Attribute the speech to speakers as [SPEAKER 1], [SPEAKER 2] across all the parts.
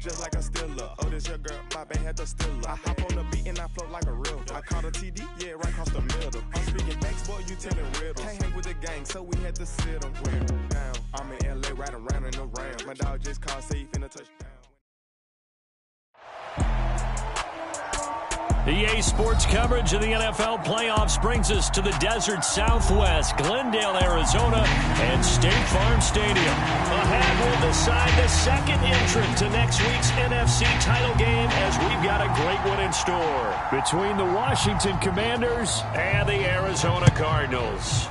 [SPEAKER 1] just like a stiller. Oh, this your girl, my band had to steal her. I hop on the beat and I float like a river. I caught a TD, yeah, right across the middle. I'm speaking facts, boy, you telling riddles. Can't hang with the gang, so we had to sit them down. I'm in LA, riding around in the Rams. My dog just called, say he finna touchdown.
[SPEAKER 2] EA Sports coverage of the NFL playoffs brings us to the desert Southwest, Glendale, Arizona, and State Farm Stadium. A half will decide the second entrant to next week's NFC title game, as we've got a great one in store between the Washington Commanders and the Arizona Cardinals.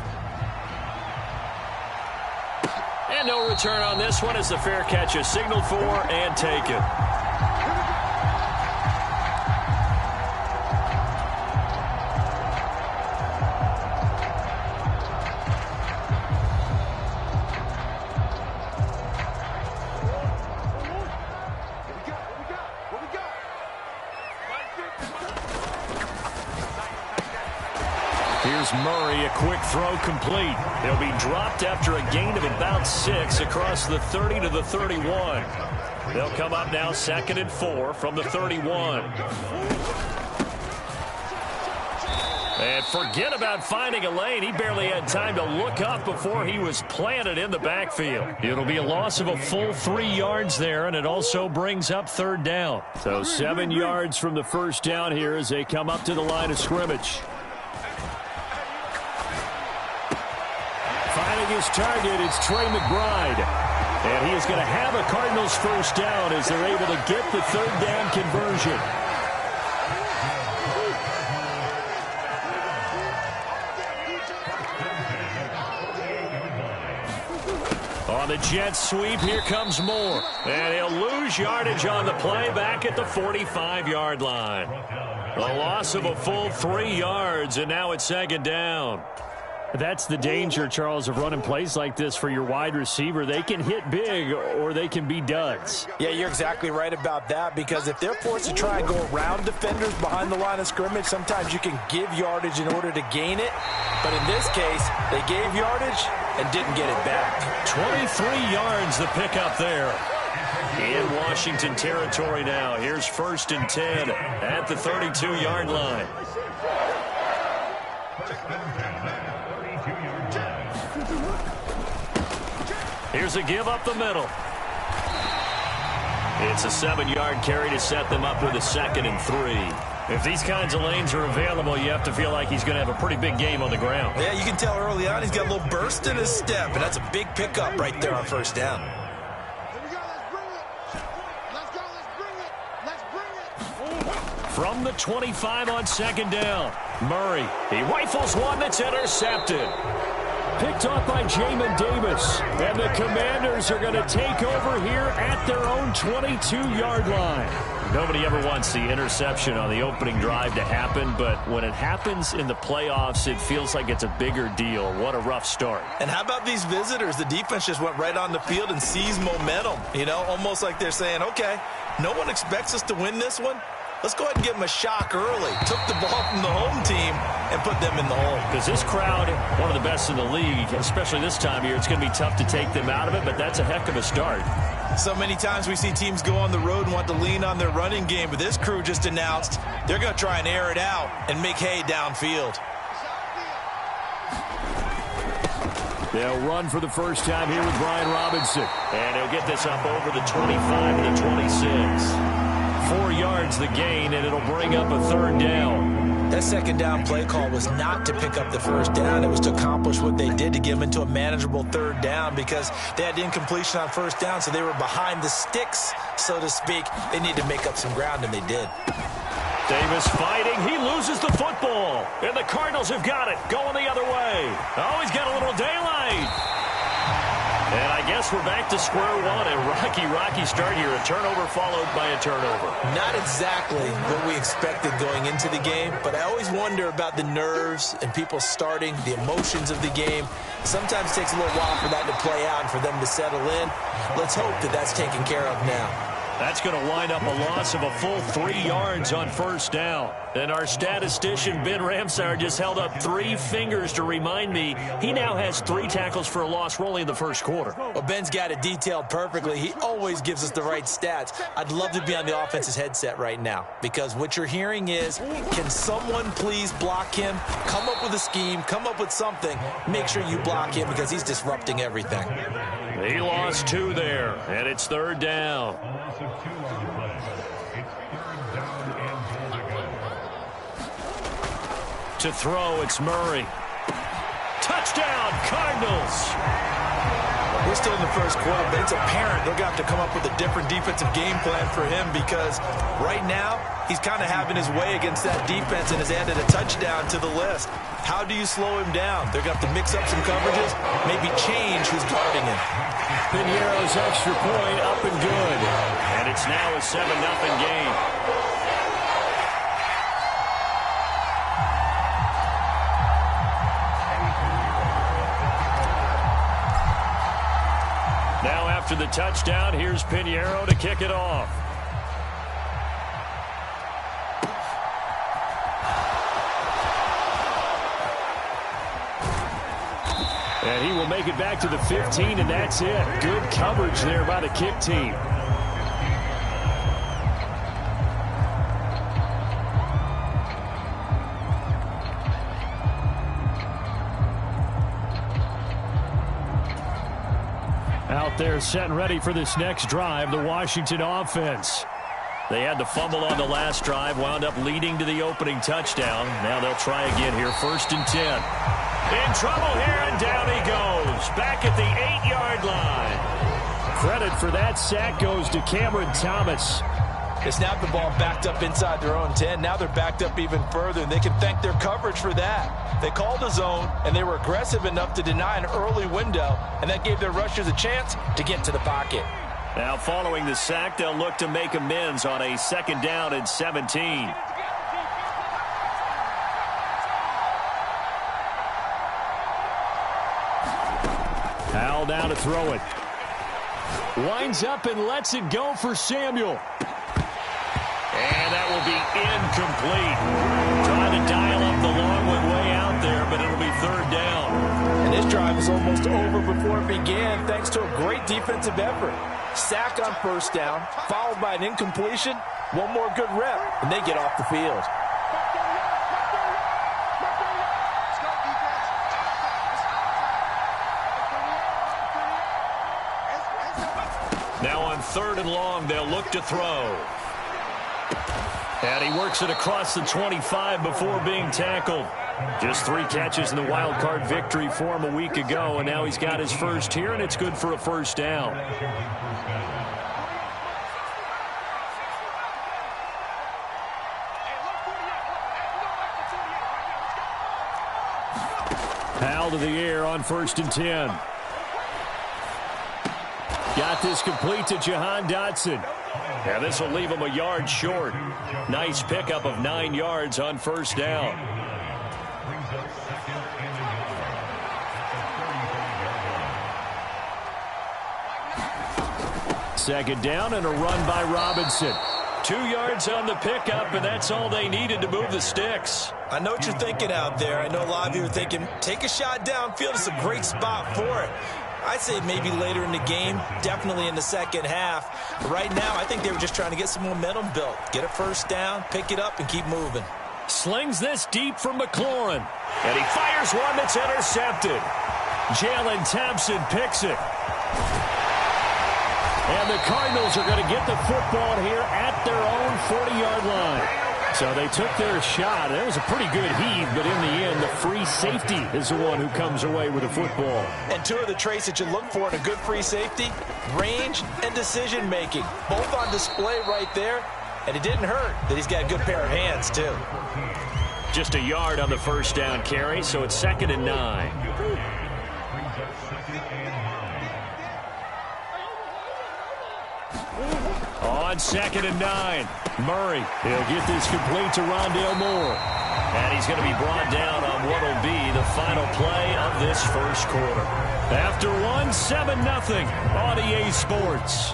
[SPEAKER 2] And no return on this one as the fair catch is signaled for and taken. Here's Murray, a quick throw complete. They'll be dropped after a gain of about 6 across the 30 to the 31. They'll come up now 2nd and 4 from the 31. And forget about finding a lane. He barely had time to look up before he was planted in the backfield. It'll be a loss of a full 3 yards there, and it also brings up 3rd down. So 7 yards from the first down here as they come up to the line of scrimmage. Finding his target, it's Trey McBride. And he is going to have a Cardinals first down as they're able to get the 3rd down conversion. On the jet sweep, here comes Moore. And he'll lose yardage on the play back at the 45-yard line. A loss of a full 3 yards, and now it's 2nd down. That's the danger, Charles, of running plays like this for your wide receiver. They can hit big or they can be duds.
[SPEAKER 3] Yeah, you're exactly right about that, because if they're forced to try and go around defenders behind the line of scrimmage, sometimes you can give yardage in order to gain it. But in this case, they gave yardage and didn't get it back.
[SPEAKER 2] 23 yards the pickup there. In Washington territory now. Here's 1st and 10 at the 32-yard line. Here's a give up the middle. It's a 7-yard carry to set them up with a 2nd and 3. If these kinds of lanes are available, you have to feel like he's going to have a pretty big game on the ground.
[SPEAKER 3] Yeah, you can tell early on he's got a little burst in his step, and that's a big pickup right there on 1st down.
[SPEAKER 2] From the 25 on 2nd down, Murray. He rifles one that's intercepted. Picked off by Jamin Davis. And the Commanders are going to take over here at their own 22-yard line. Nobody ever wants the interception on the opening drive to happen, but when it happens in the playoffs, it feels like it's a bigger deal. What a rough start.
[SPEAKER 3] And how about these visitors? The defense just went right on the field and seized momentum. You know, almost like they're saying, okay, no one expects us to win this one. Let's go ahead and give them a shock early. Took the ball from the home team and put them in the hole.
[SPEAKER 2] Because this crowd, one of the best in the league, especially this time of year, it's going to be tough to take them out of it, but that's a heck of a start.
[SPEAKER 3] So many times we see teams go on the road and want to lean on their running game, but this crew just announced they're going to try and air it out and make hay downfield.
[SPEAKER 2] They'll run for the first time here with Brian Robinson. And he'll get this up over the 25 to the 26. 4 yards the gain, and it'll bring up a 3rd down.
[SPEAKER 3] That 2nd down play call was not to pick up the 1st down. It was to accomplish what they did, to get them into a manageable 3rd down, because they had incompletion on 1st down, so they were behind the sticks, so to speak. They needed to make up some ground, and they did.
[SPEAKER 2] Davis fighting. He loses the football. And the Cardinals have got it. Going the other way. Oh, he's got a little daylight. And I guess we're back to square one. A rocky start here. A turnover followed by a turnover.
[SPEAKER 3] Not exactly what we expected going into the game, but I always wonder about the nerves and people starting, the emotions of the game. Sometimes it takes a little while for that to play out and for them to settle in. Let's hope that that's taken care of now.
[SPEAKER 2] That's going to wind up a loss of a full 3 yards on first down. And our statistician, Ben Ramsar, just held up 3 fingers to remind me he now has 3 tackles for a loss only in the first quarter.
[SPEAKER 3] Well, Ben's got it detailed perfectly. He always gives us the right stats. I'd love to be on the offense's headset right now because what you're hearing is, can someone please block him? Come up with a scheme. Come up with something. Make sure you block him because he's disrupting everything.
[SPEAKER 2] He lost 2 there, and it's third down. To throw, it's Murray. Touchdown, Cardinals!
[SPEAKER 3] We're still in the first quarter, but it's apparent they're going to have to come up with a different defensive game plan for him because right now he's kind of having his way against that defense and has added a touchdown to the list. How do you slow him down? They're going to have to mix up some coverages, maybe change who's guarding him.
[SPEAKER 2] Piñeiro's extra point up and good. And it's now a 7-0 game. Now after the touchdown, here's Piñeiro to kick it off. And he will make it back to the 15, and that's it. Good coverage there by the kick team. Out there set and ready for this next drive, the Washington offense. They had the fumble on the last drive, wound up leading to the opening touchdown. Now they'll try again here, 1st and 10. In trouble here, and down he goes. Back at the 8-yard line. Credit for that sack goes to Cameron Thomas.
[SPEAKER 3] They snapped the ball backed up inside their own 10. Now they're backed up even further, and they can thank their coverage for that. They called a zone, and they were aggressive enough to deny an early window, and that gave their rushers a chance to get to the pocket.
[SPEAKER 2] Now following the sack, they'll look to make amends on a 2nd down and 17. Howell down to throw it. Winds up and lets it go for Samuel. And that will be incomplete. Trying to dial up the long one way out there, but it'll be 3rd down.
[SPEAKER 3] And this drive is almost over before it began thanks to a great defensive effort. Sack on 1st down, followed by an incompletion. One more good rep, and they get off the field.
[SPEAKER 2] Now on 3rd and long, they'll look to throw. And he works it across the 25 before being tackled. Just 3 catches in the wild card victory for him a week ago, and now he's got his first here, and it's good for a 1st down. Howell to the air on 1st and 10. Got this complete to Jahan Dotson. Yeah, this will leave him a yard short. Nice pickup of 9 yards on 1st down. Second down and a run by Robinson. 2 yards on the pickup, and that's all they needed to move the sticks.
[SPEAKER 3] I know what you're thinking out there. I know a lot of you are thinking, take a shot downfield. It's a great spot for it. I'd say maybe later in the game, definitely in the second half. But right now, I think they were just trying to get some momentum built. Get a 1st down, pick it up, and keep moving.
[SPEAKER 2] Slings this deep from McLaurin. And he fires one that's intercepted. Jalen Thompson picks it. And the Cardinals are going to get the football here at their own 40-yard line. So they took their shot. It was a pretty good heave, but in the end, the free safety is the one who comes away with the football.
[SPEAKER 3] And 2 of the traits that you look for in a good free safety, range and decision-making. Both on display right there, and it didn't hurt that he's got a good pair of hands, too.
[SPEAKER 2] Just a yard on the 1st down carry, so it's 2nd and 9. On 2nd and 9, Murray. He'll get this complete to Rondale Moore. And he's going to be brought down on what will be the final play of this first quarter. After one, 7-0 on EA Sports.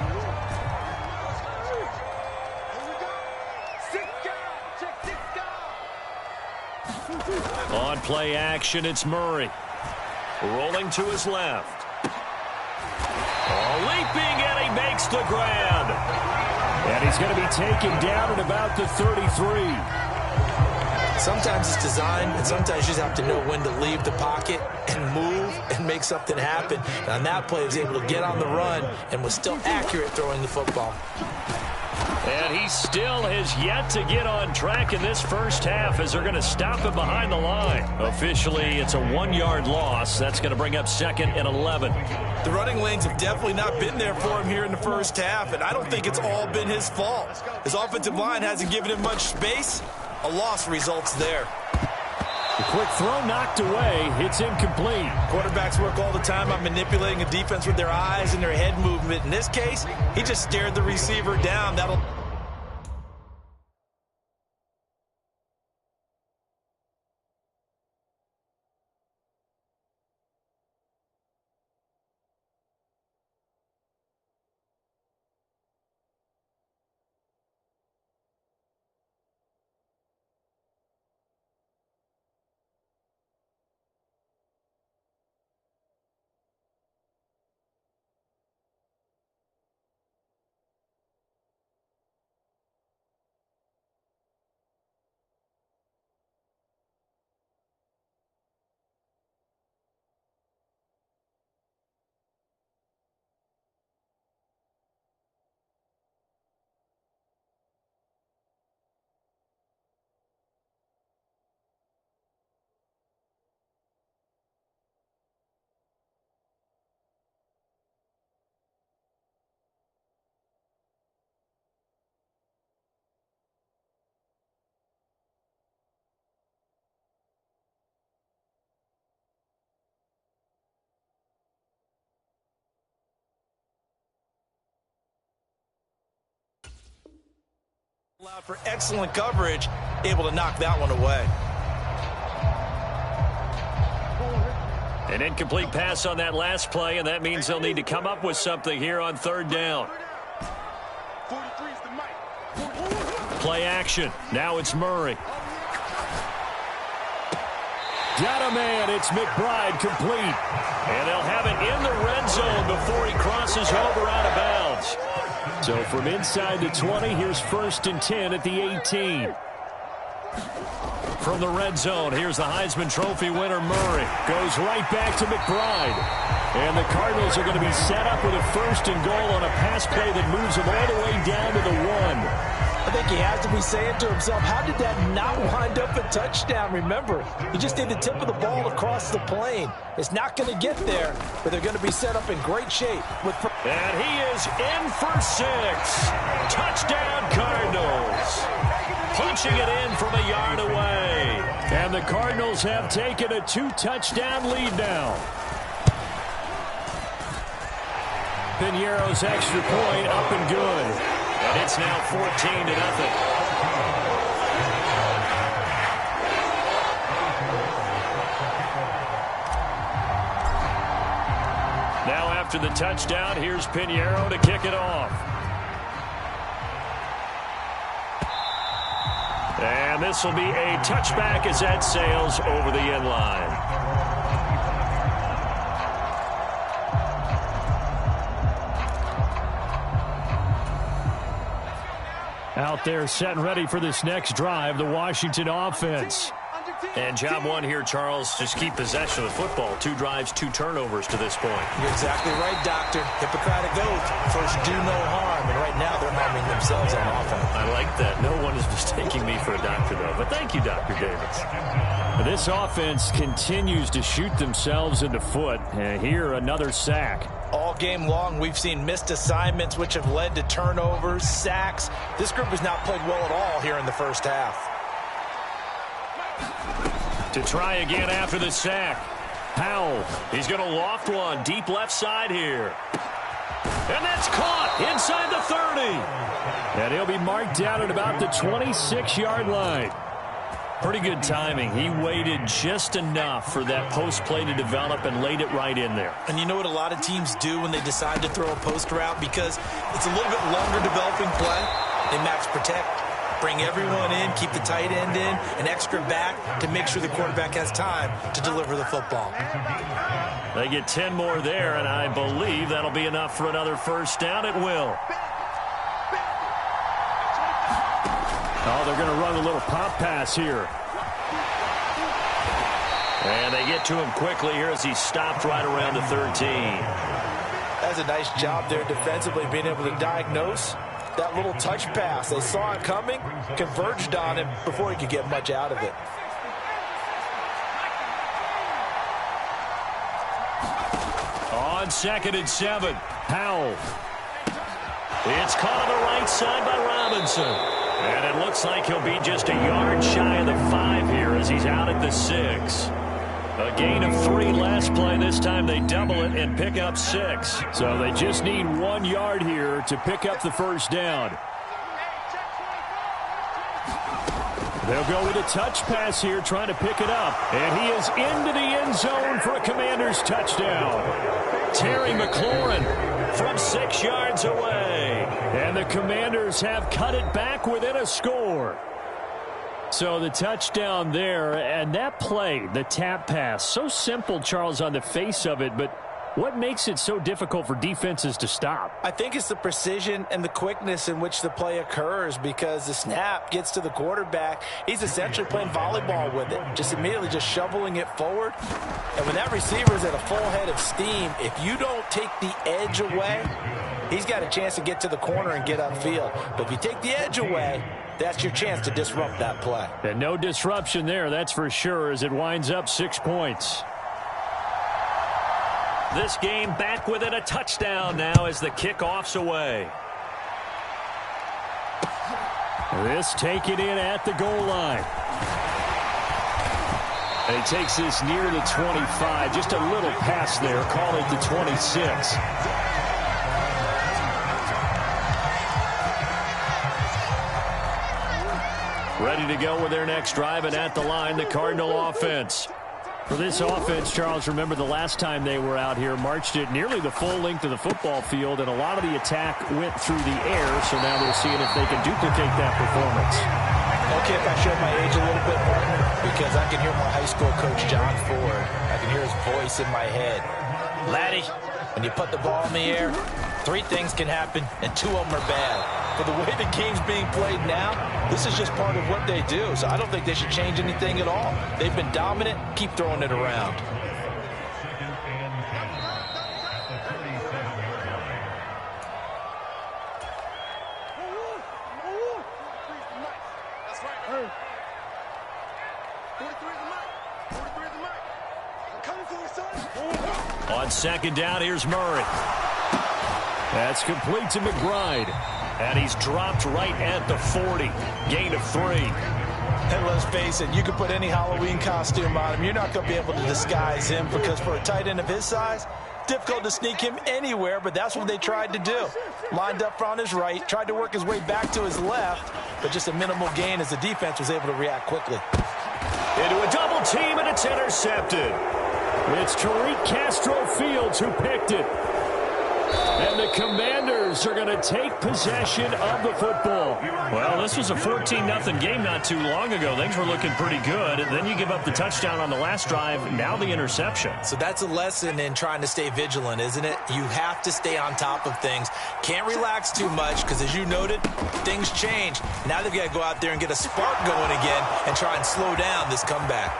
[SPEAKER 2] play action, it's Murray. Rolling to his left. Leaping, and he makes the grab. And he's going to be taken down at about the 33.
[SPEAKER 3] Sometimes it's designed, and sometimes you just have to know when to leave the pocket and move and make something happen. And on that play, he was able to get on the run and was still accurate throwing the football.
[SPEAKER 2] And he still has yet to get on track in this first half as they're going to stop him behind the line. Officially, it's a 1-yard loss. That's going to bring up 2nd and 11.
[SPEAKER 3] The running lanes have definitely not been there for him here in the first half, and I don't think it's all been his fault. His offensive line hasn't given him much space. A loss results there.
[SPEAKER 2] The quick throw knocked away. It's incomplete.
[SPEAKER 3] Quarterbacks work all the time on manipulating a defense with their eyes and their head movement. In this case, he just stared the receiver down. That'll... allowed for excellent coverage, able to knock that one away.
[SPEAKER 2] An incomplete pass on that last play, and that means they'll need to come up with something here on 3rd down. Play action. Now it's Murray. Got a man. It's McBride complete. And they'll have it in the red zone before he crosses over out of bounds. So from inside the 20, here's 1st and 10 at the 18. From the red zone, here's the Heisman Trophy winner, Murray. Goes right back to McBride. And the Cardinals are going to be set up with a 1st and goal on a pass play that moves them all the way down to the 1.
[SPEAKER 3] I think he has to be saying to himself, how did that not wind up a touchdown? Remember, he just did the tip of the ball across the plane. It's not going to get there, but they're going to be set up in great shape.
[SPEAKER 2] And he is in for 6. Touchdown, Cardinals. Punching it in from a yard away. And the Cardinals have taken a 2-touchdown lead now. Piñeiro's extra point up and good. And it's now 14-0. Now after the touchdown, here's Piñeiro to kick it off. And this will be a touchback as that sails over the end line. Out there set and ready for this next drive, the Washington offense. And job one here, Charles, just keep possession of the football. 2 drives, 2 turnovers to this point.
[SPEAKER 3] You're exactly right, Doctor. Hippocratic oath. First, do no harm. And right now, they're harming themselves on offense.
[SPEAKER 2] I like that. No one is mistaking me for a doctor, though. But thank you, Dr. Davis. This offense continues to shoot themselves in the foot. Here, another sack.
[SPEAKER 3] All game long, we've seen missed assignments, which have led to turnovers, sacks. This group has not played well at all here in the first half.
[SPEAKER 2] To try again after the sack. Powell, he's going to loft one deep left side here. And that's caught inside the 30. And he'll be marked down at about the 26-yard line. Pretty good timing. He waited just enough for that post play to develop and laid it right in there.
[SPEAKER 3] And you know what a lot of teams do when they decide to throw a post route? Because it's a little bit longer developing play. They max protect. Bring everyone in, keep the tight end in, an extra back to make sure the quarterback has time to deliver the football.
[SPEAKER 2] They get 10 more there, and I believe that'll be enough for another first down. It will. Oh, they're going to run a little pop pass here. And they get to him quickly here as he stopped right around the 13.
[SPEAKER 3] That's a nice job there defensively, being able to diagnose that little touch pass. They saw it coming, converged on him before he could get much out of it.
[SPEAKER 2] On 2nd and 7, Powell. It's caught on the right side by Robinson. And it looks like he'll be just a yard shy of the 5 here as he's out at the 6. A gain of 3 last play. This time they double it and pick up 6. So they just need 1 yard here to pick up the first down. They'll go with a touch pass here, trying to pick it up. And he is into the end zone for a Commanders touchdown. Terry McLaurin from 6 yards away. And the Commanders have cut it back within a score. So the touchdown there, and that play, the tap pass, so simple, Charles, on the face of it, but what makes it so difficult for defenses to stop?
[SPEAKER 3] I think it's the precision and the quickness in which the play occurs, because the snap gets to the quarterback. He's essentially playing volleyball with it, just immediately just shoveling it forward. And when that receiver is at a full head of steam, if you don't take the edge away, he's got a chance to get to the corner and get upfield. But if you take the edge away, that's your chance to disrupt that play.
[SPEAKER 2] And no disruption there, that's for sure, as it winds up 6 points. This game back within a touchdown now as the kickoff's away. This taken in at the goal line. And he takes this near the 25. Just a little pass there. Call it the 26. Ready to go with their next drive, and at the line, the Cardinal offense. For this offense, Charles, remember the last time they were out here, marched it nearly the full length of the football field, and a lot of the attack went through the air, so now they're seeing if they can duplicate that performance.
[SPEAKER 3] Okay, if I show my age a little bit, partner, because I can hear my high school coach, John Ford. I can hear his voice in my head. Laddie, when you put the ball in the air, 3 things can happen, and 2 of them are bad. For the way the game's being played now, this is just part of what they do. So I don't think they should change anything at all. They've been dominant. Keep throwing it around.
[SPEAKER 2] On 2nd down, here's Murray. That's complete to McBride. And he's dropped right at the 40. Gain of 3.
[SPEAKER 3] And let's face it, you can put any Halloween costume on him. You're not going to be able to disguise him, because for a tight end of his size, difficult to sneak him anywhere, but that's what they tried to do. Lined up on his right, tried to work his way back to his left, but just a minimal gain as the defense was able to react quickly.
[SPEAKER 2] Into a double team, and it's intercepted. It's Tariq Castro-Fields who picked it. And the Commanders are going to take possession of the football. Well, this was a 14-0 game not too long ago. Things were looking pretty good. And then you give up the touchdown on the last drive, now the interception.
[SPEAKER 3] So that's a lesson in trying to stay vigilant, isn't it? You have to stay on top of things. Can't relax too much, because as you noted, things change. Now they've got to go out there and get a spark going again and try and slow down this comeback.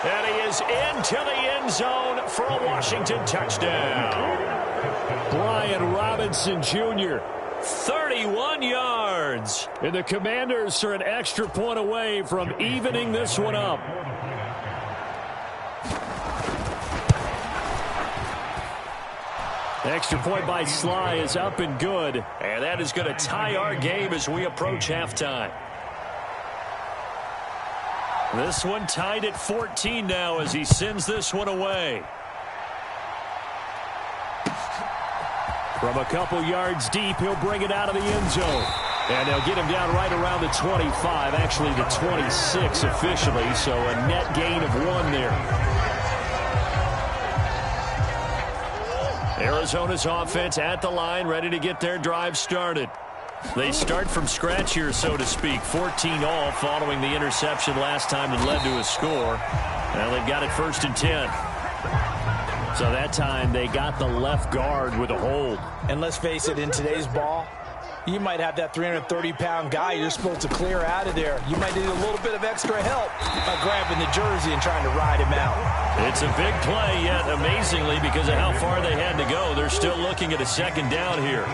[SPEAKER 2] And he is into the end zone for a Washington touchdown. Brian Robinson Jr., 31 yards. And the Commanders are an extra point away from evening this one up. Extra point by Sly is up and good. And that is going to tie our game as we approach halftime. This one tied at 14 now as he sends this one away. From a couple yards deep, he'll bring it out of the end zone. And they'll get him down right around the 25, actually the 26 officially, so a net gain of 1 there. Arizona's offense at the line, ready to get their drive started. They start from scratch here, so to speak. 14-all following the interception last time that led to a score. Well, they've got it 1st and 10. So that time they got the left guard with a hold.
[SPEAKER 3] And let's face it, in today's ball, you might have that 330-pound guy you're supposed to clear out of there. You might need a little bit of extra help by grabbing the jersey and trying to ride him out.
[SPEAKER 2] It's a big play, yet amazingly, because of how far they had to go, they're still looking at a 2nd down here.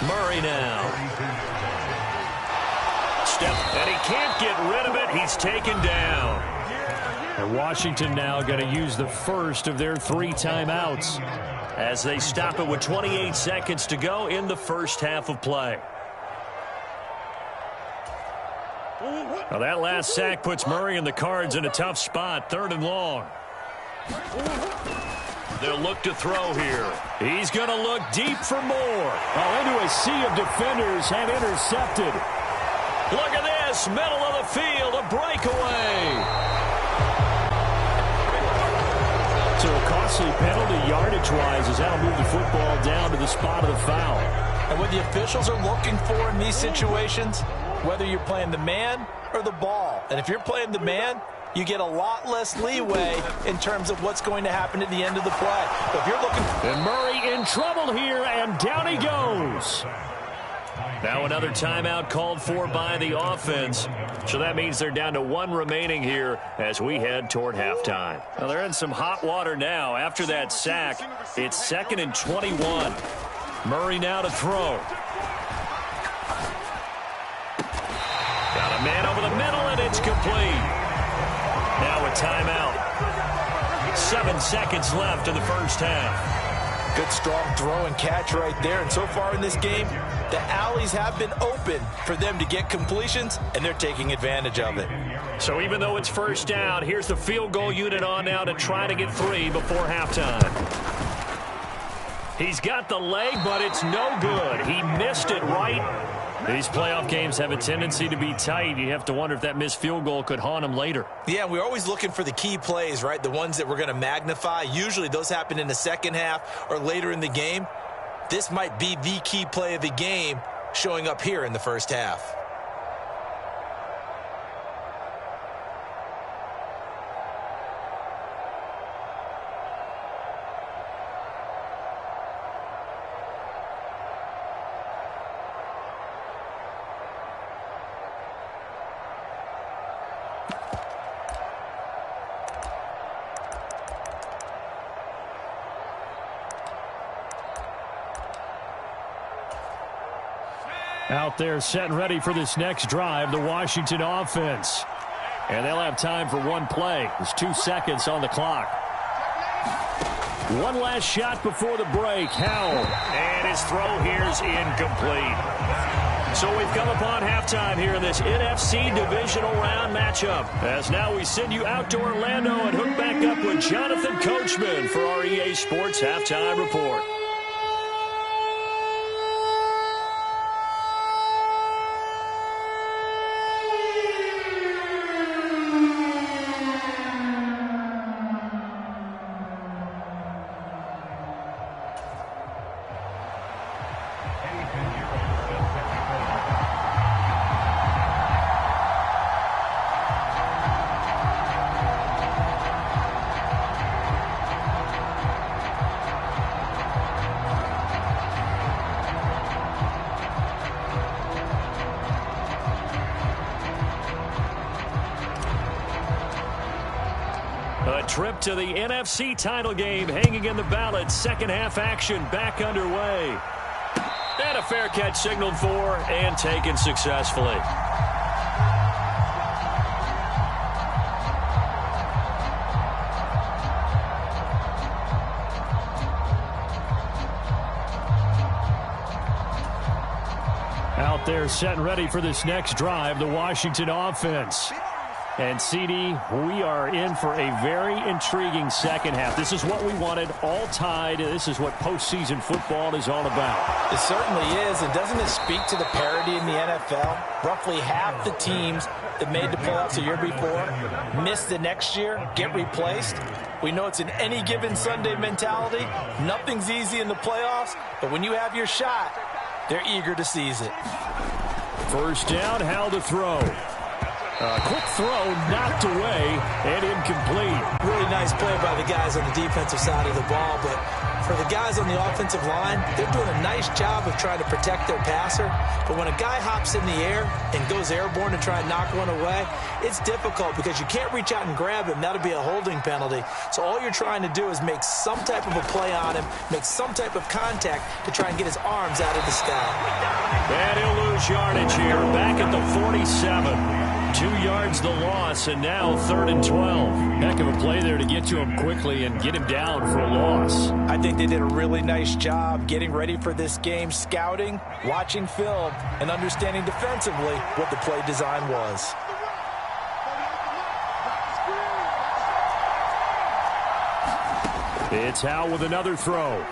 [SPEAKER 2] Murray now. And he can't get rid of it. He's taken down. And Washington now going to use the first of their 3 timeouts as they stop it with 28 seconds to go in the first half of play. Now that last sack puts Murray and the Cards in a tough spot. 3rd and long. They'll look to throw here. He's going to look deep for more.
[SPEAKER 4] Oh, into a sea of defenders and intercepted.
[SPEAKER 2] Look at this, middle of the field, a breakaway.
[SPEAKER 4] So a costly penalty yardage-wise as that'll move the football down to the spot of the foul.
[SPEAKER 3] And what the officials are looking for in these situations, whether you're playing the man or the ball. And if you're playing the man, you get a lot less leeway in terms of what's going to happen at the end of the play. But if you're looking...
[SPEAKER 4] And Murray in trouble here, and down he goes.
[SPEAKER 2] Now another timeout called for by the offense. So that means they're down to 1 remaining here as we head toward halftime. Now they're in some hot water now. After that sack, it's 2nd and 21. Murray now to throw. Got a man over the middle, and it's complete. Now a timeout. 7 seconds left in the first half.
[SPEAKER 3] Good, strong throw and catch right there. And so far in this game, the alleys have been open for them to get completions, and they're taking advantage of it.
[SPEAKER 2] So even though it's 1st down, here's the field goal unit on now to try to get 3 before halftime. He's got the leg, but it's no good. He missed it right. These playoff games have a tendency to be tight. You have to wonder if that missed field goal could haunt him later.
[SPEAKER 3] Yeah, we're always looking for the key plays, right? The ones that we're going to magnify. Usually those happen in the second half or later in the game. This might be the key play of the game showing up here in the first half.
[SPEAKER 4] Out there set and ready for this next drive, the Washington offense. And they'll have time for 1 play. There's 2 seconds on the clock. One last shot before the break. Howell.
[SPEAKER 2] And his throw here's incomplete. So we've come upon halftime here in this NFC divisional round matchup. As now we send you out to Orlando and hook back up with Jonathan Coachman for our EA Sports Halftime Report. A trip to the NFC title game hanging in the balance. Second half action back underway. And a fair catch signaled for and taken successfully.
[SPEAKER 4] Out there set and ready for this next drive, the Washington offense. And, CD, we are in for a very intriguing second half. This is what we wanted, all tied. This is what postseason football is all about.
[SPEAKER 3] It certainly is, and doesn't it speak to the parity in the NFL? Roughly half the teams that made the playoffs the year before miss the next year, get replaced. We know it's an any given Sunday mentality. Nothing's easy in the playoffs, but when you have your shot, they're eager to seize it.
[SPEAKER 4] First down, how to throw. Quick throw, knocked away, and incomplete.
[SPEAKER 3] Really nice play by the guys on the defensive side of the ball, but for the guys on the offensive line, they're doing a nice job of trying to protect their passer. But when a guy hops in the air and goes airborne to try and knock one away, it's difficult because you can't reach out and grab him. That'll be a holding penalty. So all you're trying to do is make some type of a play on him, make some type of contact to try and get his arms out of the sky.
[SPEAKER 4] And he'll lose yardage here, back at the 47. 2 yards the loss, and now 3rd and 12. Heck of a play there to get to him quickly and get him down for a loss.
[SPEAKER 3] I think they did a really nice job getting ready for this game, scouting, watching film, and understanding defensively what the play design was.
[SPEAKER 4] It's Howe with another throw.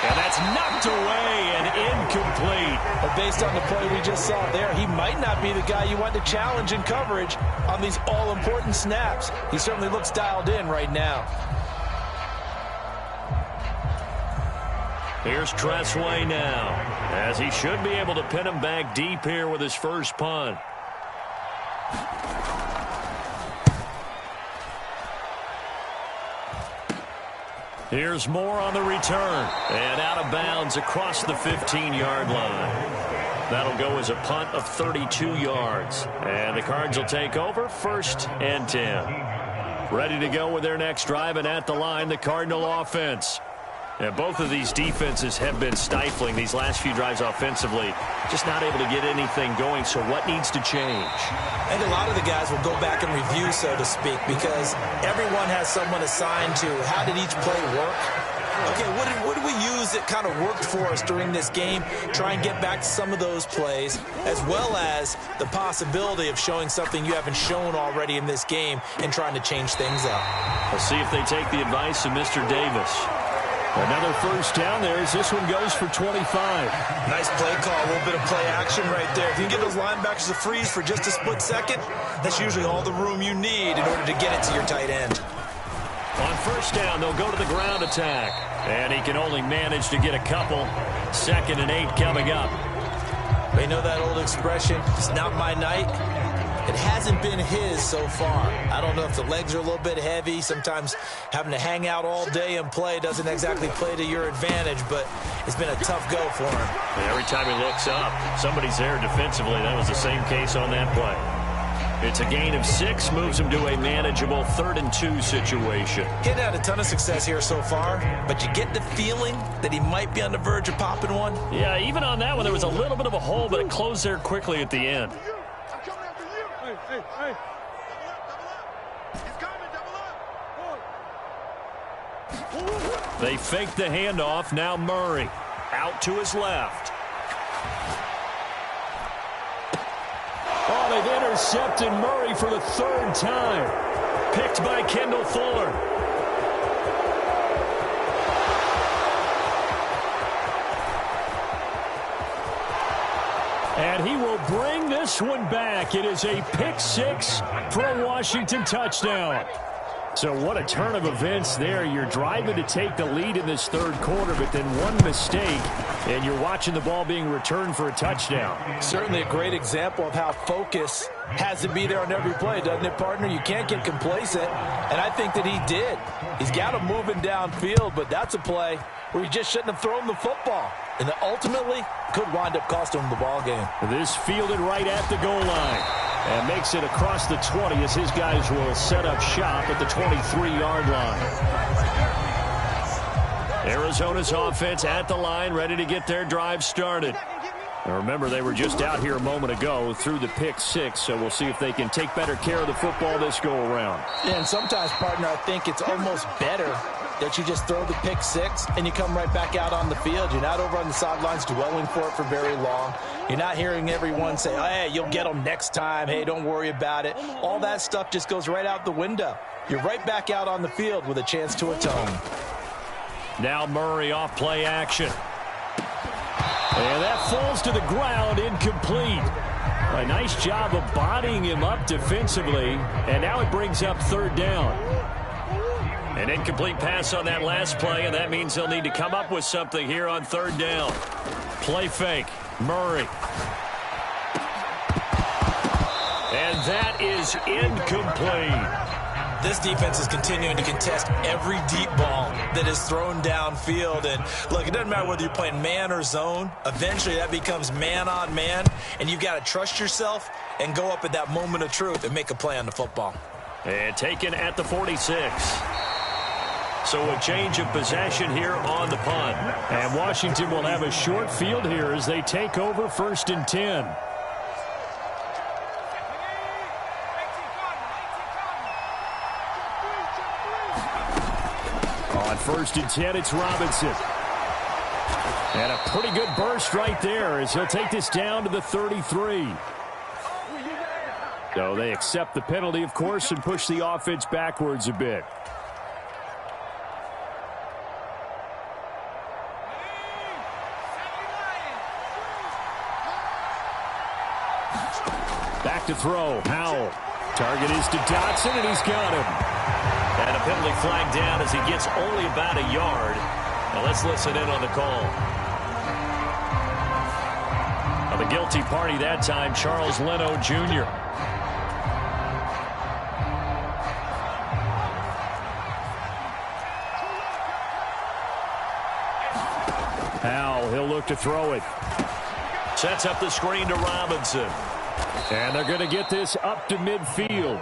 [SPEAKER 4] And that's knocked away and incomplete.
[SPEAKER 3] But based on the play we just saw there, he might not be the guy you want to challenge in coverage on these all-important snaps. He certainly looks dialed in right now.
[SPEAKER 4] Here's Tressway now, as he should be able to pin him back deep here with his first punt. Here's Moore on the return. And out of bounds across the 15-yard line. That'll go as a punt of 32 yards. And the Cards will take over 1st and 10. Ready to go with their next drive, and at the line, the Cardinal offense. And both of these defenses have been stifling these last few drives offensively. Just not able to get anything going, so what needs to change?
[SPEAKER 3] I think a lot of the guys will go back and review, so to speak, because everyone has someone assigned to how did each play work. Okay, what did we use that kind of worked for us during this game? Try and get back to some of those plays, as well as the possibility of showing something you haven't shown already in this game and trying to change things up.
[SPEAKER 4] We'll see if they take the advice of Mr. Davis. Another first down there as this one goes for 25.
[SPEAKER 3] Nice play call, a little bit of play action right there. If you can give those linebackers a freeze for just a split second, that's usually all the room you need in order to get it to your tight end.
[SPEAKER 4] On first down, they'll go to the ground attack. And he can only manage to get a couple. 2nd and 8 coming up.
[SPEAKER 3] They know that old expression, it's not my night. It hasn't been his so far. I don't know if the legs are a little bit heavy. Sometimes having to hang out all day and play doesn't exactly play to your advantage, but it's been a tough go for him.
[SPEAKER 4] And every time he looks up, somebody's there defensively. That was the same case on that play. It's a gain of 6, moves him to a manageable 3rd and 2 situation.
[SPEAKER 3] He's had a ton of success here so far, but you get the feeling that he might be on the verge of popping one.
[SPEAKER 4] Yeah, even on that one, there was a little bit of a hole, but it closed there quickly at the end.
[SPEAKER 1] Hey. He's coming, double up.
[SPEAKER 4] They fake the handoff. Now Murray out to his left. Oh, they've intercepted Murray for the 3rd time. Picked by Kendall Fuller. And he will bring this one back. It is a pick 6 for a Washington touchdown. So what a turn of events there. You're driving to take the lead in this 3rd quarter, but then one mistake, and you're watching the ball being returned for a touchdown.
[SPEAKER 3] Certainly a great example of how focus has to be there on every play, doesn't it, partner? You can't get complacent, and I think that he did. He's got him moving downfield, but that's a play where he just shouldn't have thrown the football. And ultimately, could wind up costing him the ball game.
[SPEAKER 4] This fielded right at the goal line. And makes it across the 20 as his guys will set up shop at the 23-yard line. Arizona's offense at the line, ready to get their drive started. Now remember, they were just out here a moment ago through the pick 6, so we'll see if they can take better care of the football this go-around.
[SPEAKER 3] Yeah, and sometimes, partner, I think it's almost better that you just throw the pick six and you come right back out on the field. You're not over on the sidelines dwelling for it for very long. You're not hearing everyone say, oh, hey, you'll get them next time. Hey, don't worry about it. All that stuff just goes right out the window. You're right back out on the field with a chance to atone.
[SPEAKER 2] Now Murray off play action. And that falls to the ground, incomplete. A nice job of bodying him up defensively, and now it brings up third down. An incomplete pass on that last play, and that means they'll need to come up with something here on third down. Play fake, Murray. And that is incomplete.
[SPEAKER 3] This defense is continuing to contest every deep ball that is thrown downfield. And, look, it doesn't matter whether you're playing man or zone. Eventually, that becomes man on man, and you've got to trust yourself and go up at that moment of truth and make a play on the football.
[SPEAKER 2] And taken at the 46. So a change of possession here on the punt. And Washington will have a short field here as they take over 1st and 10. On 1st and 10, it's Robinson. And a pretty good burst right there as he'll take this down to the 33. So they accept the penalty, of course, and push the offense backwards a bit. Back to throw, Howell. Target is to Dotson, and he's got him. And a penalty flag down as he gets only about a yard. Now let's listen in on the call. Now the guilty party that time, Charles Leno Jr. Howell, he'll look to throw it. Sets up the screen to Robinson. And they're going to get this up to midfield.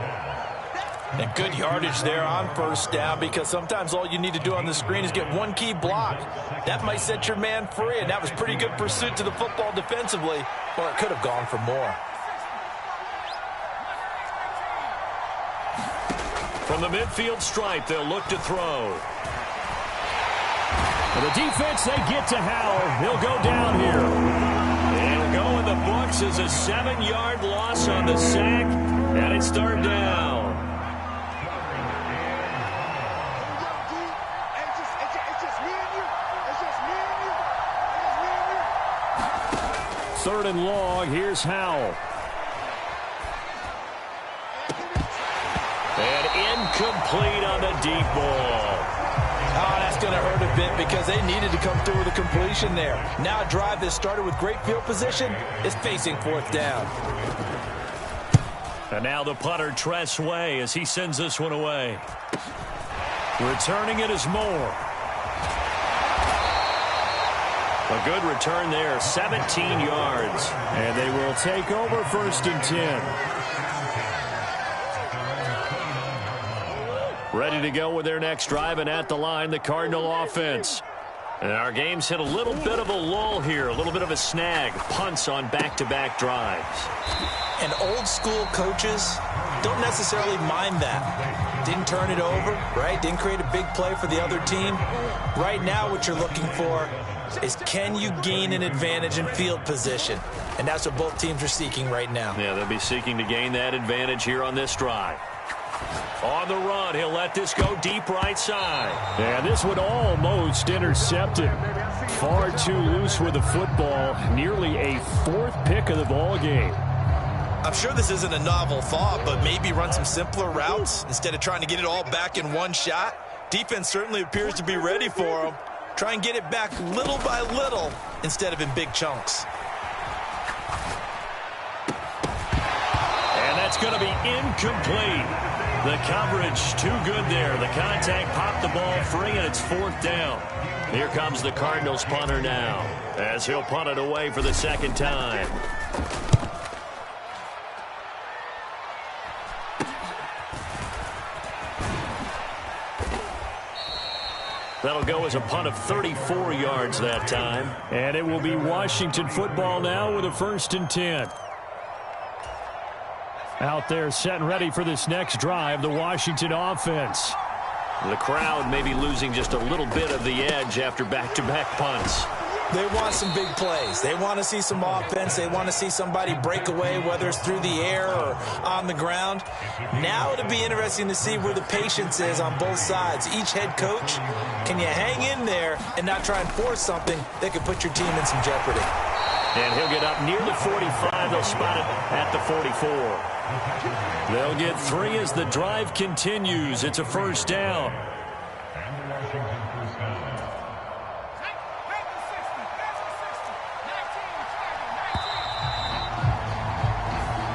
[SPEAKER 3] And good yardage there on first down, because sometimes all you need to do on the screen is get one key block. That might set your man free, and that was pretty good pursuit to the football defensively, or it could have gone for more.
[SPEAKER 2] From the midfield stripe, they'll look to throw. For the defense, they get to Howell. He'll go down here. And go in the books as a 7-yard loss on the sack, and it's third down. Third and long, here's Howell. And incomplete on the deep ball.
[SPEAKER 3] Oh, that's going to hurt a bit because they needed to come through with a completion there. Now a drive that started with great field position is facing fourth down.
[SPEAKER 2] And now the punter, Tress Way, as he sends this one away. Returning it is Moore. A good return there, 17 yards. And they will take over 1st and 10. Ready to go with their next drive, and at the line, the Cardinal offense. And our game's hit a little bit of a lull here, a little bit of a snag. Punts on back-to-back drives.
[SPEAKER 3] And old-school coaches don't necessarily mind that. Didn't turn it over, right? Didn't create a big play for the other team. Right now, what you're looking for is, can you gain an advantage in field position? And that's what both teams are seeking right now.
[SPEAKER 2] Yeah, they'll be seeking to gain that advantage here on this drive. On the run, he'll let this go deep right side. And this one almost intercepted. Far too loose with the football. Nearly a 4th pick of the ball game.
[SPEAKER 3] I'm sure this isn't a novel thought, but maybe run some simpler routes instead of trying to get it all back in one shot. Defense certainly appears to be ready for them. Try and get it back little by little instead of in big chunks.
[SPEAKER 2] And that's going to be incomplete. The coverage too good there. The contact popped the ball free, and it's 4th down. Here comes the Cardinals punter now, as he'll punt it away for the 2nd time. That'll go as a punt of 34 yards that time. And it will be Washington football now with a 1st and 10. Out there set and ready for this next drive, the Washington offense. The crowd may be losing just a little bit of the edge after back-to-back punts.
[SPEAKER 3] They want some big plays. They want to see some offense. They want to see somebody break away, whether it's through the air or on the ground. Now it'll be interesting to see where the patience is on both sides. Each head coach, can you hang in there and not try and force something that could put your team in some jeopardy?
[SPEAKER 2] And he'll get up near the 45. They'll spot it at the 44. They'll get 3 as the drive continues. It's a first down.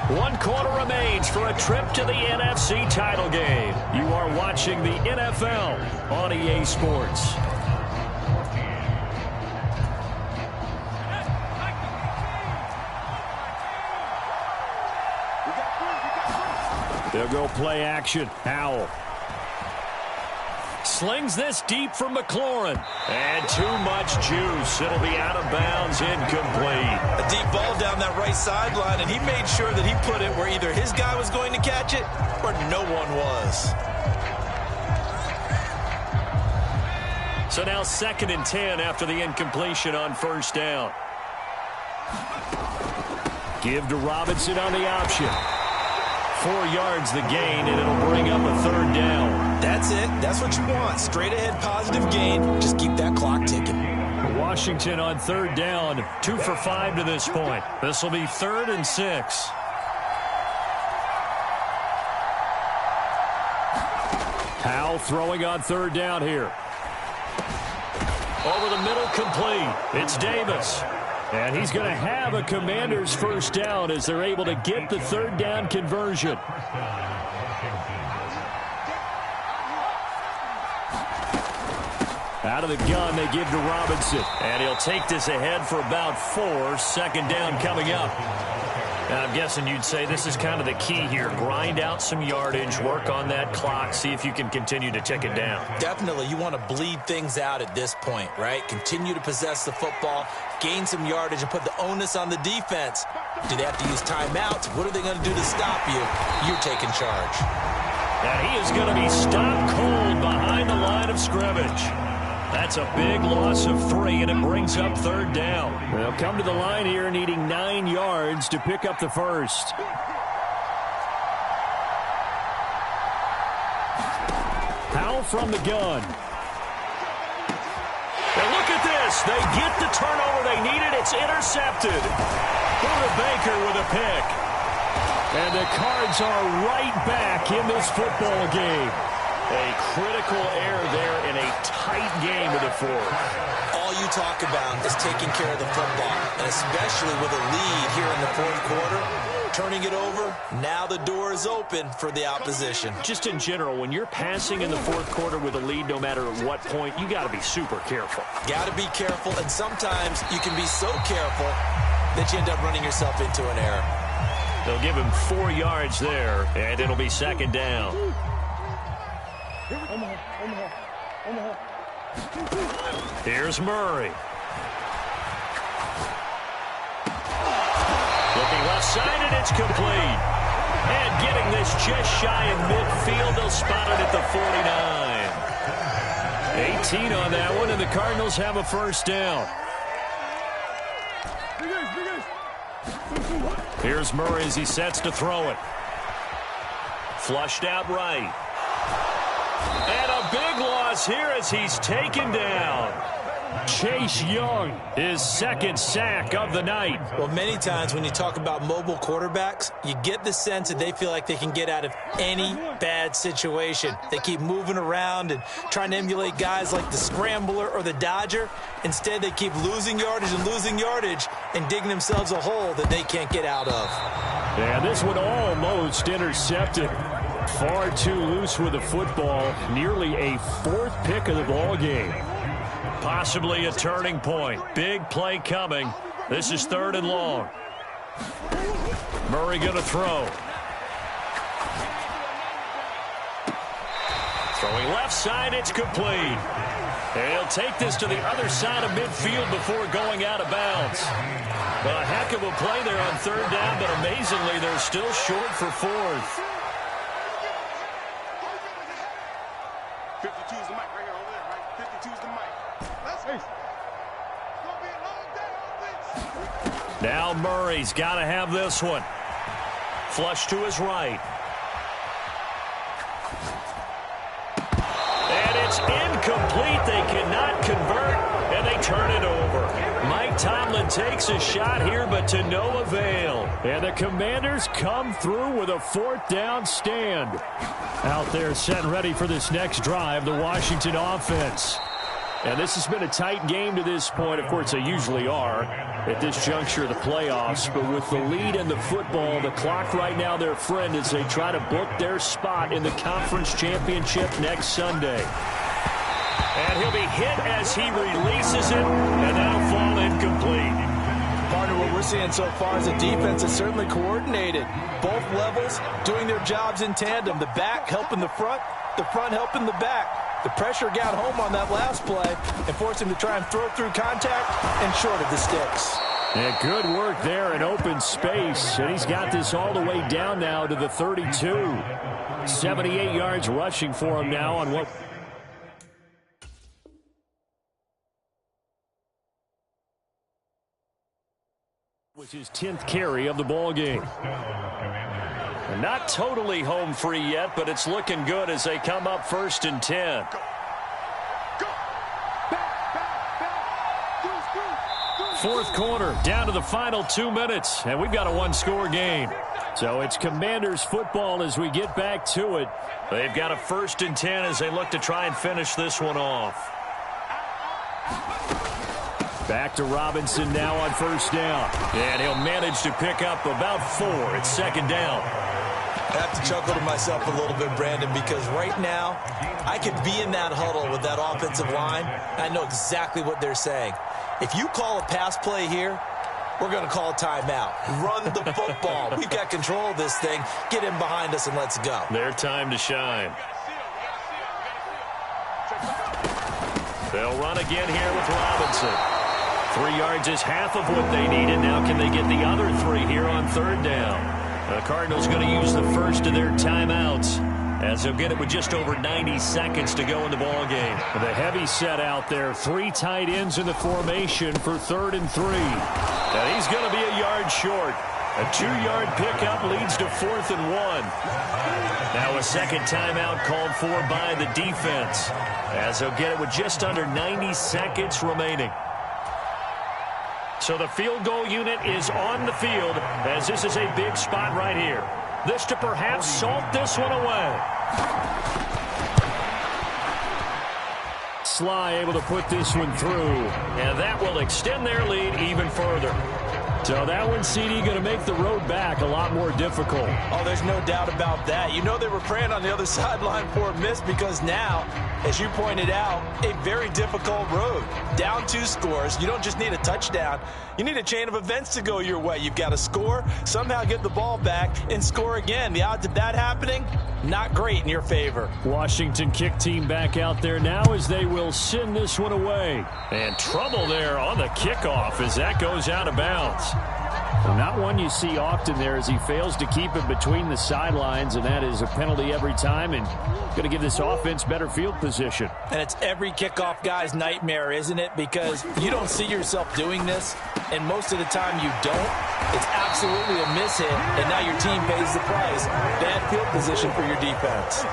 [SPEAKER 2] One quarter remains for a trip to the NFC title game. You are watching the NFL on EA Sports. They'll go play action. Howell slings this deep from McLaurin. And too much juice. It'll be out of bounds, incomplete.
[SPEAKER 3] A deep ball down that right sideline, and he made sure that he put it where either his guy was going to catch it or no one was.
[SPEAKER 2] So now 2nd and 10 after the incompletion on first down. Give to Robinson on the option. 4 yards the gain, and it'll bring up a 3rd down.
[SPEAKER 3] That's it. That's what you want. Straight ahead positive gain. Just keep that clock ticking.
[SPEAKER 2] Washington on 3rd down. 2 for 5 to this point. This will be 3rd and 6. Howell throwing on 3rd down here. Over the middle, complete. It's Davis. And he's going to have a Commanders first down as they're able to get the 3rd down conversion. Out of the gun, they give to Robinson. And he'll take this ahead for about 4. 2nd down coming up. Now, I'm guessing you'd say this is kind of the key here. Grind out some yardage, work on that clock, see if you can continue to tick it down.
[SPEAKER 3] Definitely. You want to bleed things out at this point, right? Continue to possess the football, gain some yardage, and put the onus on the defense. Do they have to use timeouts? What are they going to do to stop you? You're taking charge.
[SPEAKER 2] And he is going to be stopped cold behind the line of scrimmage. That's a big loss of 3, and it brings up 3rd down. They'll come to the line here needing 9 yards to pick up the first. Howell from the gun. And look at this. They get the turnover they needed. It's intercepted. Buda Baker with a pick. And the Cards are right back in this football game. A critical error there in a tight game of the 4th.
[SPEAKER 3] All you talk about is taking care of the football, and especially with a lead here in the 4th quarter, turning it over, now the door is open for the opposition.
[SPEAKER 2] Just in general, when you're passing in the 4th quarter with a lead, no matter at what point, you got to be super careful.
[SPEAKER 3] Got to be careful, and sometimes you can be so careful that you end up running yourself into an error.
[SPEAKER 2] They'll give him 4 yards there, and it'll be 2nd down. Here's Murray. Looking left side, and it's complete. And getting this just shy of midfield, they'll spot it at the 49. 18 on that one, and the Cardinals have a first down. Here's Murray as he sets to throw it. Flushed out right. And a big loss here as he's taken down. Chase Young, his 2nd sack of the night.
[SPEAKER 3] Well, many times when you talk about mobile quarterbacks, you get the sense that they feel like they can get out of any bad situation. They keep moving around and trying to emulate guys like the Scrambler or the Dodger. Instead, they keep losing yardage and digging themselves a hole that they can't get out of.
[SPEAKER 2] And this one almost intercepted. Far too loose with the football. Nearly a 4th pick of the ball game. Possibly a turning point. Big play coming. This is 3rd and long. Murray going to throw. Throwing left side, it's complete. And he'll take this to the other side of midfield before going out of bounds. A heck of a play there on 3rd down, but amazingly, they're still short for 4th. Now Murray's got to have this one. Flush to his right. And it's incomplete. They cannot convert, and they turn it over. Mike Tomlin takes a shot here, but to no avail. And the Commanders come through with a 4th down stand. Out there set and ready for this next drive, the Washington offense. And this has been a tight game to this point. Of course, they usually are at this juncture of the playoffs. But with the lead in the football, the clock right now their friend as they try to book their spot in the conference championship next Sunday. And he'll be hit as he releases it, and that'll fall incomplete.
[SPEAKER 3] Partner, what we're seeing so far is the defense is certainly coordinated. Both levels doing their jobs in tandem. The back helping the front helping the back. The pressure got home on that last play and forced him to try and throw through contact and short of the sticks.
[SPEAKER 2] Yeah, good work there in open space. And he's got this all the way down now to the 32. 78 yards rushing for him now on what... was his 10th carry of the ball game. And not totally home free yet, but it's looking good as they come up 1st and 10. Fourth quarter, down to the final 2 minutes, and we've got a one-score game. So it's Commanders football as we get back to it. They've got a 1st and 10 as they look to try and finish this one off. Back to Robinson now on 1st down. And he'll manage to pick up about 4. It's 2nd down.
[SPEAKER 3] I have to chuckle to myself a little bit, Brandon, because right now I could be in that huddle with that offensive line. I know exactly what they're saying. If you call a pass play here, we're going to call a timeout. Run the football. We've got control of this thing. Get in behind us and let's go.
[SPEAKER 2] Their time to shine. They'll run again here with Robinson. 3 yards is half of what they needed. Now can they get the other 3 here on 3rd down? The Cardinals going to use the first of their timeouts as they'll get it with just over 90 seconds to go in the ball game. The heavy set out there. 3 tight ends in the formation for 3rd and 3. And he's going to be a yard short. A 2-yard pickup leads to 4th and 1. Now a second timeout called for by the defense as they'll get it with just under 90 seconds remaining. So the field goal unit is on the field as this is a big spot right here. This to perhaps salt this one away. Sly able to put this one through, and that will extend their lead even further. So that one, CD, going to make the road back a lot more difficult.
[SPEAKER 3] Oh, there's no doubt about that. You know they were praying on the other sideline for a miss because now, as you pointed out, a very difficult road. Down 2 scores. You don't just need a touchdown. You need a chain of events to go your way. You've got to score, somehow get the ball back, and score again. The odds of that happening, not great in your favor.
[SPEAKER 2] Washington kick team back out there now as they will send this one away. And trouble there on the kickoff as that goes out of bounds. Well, not one you see often there as he fails to keep it between the sidelines, and that is a penalty every time and going to give this offense better field position.
[SPEAKER 3] And it's every kickoff guy's nightmare, isn't it? Because you don't see yourself doing this, and most of the time you don't. It's absolutely a miss hit, and now your team pays the price. Bad field position for your defense.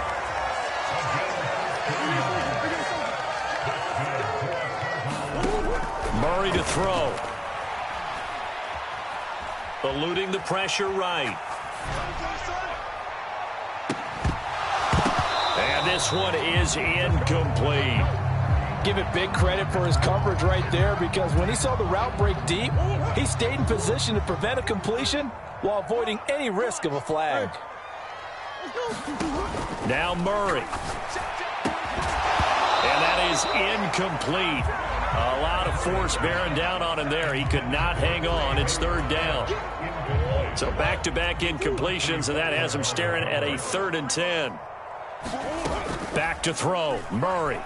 [SPEAKER 2] Murray to throw. Eluding the pressure right. And this one is incomplete.
[SPEAKER 3] Give it big credit for his coverage right there because when he saw the route break deep, he stayed in position to prevent a completion while avoiding any risk of a flag.
[SPEAKER 2] Now Murray. And that is incomplete. A lot of force bearing down on him there. He could not hang on. It's 3rd down. So back-to-back incompletions, and that has him staring at a 3rd and 10. Back to throw. Murray.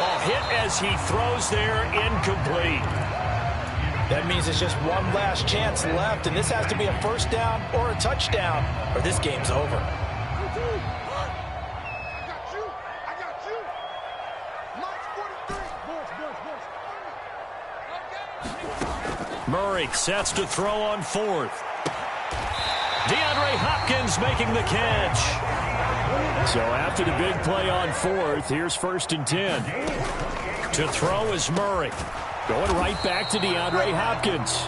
[SPEAKER 2] Oh, hit as he throws there, incomplete.
[SPEAKER 3] That means it's just one last chance left, and this has to be a 1st down or a touchdown, or this game's over.
[SPEAKER 2] Murray sets to throw on fourth. DeAndre Hopkins making the catch. So after the big play on fourth, here's 1st and 10. To throw is Murray. Going right back to DeAndre Hopkins.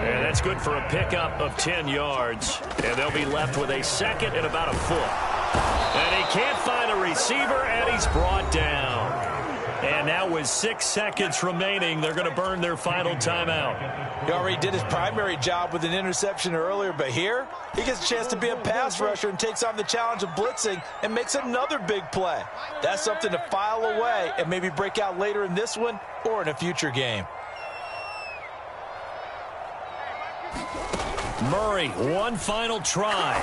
[SPEAKER 2] And that's good for a pickup of 10 yards. And they'll be left with a second and about a foot. And he can't find a receiver, and he's brought down. And now with 6 seconds remaining, they're going to burn their final timeout.
[SPEAKER 3] He already did his primary job with an interception earlier, but here he gets a chance to be a pass rusher and takes on the challenge of blitzing and makes another big play. That's something to file away and maybe break out later in this one or in a future game.
[SPEAKER 2] Murray, one final try.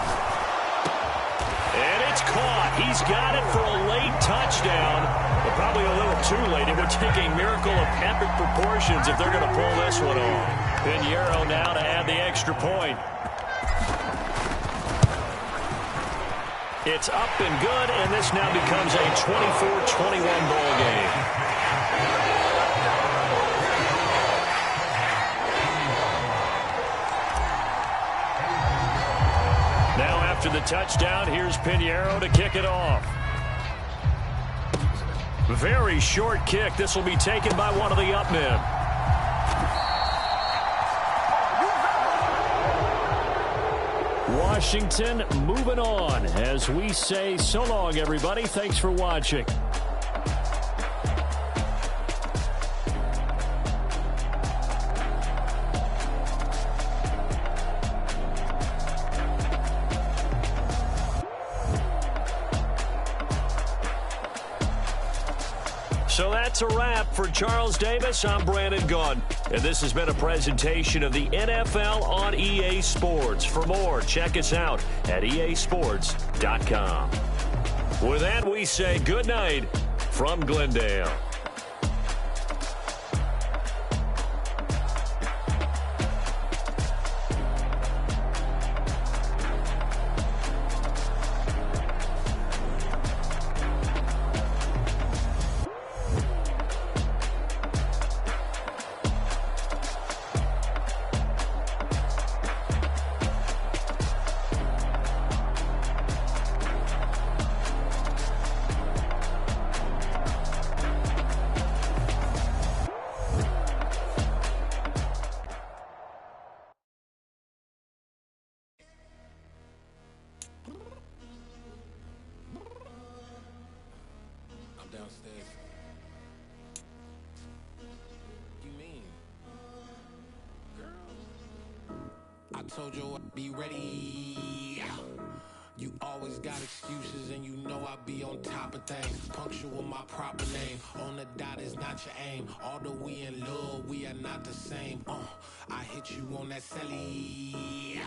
[SPEAKER 2] And it's caught. He's got it for a late touchdown, but probably a little too late. It would take a miracle of epic proportions if they're going to pull this one off. Pinheiro now to add the extra point. It's up and good, and this now becomes a 24-21 ball game. After the touchdown, here's Pinheiro to kick it off. Very short kick. This will be taken by one of the up men. Washington moving on as we say so long, everybody. Thanks for watching. So that's a wrap for Charles Davis. I'm Brandon Gunn, and this has been a presentation of the NFL on EA Sports. For more, check us out at easports.com. With that, we say good night from Glendale.
[SPEAKER 5] Downstairs. You mean? Girl, I told you I'd be ready. You always got excuses and you know I be on top of things. Punctual my proper name. On the dot is not your aim. Although we in love, we are not the same. I hit you on that celly.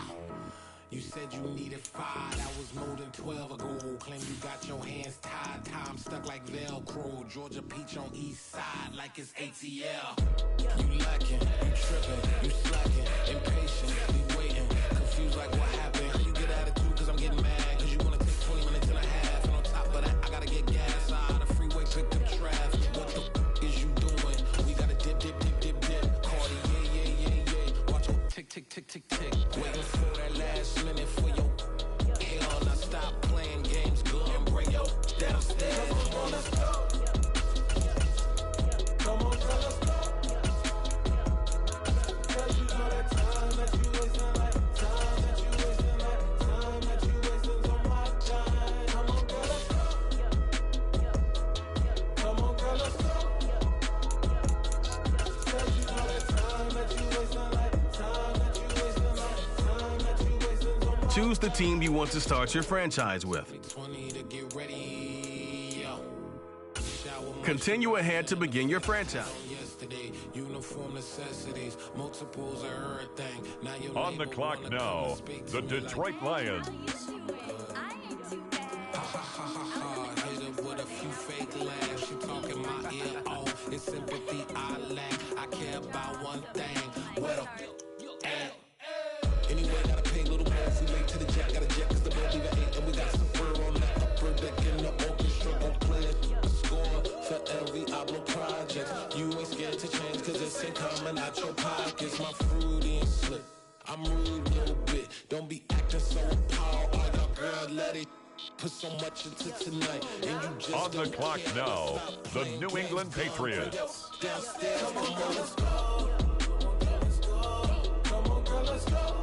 [SPEAKER 5] You said you needed 5, that was more than 12 ago. Claim you got your hands tied, time stuck like Velcro. Georgia Peach on east side like it's ATL. You lacking, you tripping, you slacking, impatient, we waiting, confused like what happened. You get attitude cause I'm getting mad, cause you wanna take 20 minutes and a half. And on top of that, I gotta get gas out of the freeway, picked up traffic. What the is you doing? We gotta dip. Cardi, yeah. Watch your tick. Waiting for that last minute for your hell. Now stop playing games, girl, and bring your downstairs. Come on, let's go. Come on, let's go. Cause you know that time that you wasting, like time that you wasting, like time that you wasting on my time. Come on, girl, let's go. Come on, girl, let's go. Cause you know that time that you wasting, like time that you wasting, like time that you wasting on my.
[SPEAKER 6] Choose the team you want to start your franchise with.
[SPEAKER 5] 20 to get ready.
[SPEAKER 6] Continue ahead to begin your franchise.
[SPEAKER 5] Yesterday, uniform necessities, multiples of everything. Now your
[SPEAKER 7] On the
[SPEAKER 5] label
[SPEAKER 7] clock
[SPEAKER 5] wanna
[SPEAKER 7] now,
[SPEAKER 5] come and speak to
[SPEAKER 7] the
[SPEAKER 5] me like,
[SPEAKER 7] Detroit Lions.
[SPEAKER 5] hit her with a few fake laughs. She talking my ear off. It's sympathy I lack. I care about one thing. Where the at? Anyway, gotta pay a little more. If we late to the jack, gotta jet cause the boat leave at 8. And we got some fur on that upper deck in the orchestra. Gon' play a score for every Ablo project. You ain't scared to change cause it's checks ain't coming out your pockets. My fruity and slip. I'm rude a little bit. Don't be acting so appalled. All y'all girls let it put so much into tonight. And you just
[SPEAKER 7] on the clock now, the New England Patriots.
[SPEAKER 5] Downstairs, come on, let's go. Come on, girl, let's go.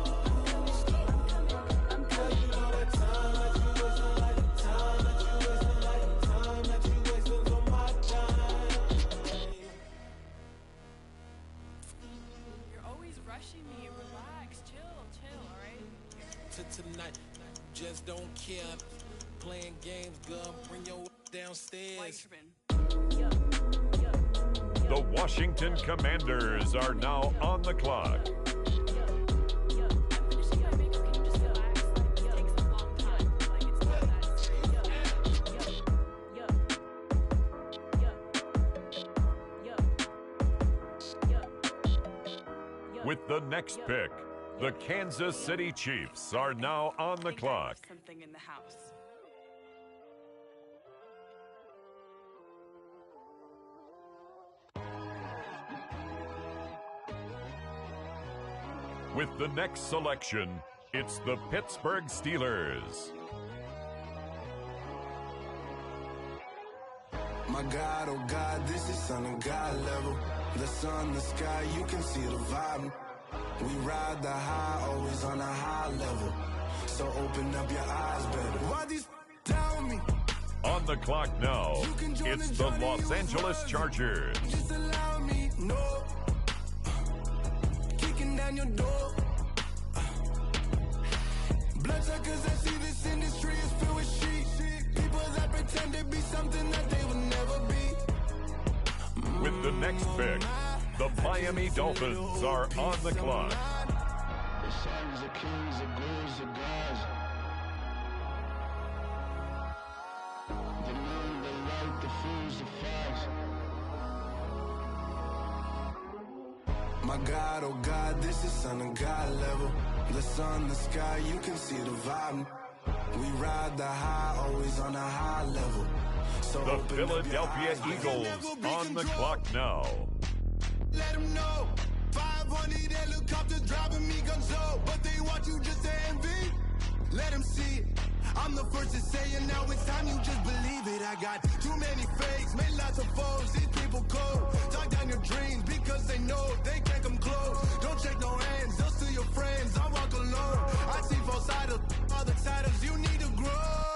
[SPEAKER 5] Tonight, just don't care. Playing games, girl, bring your downstairs.
[SPEAKER 7] The Washington Commanders are now on the clock. With the next pick, the Kansas City Chiefs are now on the clock.
[SPEAKER 8] Something in the house.
[SPEAKER 7] With the next selection, it's the Pittsburgh Steelers.
[SPEAKER 9] My God, oh God, this is Son of God level. The sun, the sky, you can see the vibe. We ride the high, always on a high level. So open up your eyes better. Why these tell me?
[SPEAKER 7] On the clock now, it's the Los Angeles Chargers.
[SPEAKER 9] Just allow me, no. Kicking down your door. Bloodsuckers, I see this industry is filled with sheep. People that pretend to be something that they will never be.
[SPEAKER 7] With the next pick, the Miami Dolphins are on the clock.
[SPEAKER 9] The sons of kings, the ghouls, the gods. The moon, the light, the fools, the facts. My God, oh God, this is Son of God level. The sun, the sky, you can see the vibe. We ride the high, always on a high level. So
[SPEAKER 7] the Philadelphia Eagles on the clock now.
[SPEAKER 9] Let them know 500 helicopters driving me gonzo, but they want you just to envy. Let them see it. I'm the first to say it, now it's time you just believe it. I got too many fakes, made lots of foes. These people cold. Talk down your dreams because they know they can't come close. Don't shake no hands, they'll steal your friends. I walk alone. I see false idols, other titles. You need to grow.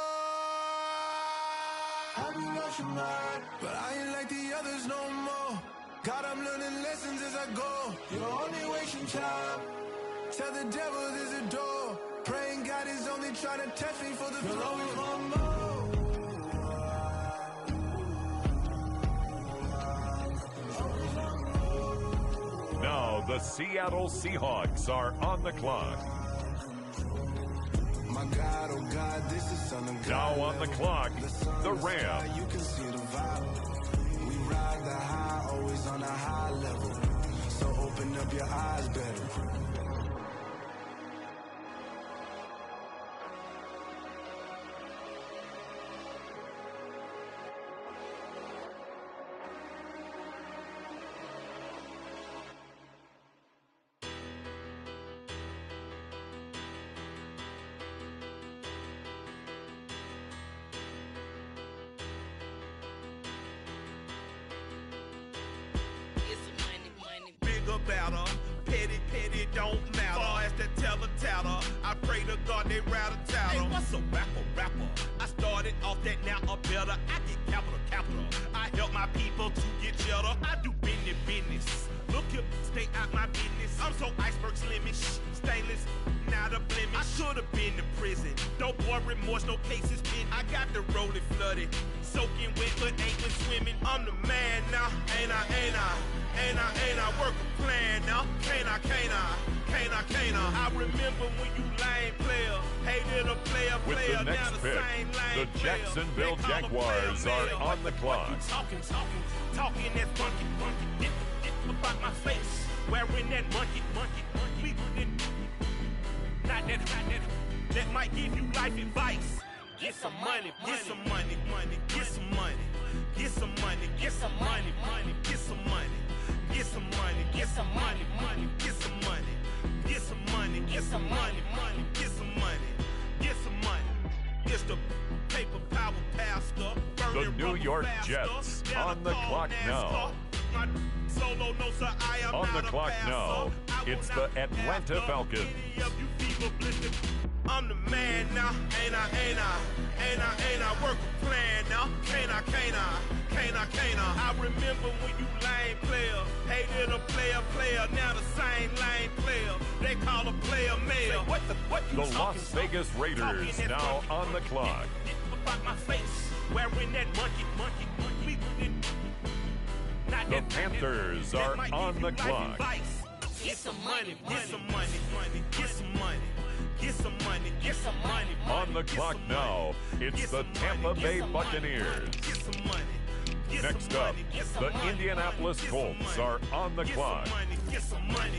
[SPEAKER 9] Have you lost your mind? But I ain't like the others no more. God, I'm learning lessons as I go. You're only wasting time. Tell the devil there's a door. Praying God is only trying to test me for the flow.
[SPEAKER 7] Now the Seattle Seahawks are on the clock.
[SPEAKER 9] My God, oh God, this is Son of God.
[SPEAKER 7] Now on the clock, the Rams.
[SPEAKER 9] You can see the vibe. We ride the high, always on a high level. So open up your eyes better.
[SPEAKER 10] Better, petty, don't matter. Far as the teller, I pray to God they rattle tattle. Hey, what's a rapper? I started off that, now I'm better. I get capital. I help my people to get cheddar. I do business. Look here, stay out my business. I'm so iceberg slimish, stainless, not a blemish. I should have been to prison. No boy remorse, no cases pinned. I got the rolling flooded, soaking wet, but ain't been swimming. I'm the man now, ain't I? Work a plan now, can't I? I remember when you lame player, hated a player.
[SPEAKER 7] With the next
[SPEAKER 10] now the
[SPEAKER 7] pick,
[SPEAKER 10] same lame
[SPEAKER 7] the Jacksonville
[SPEAKER 10] player.
[SPEAKER 7] Jaguars are on the clock.
[SPEAKER 10] Talking that funky, get about my face, wearing that monkey. Not that might give you life advice. Get some money.
[SPEAKER 7] York Jets on the clock now. On the clock now, it's the Atlanta Falcons.
[SPEAKER 10] I'm the man now, ain't I work a plan now, can't I? I remember when you lame player, hated a player, now the same lame player, they call a player male. What you
[SPEAKER 7] the Las Vegas Raiders now on the clock.
[SPEAKER 10] About my face, wearing that monkey.
[SPEAKER 7] The Panthers are on the clock.
[SPEAKER 10] Get some money, get some money, get some money. Get some money, get some money.
[SPEAKER 7] On the clock now, it's the Tampa Bay Buccaneers.
[SPEAKER 10] Get some money.
[SPEAKER 7] Next up, the Indianapolis Colts are on the clock.
[SPEAKER 10] Get some money,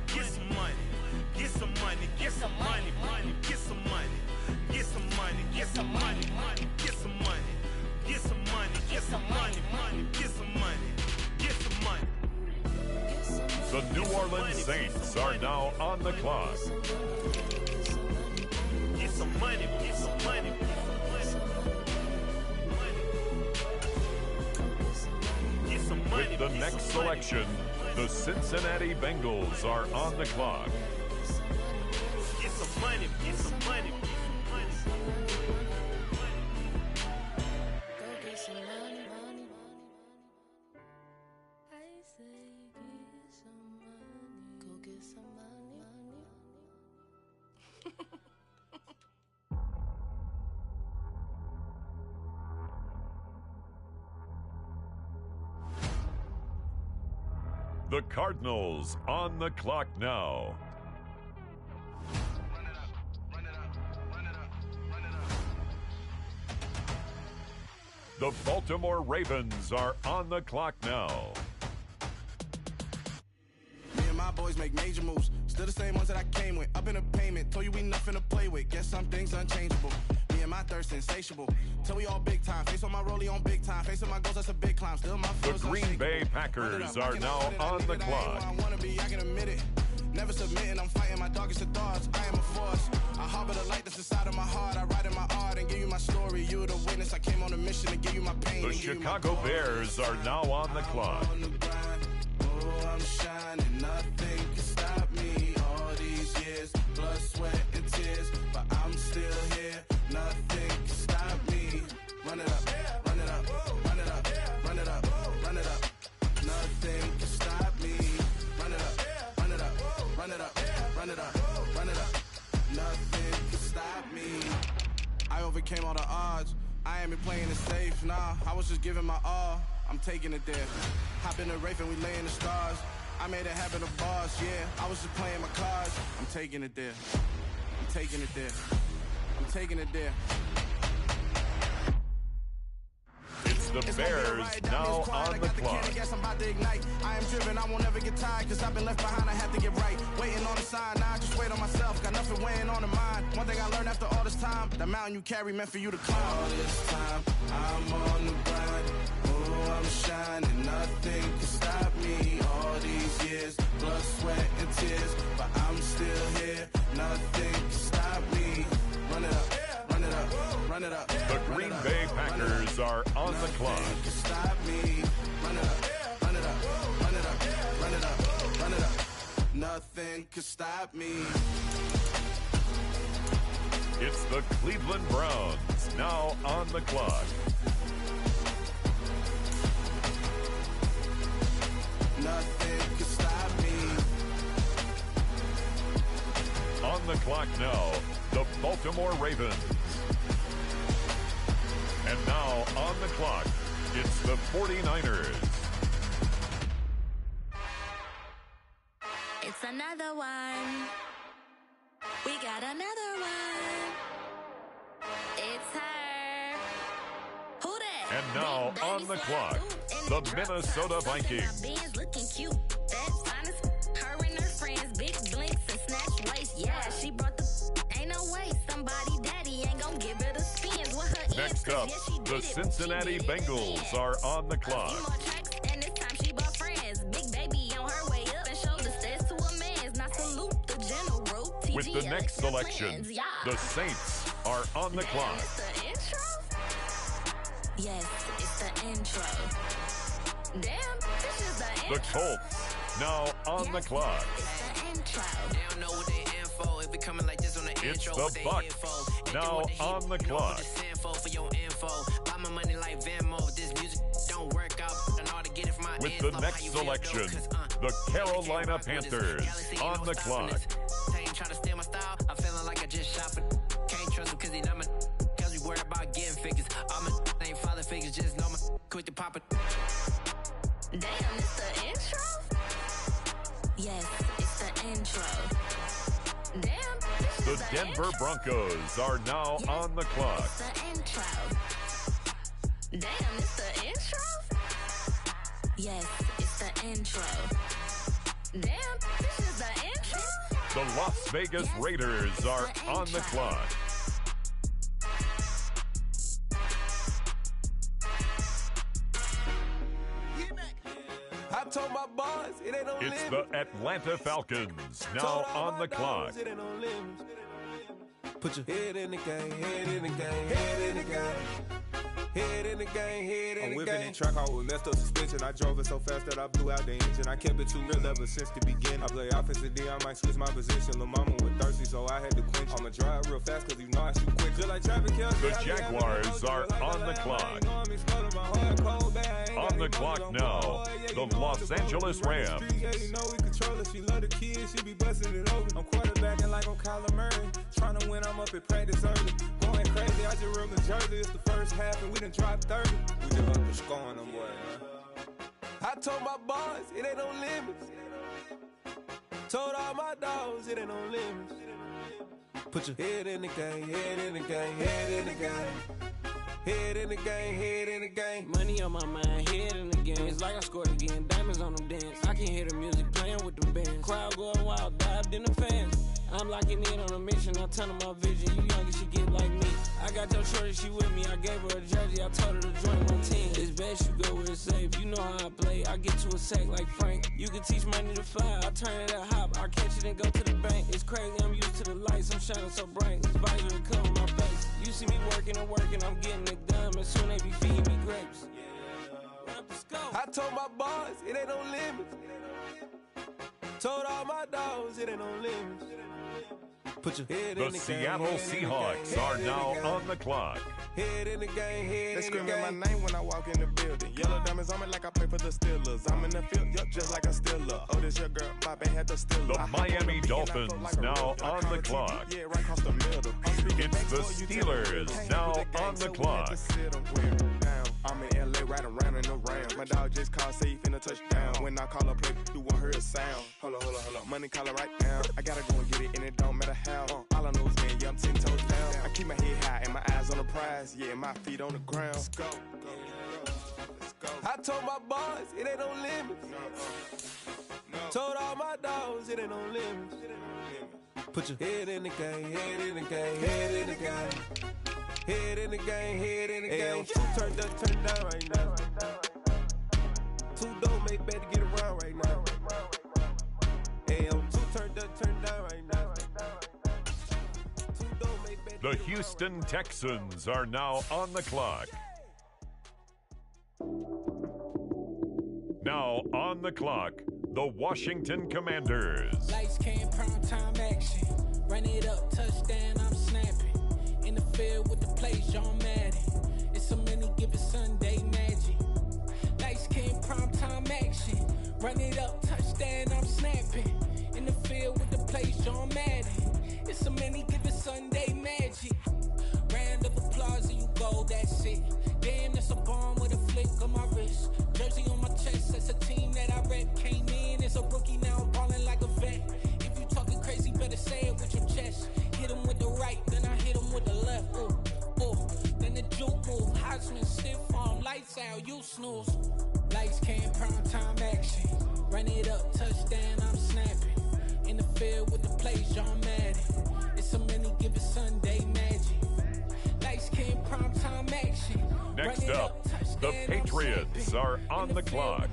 [SPEAKER 10] get some money. Get some money, get some money, get some money. Get some money, get some money, get some money. Get some money, get some money, get some money. Get some money.
[SPEAKER 7] The New Orleans Saints are now on the clock.
[SPEAKER 10] Get some money, get some money. Get some money.
[SPEAKER 7] With the next selection, the Cincinnati Bengals are on the clock.
[SPEAKER 10] Get some money, get some money.
[SPEAKER 7] The Cardinals on the clock now. The Baltimore Ravens are on the clock now.
[SPEAKER 9] Me and my boys make major moves. Still the same ones that I came with. Up in a payment. Told you we nothing to play with. Guess some things unchangeable. Me and my thirst insatiable. Till we all big time. Face on my rollie on big time. Face on my goals, that's a big climb. Still my
[SPEAKER 7] The Green Bay Packers are now on the clock.
[SPEAKER 9] I wanna be, I can admit it. Never submitting, I'm fighting my darkest of thoughts. I am a force. I harbor the light that's inside of my heart. I write in my art and give you my story. You the witness. I came on a mission to give you my pain.
[SPEAKER 7] The Chicago Bears are now on the clock.
[SPEAKER 9] Oh, I'm shining. Nothing can stop me. All these years, blood, sweat, and tears. But I'm still here. Nothing can stop me. Run it up, run it up, run it up, run it up, run it up. Nothing can stop me. Run it up, run it up, run it up, run it up, run it up. Nothing can stop me. I overcame all the odds. I ain't been playing it safe, nah. I was just giving my all. I'm taking it there. Hop in the Wraith and we lay in the stars. I made it happen to boss, yeah. I was just playing my cards. I'm taking it there. I'm taking it there. I'm taking it there.
[SPEAKER 7] It's the Bears now on the clock.
[SPEAKER 9] I'm about to ignite. I am driven, I won't ever get tired. Cause I've been left behind, I have to get right. Waiting on the sign, now I just wait on myself. Got nothing weighing on the mind. One thing I learned after all this time, the mountain you carry meant for you to climb. All this time, I'm on the grind. Oh, I'm shining, nothing can stop me. All these years, blood, sweat, and tears. But I'm still here, nothing can stop me. Run it up, run it up, run it up.
[SPEAKER 7] The Green Bay Packers are on the clock.
[SPEAKER 9] Stop me. Run it up, run it up, run it up, run it up, run it up. Nothing can stop me.
[SPEAKER 7] It's the Cleveland Browns now on the clock.
[SPEAKER 9] Nothing can stop me.
[SPEAKER 7] On the clock now, the Baltimore Ravens. And now on the clock, it's the 49ers.
[SPEAKER 8] It's another one. We got another one. It's her. Who that?
[SPEAKER 7] And now on the clock, the Minnesota Vikings.
[SPEAKER 8] Looking cute. That's fine as her and her friends. Big blinks and snatch waist. Yeah, she brought the ain't no way. Somebody daddy ain't gonna give her the spins with her.
[SPEAKER 7] Next up, the Cincinnati Bengals are on the clock.
[SPEAKER 8] And this time she bought friends. Big baby on her way up and showed the stairs to a man's. Not salute the general.
[SPEAKER 7] With the next selection, the Saints are on the clock.
[SPEAKER 8] Yes, it's the intro. Damn, this is the intro.
[SPEAKER 7] The Colts, now on the clock.
[SPEAKER 8] It's the intro.
[SPEAKER 11] They don't know what they in for. If we coming like this on the
[SPEAKER 7] It's
[SPEAKER 11] intro,
[SPEAKER 7] the
[SPEAKER 11] what they
[SPEAKER 7] Bucks,
[SPEAKER 11] here for.
[SPEAKER 7] now on the clock.
[SPEAKER 11] For your info. Buy my money like Venmo. This music don't work out. And all to get it from my
[SPEAKER 7] With
[SPEAKER 11] info.
[SPEAKER 7] the next selection, the Carolina Panthers on the clock.
[SPEAKER 11] They ain't trying to steal my style. I'm feeling like I just shot for. Can't trust him because he not my. Cause we worried about getting figures. All my ain't father figures. Just know my quick to pop it.
[SPEAKER 8] Damn, it's the intro? Yes, it's the intro. Damn, this
[SPEAKER 7] The
[SPEAKER 8] is the
[SPEAKER 7] Denver
[SPEAKER 8] intro.
[SPEAKER 7] Broncos are now on the clock.
[SPEAKER 8] It's the intro. Damn, it's the intro? Yes, it's the intro. Damn, this is the intro?
[SPEAKER 7] The Las Vegas Raiders are on the clock.
[SPEAKER 1] I told my boys it ain't no
[SPEAKER 7] It's
[SPEAKER 1] limit.
[SPEAKER 7] the Atlanta Falcons, now on the clock.
[SPEAKER 1] It ain't no limits. Put your head in the game, head in the game, head in the game. Head in the game, head in the game. I'm whipping in track out with messed up suspension. I drove it so fast that I blew out the engine. I kept it too real ever since the beginning. I play offensive D, I might switch my position. Lil' mama was thirsty, so I had to quench. I'ma drive real fast, cause you know I shoot quick. Just like traffic kills.
[SPEAKER 7] The Jaguars are on the clock. On the clock now, the Los Angeles Rams.
[SPEAKER 1] Yeah, you know we control it. She love the kids, she be busting it over. I'm quarterbacking like I'm Kyler Murray. Trying to win, I'm up at practice early. Going crazy, I just ripped the jersey. It's the first half and we done dropped 30. We just up the score on them boys, man. I told my boys, it ain't no limits. Told all my dogs, it ain't no limits. Put your head in the game, head in the game, head in the game. Head in the game, head in the game.
[SPEAKER 12] Money on my mind, head in the game. It's like I scored again, diamonds on them dance. I can hear the music playing with them bands. Crowd going wild, dived in the fans. I'm locking in on a mission, I tell her my vision. You young and she get like me. I got your shorty, she with me. I gave her a jersey, I told her to join my team. It's best you go where it's safe. You know how I play. I get to a sack like Frank. You can teach money to fly. I turn it at hop. I catch it and go to the bank. It's crazy, I'm used to the lights. I'm shining so bright. This visor will cover my face. You see me working and working, I'm getting it done. And soon they be feeding me grapes.
[SPEAKER 1] I told my boys, it ain't no limits. Told all my dogs, it ain't no limits. Put your head in the game.
[SPEAKER 7] The Seattle Seahawks are now on the clock.
[SPEAKER 1] Head in the game, head
[SPEAKER 13] They
[SPEAKER 1] in the game.
[SPEAKER 13] screaming my name when I walk in the building. Yellow diamonds on me like I play for the Steelers. I'm in the field, yup, just like a Steeler. Oh, this your girl, my band had the Steeler.
[SPEAKER 7] The Miami Dolphins now on the clock.
[SPEAKER 13] Yeah, right across the middle.
[SPEAKER 7] It's the Steelers now on the clock.
[SPEAKER 13] I'm in LA riding around in the Rams. My dog just called, say he finna touchdown. When I call a play, you won't hear a sound. Hold on. Money caller right now. I gotta go and get it, and it don't matter how. All I know is, man, yeah, I'm 10 toes down. I keep my head high and my eyes on the prize. Yeah, my feet on the ground. Let's go.
[SPEAKER 1] I told my boys, it ain't no limits. Told all my dogs, it ain't no limits. Put your head in the game, head in the game, head in the game. Head in the game, head in the game. Two turned up, turned down right now. Two don't make bad to get around right now. Two turned up, turned down right now. Two don't make bad.
[SPEAKER 7] The Houston Texans are now on the clock. Now on the clock, the Washington Commanders.
[SPEAKER 12] Lights came, prime time action. Run it up, touchdown, I'm snapping. In the field with the plays, John Madden. It's a many given Sunday magic. Lights came, prime time action. Run it up, touchdown, I'm snapping. In the field with the plays, John Madden. It's a many given Sunday magic. Round of applause and you go, that's it. Damn, that's a bomb with a flick on my wrist. Jersey on my chest, that's a team that I rep. Came in as a rookie, now I'm ballin' like a vet. If you talking crazy, better say it with your chest. Hit him with the right, then I hit him with the left. Then the juke move, Heisman stiff arm, lights out, you snooze. Lights came, prime time action. Run it up, touchdown, I'm snapping. In the field with the plays, John Madden. It's a many given Sunday magic. Lights came, prime time action.
[SPEAKER 7] Next up, the Patriots are on the clock.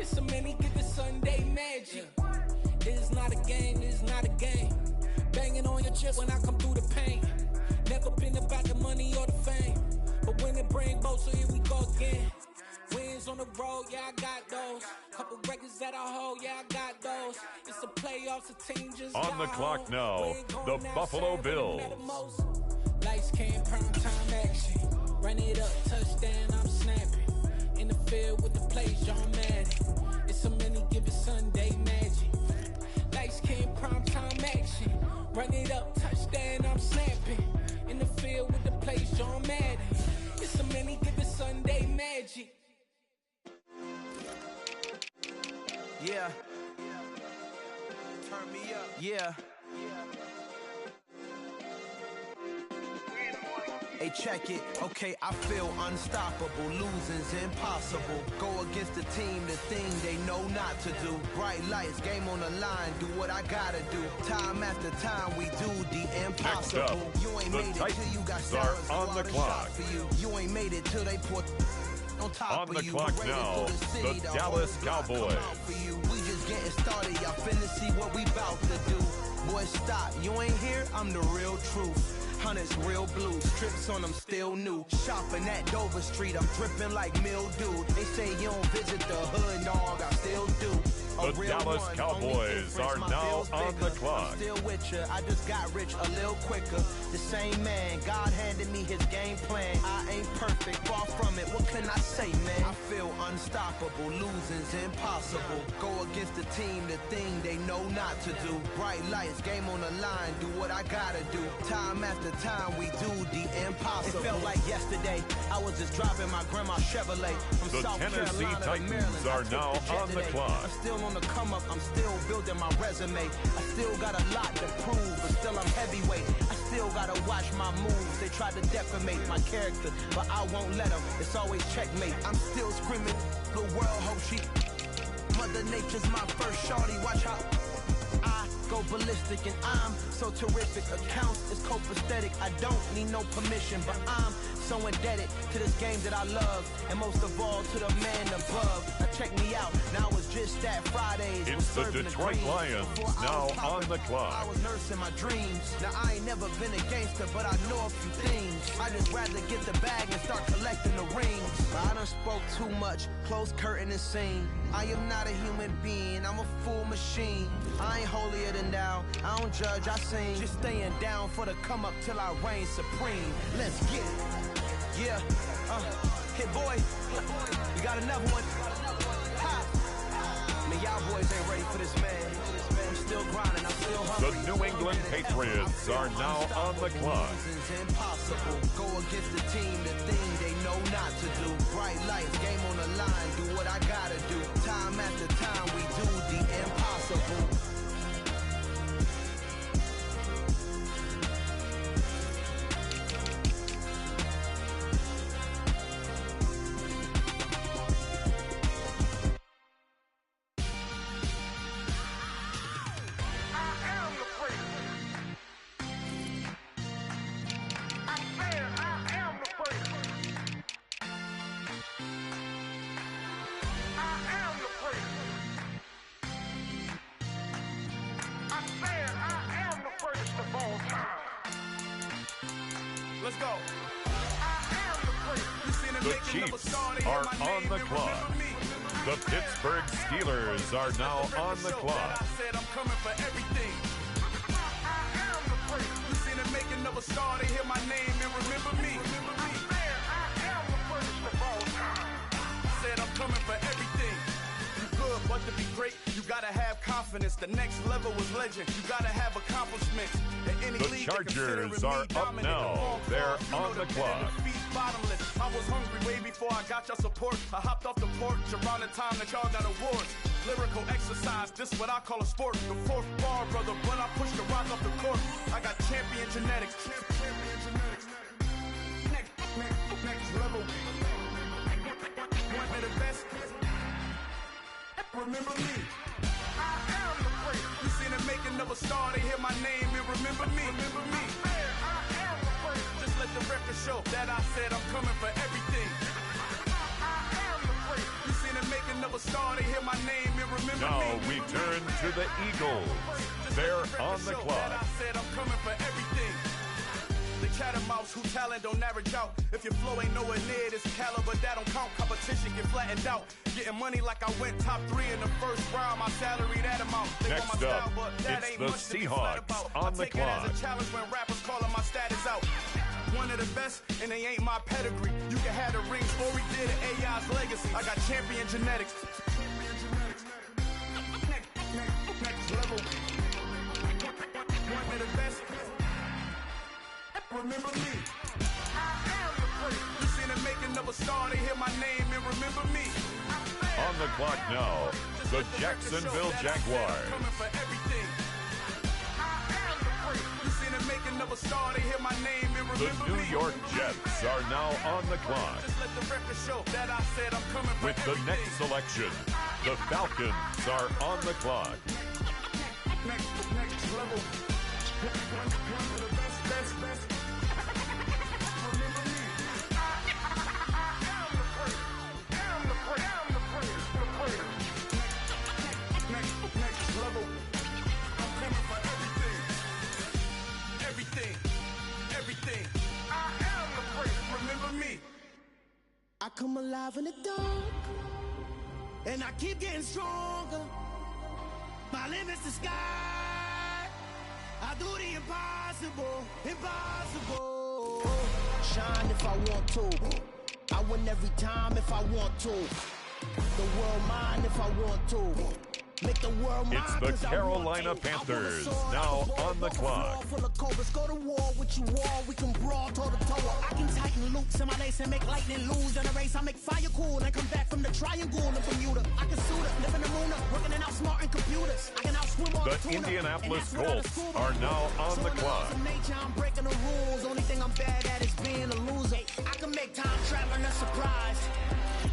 [SPEAKER 12] It's a many given Sunday magic. It's not a game, it's not a game. Banging on your chest when I come through the paint. Never been about the money or the fame. But when it bring both, so here we go again. Wins on the road, yeah, I got those. Couple records that I hold, yeah, I got those. It's the playoffs, the team just
[SPEAKER 7] on the clock now, the Buffalo Bills.
[SPEAKER 12] Lights came, prime time action. Run it up, touchdown, I'm snapping. In the field with the plays, John Madden. It's a many given Sunday magic. Lights came, prime time action. Run it up, touchdown, I'm snapping. In the field with the plays, John Madden. It's a many given Sunday magic.
[SPEAKER 14] Yeah. Turn me up. Yeah. Hey, check it. Okay, I feel unstoppable. Losing's impossible. Go against the team, the thing they know not to do. Bright lights, game on the line. Do what I gotta do. Time after time, we do the impossible.
[SPEAKER 7] Next up,
[SPEAKER 14] you ain't
[SPEAKER 7] the
[SPEAKER 14] made it till you got
[SPEAKER 7] Titans
[SPEAKER 14] Sarah's
[SPEAKER 7] are on the clock.
[SPEAKER 14] for you. You ain't made it till they put on top
[SPEAKER 7] on the
[SPEAKER 14] of you.
[SPEAKER 7] clock now, the Dallas Cowboys.
[SPEAKER 14] We just getting started. Y'all finna see what we bout to do. Boy, stop. You ain't here? I'm the real truth. Hunters, real blue, strips on them still new. Shopping at Dover Street, I'm dripping like mildew. They say you don't visit the hood, dog, I still do.
[SPEAKER 7] The Dallas Cowboys are now on the clock.
[SPEAKER 14] I'm still with you, I just got rich a little quicker. The same man, God handed me his game plan. I ain't perfect, far from it, what can I say, man? I feel unstoppable, losing's impossible. Go against the team, the thing they know not to do. Bright lights, game on the line, do what I gotta do. Time after time, we do the impossible. It felt like yesterday, I was just driving my grandma's Chevrolet from
[SPEAKER 7] the
[SPEAKER 14] South
[SPEAKER 7] Tennessee
[SPEAKER 14] Carolina
[SPEAKER 7] Titans
[SPEAKER 14] to Maryland.
[SPEAKER 7] are now on the clock.
[SPEAKER 14] I'm still on the come up, I'm still building my resume. I still got a lot to prove, but still I'm heavyweight. I still gotta watch my moves. They try to defamate my character, but I won't let them. It's always checkmate. I'm still screaming, the world hope she. Mother Nature's my first shorty, watch how I go ballistic, and I'm so terrific. Accounts is copacetic. I don't need no permission, but I'm so indebted to this game that I love, and most of all to the man above. Now check me out. Now it's just that Fridays.
[SPEAKER 7] It's the Detroit Lions now on the clock.
[SPEAKER 14] I was nursing my dreams. Now I ain't never been a gangster, but I know a few things. I just rather get the bag and start collecting the rings. But I done spoke too much. Close curtain and scene. I am not a human being. I'm a full machine. I ain't holier than thou. I don't judge. I sing. Just staying down for the come up till I reign supreme. Let's get it. Yeah, hit boy, we got another one. Ha! Man, y'all boys ain't ready for this, man. I'm still grinding, I'm still hungry.
[SPEAKER 7] The New England Patriots are now on the clock.
[SPEAKER 14] It's impossible. Go against the team, the thing they know not to do. Bright lights, game on the line, do what I gotta do. Time after time, we do the impossible.
[SPEAKER 9] Let's go.
[SPEAKER 7] The Chiefs are on the clock. The Pittsburgh Steelers are now on the clock.
[SPEAKER 9] I said I'm coming for everything. I am the prince. You seen the making of a star, they hear my name and remember me. I am the first of all time. Said I'm coming for everything. You good, but to be great, you gotta have confidence. The next level was legend. You gotta have accomplishments.
[SPEAKER 7] The Chargers are up now. They're on the clock.
[SPEAKER 9] Bottomless. I was hungry way before I got your support. I hopped off the porch around the time that y'all got awards. Lyrical exercise, this what I call a sport. The fourth bar, brother, when I push the rock off the court. I got champion genetics. Next level. One of the best. Remember me. I am the prince. You seen the making of a star, they hear my name and remember me. Remember me. I am the prince. Just let the record show that I said I'm coming for everything. I am the prince. You seen the making of a star, they hear my name and remember me.
[SPEAKER 7] Now we turn to the Eagles. They're on the clock.
[SPEAKER 9] I said I'm coming for everything. The
[SPEAKER 10] chattermouths who talent don't average out. If your flow ain't nowhere near this caliber, that don't count. Competition get flattened out. Getting money like I went top 3 in the first round. My salary that amount. They
[SPEAKER 7] Next
[SPEAKER 10] want my
[SPEAKER 7] up,
[SPEAKER 10] style, but that
[SPEAKER 7] it's
[SPEAKER 10] ain't
[SPEAKER 7] the
[SPEAKER 10] much to be flat
[SPEAKER 7] Seahawks
[SPEAKER 10] about.
[SPEAKER 7] on
[SPEAKER 10] I
[SPEAKER 7] the
[SPEAKER 10] take it as
[SPEAKER 7] clock.
[SPEAKER 10] a challenge when rappers calling my status out. One of the best, and they ain't my pedigree. You can have the rings, or we did it, AI's legacy. I got champion genetics. Next level. One of the best. Remember me. I am the first. You seen the making of a star, they hear my name and remember me.
[SPEAKER 7] On the clock now, the Jacksonville Jaguars.
[SPEAKER 10] Coming for everything. You seen the making of a star, they hear my name and remember
[SPEAKER 7] The
[SPEAKER 10] me.
[SPEAKER 7] New York Jets are now on the clock.
[SPEAKER 10] Just let the record show that I said I'm coming for
[SPEAKER 7] With the next selection, the Falcons are on the clock.
[SPEAKER 10] Next level. One of the best. Remember me. I am the first. Next level. I'm coming for everything. I am the first. Remember me.
[SPEAKER 9] I come alive in the dark, and I keep getting stronger. My limit's the sky. I do the impossible. Shine if I want to. I win every time if I want to. The world mine if I want to. Make the world mine.
[SPEAKER 7] It's the Carolina Panthers now on the clock.
[SPEAKER 9] Full of cobras, go to war with you all. We can brawl toe to toe. I can tighten loops in my lace and make lightning lose in a race. I make fire cool and come back from the triangle in Bermuda. I can suit it, live in the moon, working and outsmarting computers. I can outswim all
[SPEAKER 7] The Indianapolis Colts are now on the clock.
[SPEAKER 9] Nature, I'm breaking the rules. Only thing I'm bad at is being a loser. I can make time traveling a surprise.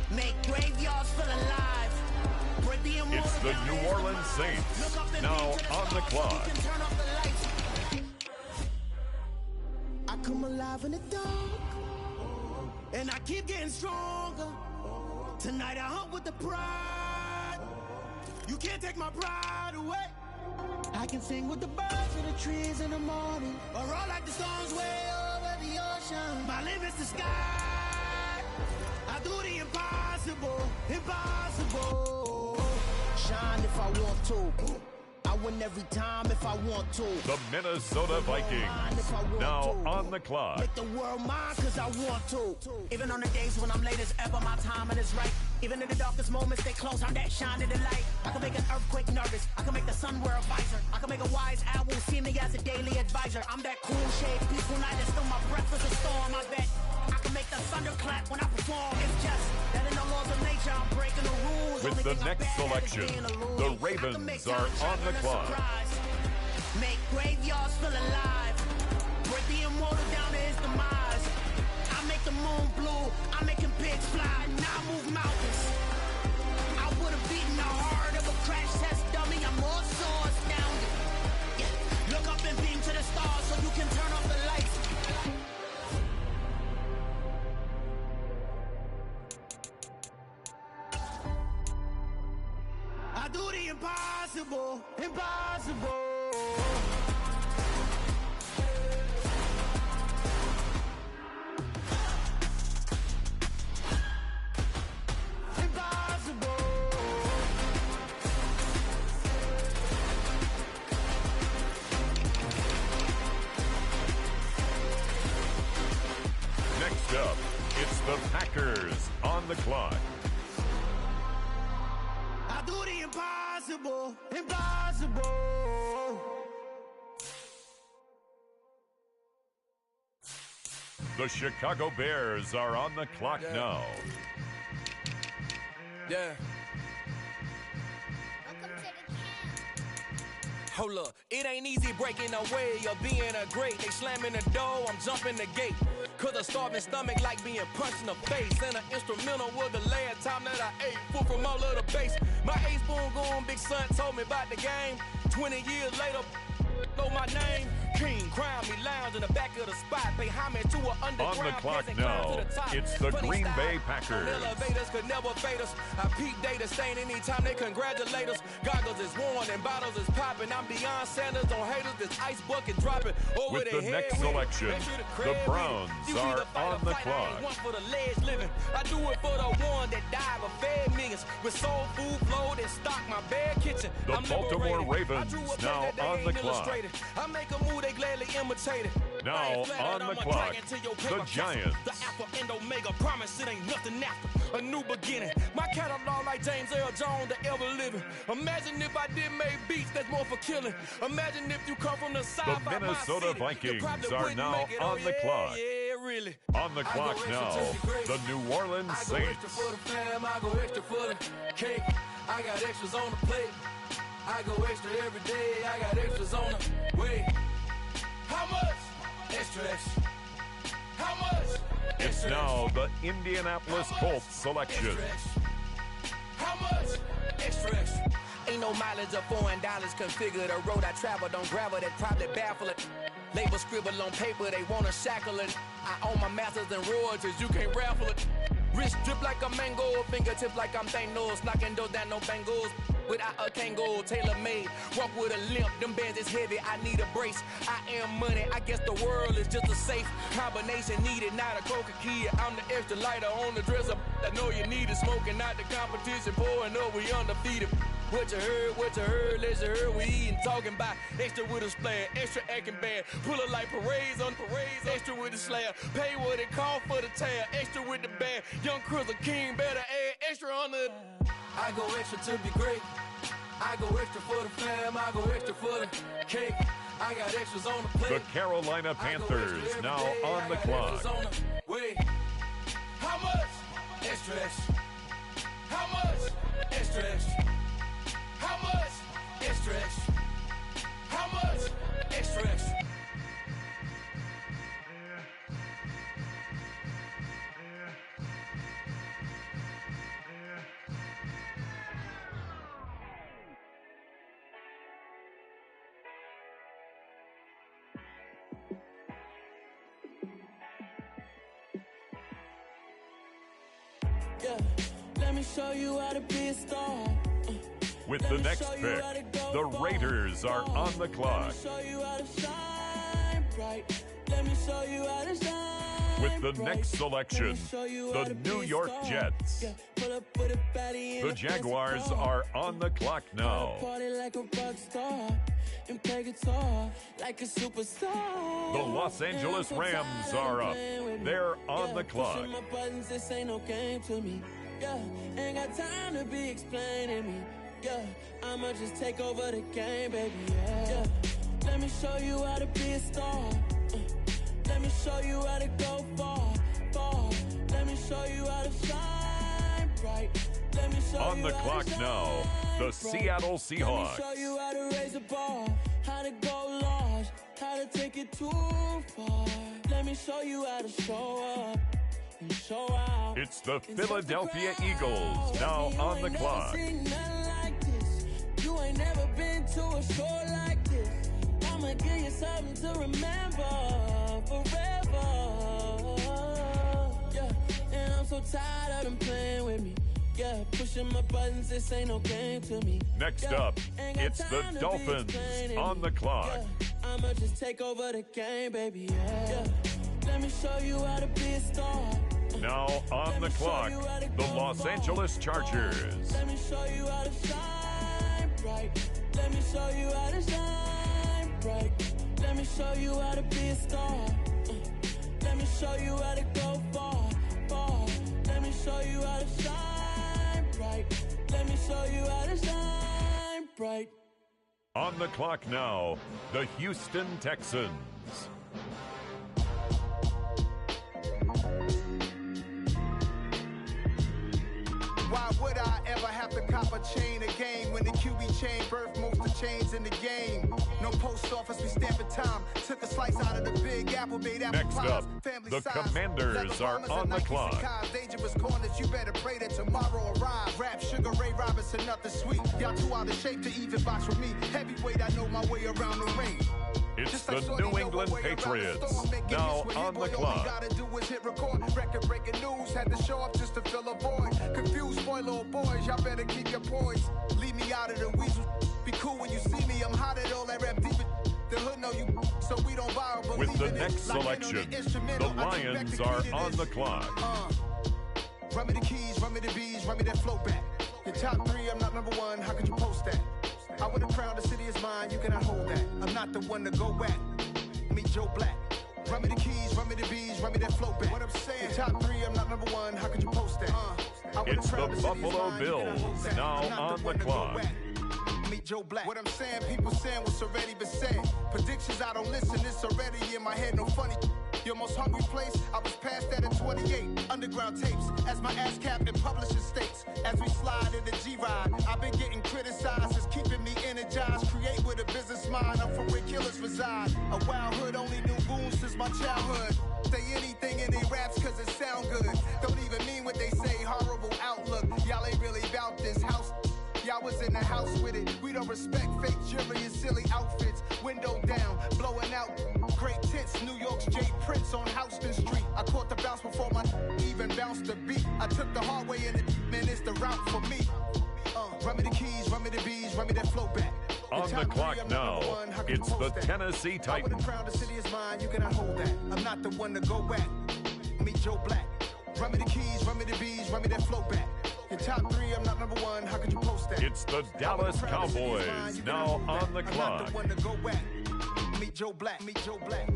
[SPEAKER 9] Make graveyards feel alive.
[SPEAKER 7] It's the New Orleans Saints now on the clock.
[SPEAKER 9] I come alive in the dark, and I keep getting stronger. Tonight I hunt with the pride. You can't take my pride away. I can sing with the birds in the trees in the morning, or roll like the storms way over the ocean. My limit's the sky. I do the impossible. Shine if I want to. I win every time if I want to.
[SPEAKER 7] The Minnesota Vikings now on the clock.
[SPEAKER 9] Make the world mine cause I want to. Even on the days when I'm late as ever, my timing is right. Even in the darkest moments, stay close, I'm that shining the light. I can make an earthquake nervous. I can make the sun wear a visor. I can make a wise owl see me as a daily advisor. I'm that cool shade, peaceful night, and still my breath is a storm. I bet I can make the thunder clap when I perform. It's just that in the laws of nature, I'm breaking the rules.
[SPEAKER 7] With the next selection, the Ravens are on the clock.
[SPEAKER 9] Make graveyards feel alive. Break the immortal down to his demise. I make the moon blue. I'm making pigs fly. Now I move mountains. I would have beaten the heart of a crash test dummy. I'm more so astounded. Yeah. Look up and beam to the stars so you can turn off the lights. I do the impossible.
[SPEAKER 7] Next up, it's the Packers on the clock.
[SPEAKER 9] I do the impossible.
[SPEAKER 7] The Chicago Bears are on the clock now.
[SPEAKER 10] Yeah. Hold up, it ain't easy breaking away or being a great. They slamming the door, I'm jumping the gate. Cause a starving stomach like being punched in the face. And an instrumental was the last time that I ate food from all of the base. My 8-spoon going big son told me about the game. 20 years later,
[SPEAKER 15] know my name? King, crown me, lounge in the back of the spot. Pay homage to an underground.
[SPEAKER 7] On the clock
[SPEAKER 15] peasant,
[SPEAKER 7] now,
[SPEAKER 15] climb to the top.
[SPEAKER 7] it's the
[SPEAKER 15] Funny
[SPEAKER 7] Green
[SPEAKER 15] style,
[SPEAKER 7] Bay Packers.
[SPEAKER 15] Elevators could never fade us. I peep data stain anytime they congratulate us. Goggles is worn and bottles is popping. I'm Deion Sanders on haters. This ice bucket dropping over
[SPEAKER 7] With
[SPEAKER 15] the
[SPEAKER 7] the
[SPEAKER 15] head.
[SPEAKER 7] next selection, the Browns are on the clock.
[SPEAKER 15] One for the ledge living. I do it for the one that died but fed millions. With soul food flowed and stocked my bare kitchen.
[SPEAKER 7] The
[SPEAKER 15] I'm
[SPEAKER 7] Baltimore
[SPEAKER 15] liberated.
[SPEAKER 7] Ravens
[SPEAKER 15] I drew a
[SPEAKER 7] now
[SPEAKER 15] play that they
[SPEAKER 7] on the
[SPEAKER 15] ain't
[SPEAKER 7] clock.
[SPEAKER 15] illustrated. I make a move, they gladly imitate it.
[SPEAKER 7] Now on the clock, the Giants.
[SPEAKER 15] The Alpha and Omega, promise it ain't nothing after. A new beginning. My catalog like James Earl Jones, the ever living. Imagine if I did make beats that's more for killing. Imagine if you come from the side.
[SPEAKER 7] The Minnesota Vikings are now on the clock.
[SPEAKER 15] Yeah, really.
[SPEAKER 7] On the clock now, the New Orleans
[SPEAKER 15] I go
[SPEAKER 7] Saints.
[SPEAKER 15] extra for the fam, I go extra for the cake. I got extras on the plate. I go extra every day, I got extras on the way. How much? Extra, extra. How much?
[SPEAKER 7] It's
[SPEAKER 15] Extra,
[SPEAKER 7] now the Indianapolis Colts selection.
[SPEAKER 15] How much? Extra, extra. Ain't no mileage of $4 configure the road I travel. Don't gravel that probably baffle it. Label scribble on paper, they wanna shackle it. I own my masters and royalties, you can't raffle it. Wrist drip like a mango, fingertips like I'm Thanos. Knocking those down, no bangles. Without a Kango, tailor-made. Walk with a limp, them bands is heavy, I need a brace. I am money, I guess the world is just a safe combination needed, not a coca key. I'm the extra lighter on the dresser. I know you need it, smoking out the competition, pouring up, we undefeated. What you heard, let's hear we eatin', talking about extra with a splash, extra acting bad, pull it like parades on parades, extra with the slab, pay what it cost for the tab, extra with the band, young Chris a king, better add extra on the. I go extra to be great, I go extra for the fam, I go extra for the cake, I got extras on the plate.
[SPEAKER 7] The Carolina Panthers now on the clock.
[SPEAKER 15] Wait, how much? Extra, extra. How much? Extra, extra. How much? Extra, extra. How much? Extra, extra.
[SPEAKER 16] Yeah, let me show you how to be a star.
[SPEAKER 7] With the next pick, the Raiders are on the clock.
[SPEAKER 16] Show you how to shine bright. Let me show you how to shine.
[SPEAKER 7] With the next selection, the New York Jets. The Jaguars are on the clock now.
[SPEAKER 16] Party like a rock star and play guitar like a superstar.
[SPEAKER 7] The Los Angeles Rams are up. They're on the clock.
[SPEAKER 16] Pushing my buttons, this ain't no game to me. Yeah, ain't got time to be explaining me. Yeah, I'ma just take over the game, baby. Yeah, let me show you how to be a star. Let me show you how to go far, far. Let me show you how to shine bright. Let me show
[SPEAKER 7] on
[SPEAKER 16] you
[SPEAKER 7] the
[SPEAKER 16] how
[SPEAKER 7] clock
[SPEAKER 16] to shine
[SPEAKER 7] now, the Seattle Seahawks.
[SPEAKER 16] Let me show you how to raise a bar, how to go large, how to take it too far. Let me show you how to show up and show out.
[SPEAKER 7] It's the Philadelphia Eagles now on the clock.
[SPEAKER 16] You ain't never been to a show like this. I'ma give you something to remember forever. Yeah, and I'm so tired of them playing with me. Yeah, pushing my buttons, this ain't no game to me.
[SPEAKER 7] Next up, it's the Dolphins on the clock.
[SPEAKER 16] Yeah, I'ma just take over the game, baby. Yeah, let me show you how to be a star.
[SPEAKER 7] Now on the clock, the Los Angeles Chargers.
[SPEAKER 16] Let me show you how to shine bright. Let me show you how to shine bright. Let me show you how to be a star. Let me show you how to go far, far. Let me show you how to shine bright. Let me show you how to shine bright.
[SPEAKER 7] On the clock now, the Houston Texans.
[SPEAKER 9] Why would I ever have to cop a chain a game when the QB chain birth most of chains in the game. No post office, we stamping time. Took a slice out of the big apple, made apple
[SPEAKER 7] Next
[SPEAKER 9] pies.
[SPEAKER 7] up,
[SPEAKER 9] Family
[SPEAKER 7] the
[SPEAKER 9] size.
[SPEAKER 7] Commanders are on the clock.
[SPEAKER 9] Dangerous corners, you better pray that tomorrow arrive. Rap, Sugar Ray Robinson, nothing sweet. Y'all too out of shape to even box with me. Heavyweight, I know my way around the ring.
[SPEAKER 7] It's the New England Patriots, now on the clock.
[SPEAKER 9] All you gotta do is hit record. Record-breaking news, had to show up just to fill a void. Confused boy, little boys, y'all better keep your poise. Leave me out of the weasel. Be cool when you see me, I'm hot at all that rap deep. The hood know you, so we don't borrow.
[SPEAKER 7] With the next selection, the Lions are on the clock.
[SPEAKER 9] Run me the keys, run me the bees, run me that flow back. Your top three, I'm not number one, how could you post that? I would have crowned the city is mine, you cannot hold that. I'm not the one to go back. Meet Joe Black. Run me the keys, run me the bees, run me that flow back. What I'm saying, top three, I'm not number one, how could you post that?
[SPEAKER 7] It's the Buffalo Bills, now on the clock.
[SPEAKER 9] Meet Joe Black. What I'm saying, people saying what's already been said. Predictions, I don't listen, it's already in my head, no funny. Your most hungry place, I was past that at 28. Underground tapes, as my ass cap in publishing states. As we slide in the G-Ride, I've been getting criticized, it's keeping me energized. Create with a business mind, I'm from where killers reside. A wild hood, only knew goons since my childhood. Say anything in they raps cause it sound good. Don't even mean what they say, horrible outlook. Y'all ain't really about this house. Y'all was in the house with it. We don't respect fake jewelry and silly outfits. Window down, blowing out. Great tits, New York's J. Prince on Houston Street. I caught the bounce before my even bounced the beat. I took the hard way in it, man, it's the route for me. Run me the keys, run me the bees, run me that flow back.
[SPEAKER 7] On the clock now, it's the Tennessee Titans.
[SPEAKER 9] I would have crowned the city is mine, you cannot hold that. I'm not the one to go back. Meet Joe Black. Run me the keys, run me the bees, run me that flow back. Your top three, I'm not number one, how could you post that?
[SPEAKER 7] It's the Dallas Cowboys, now on the clock.
[SPEAKER 9] I'm not the one to go back. Meet Joe Black, meet Joe Black.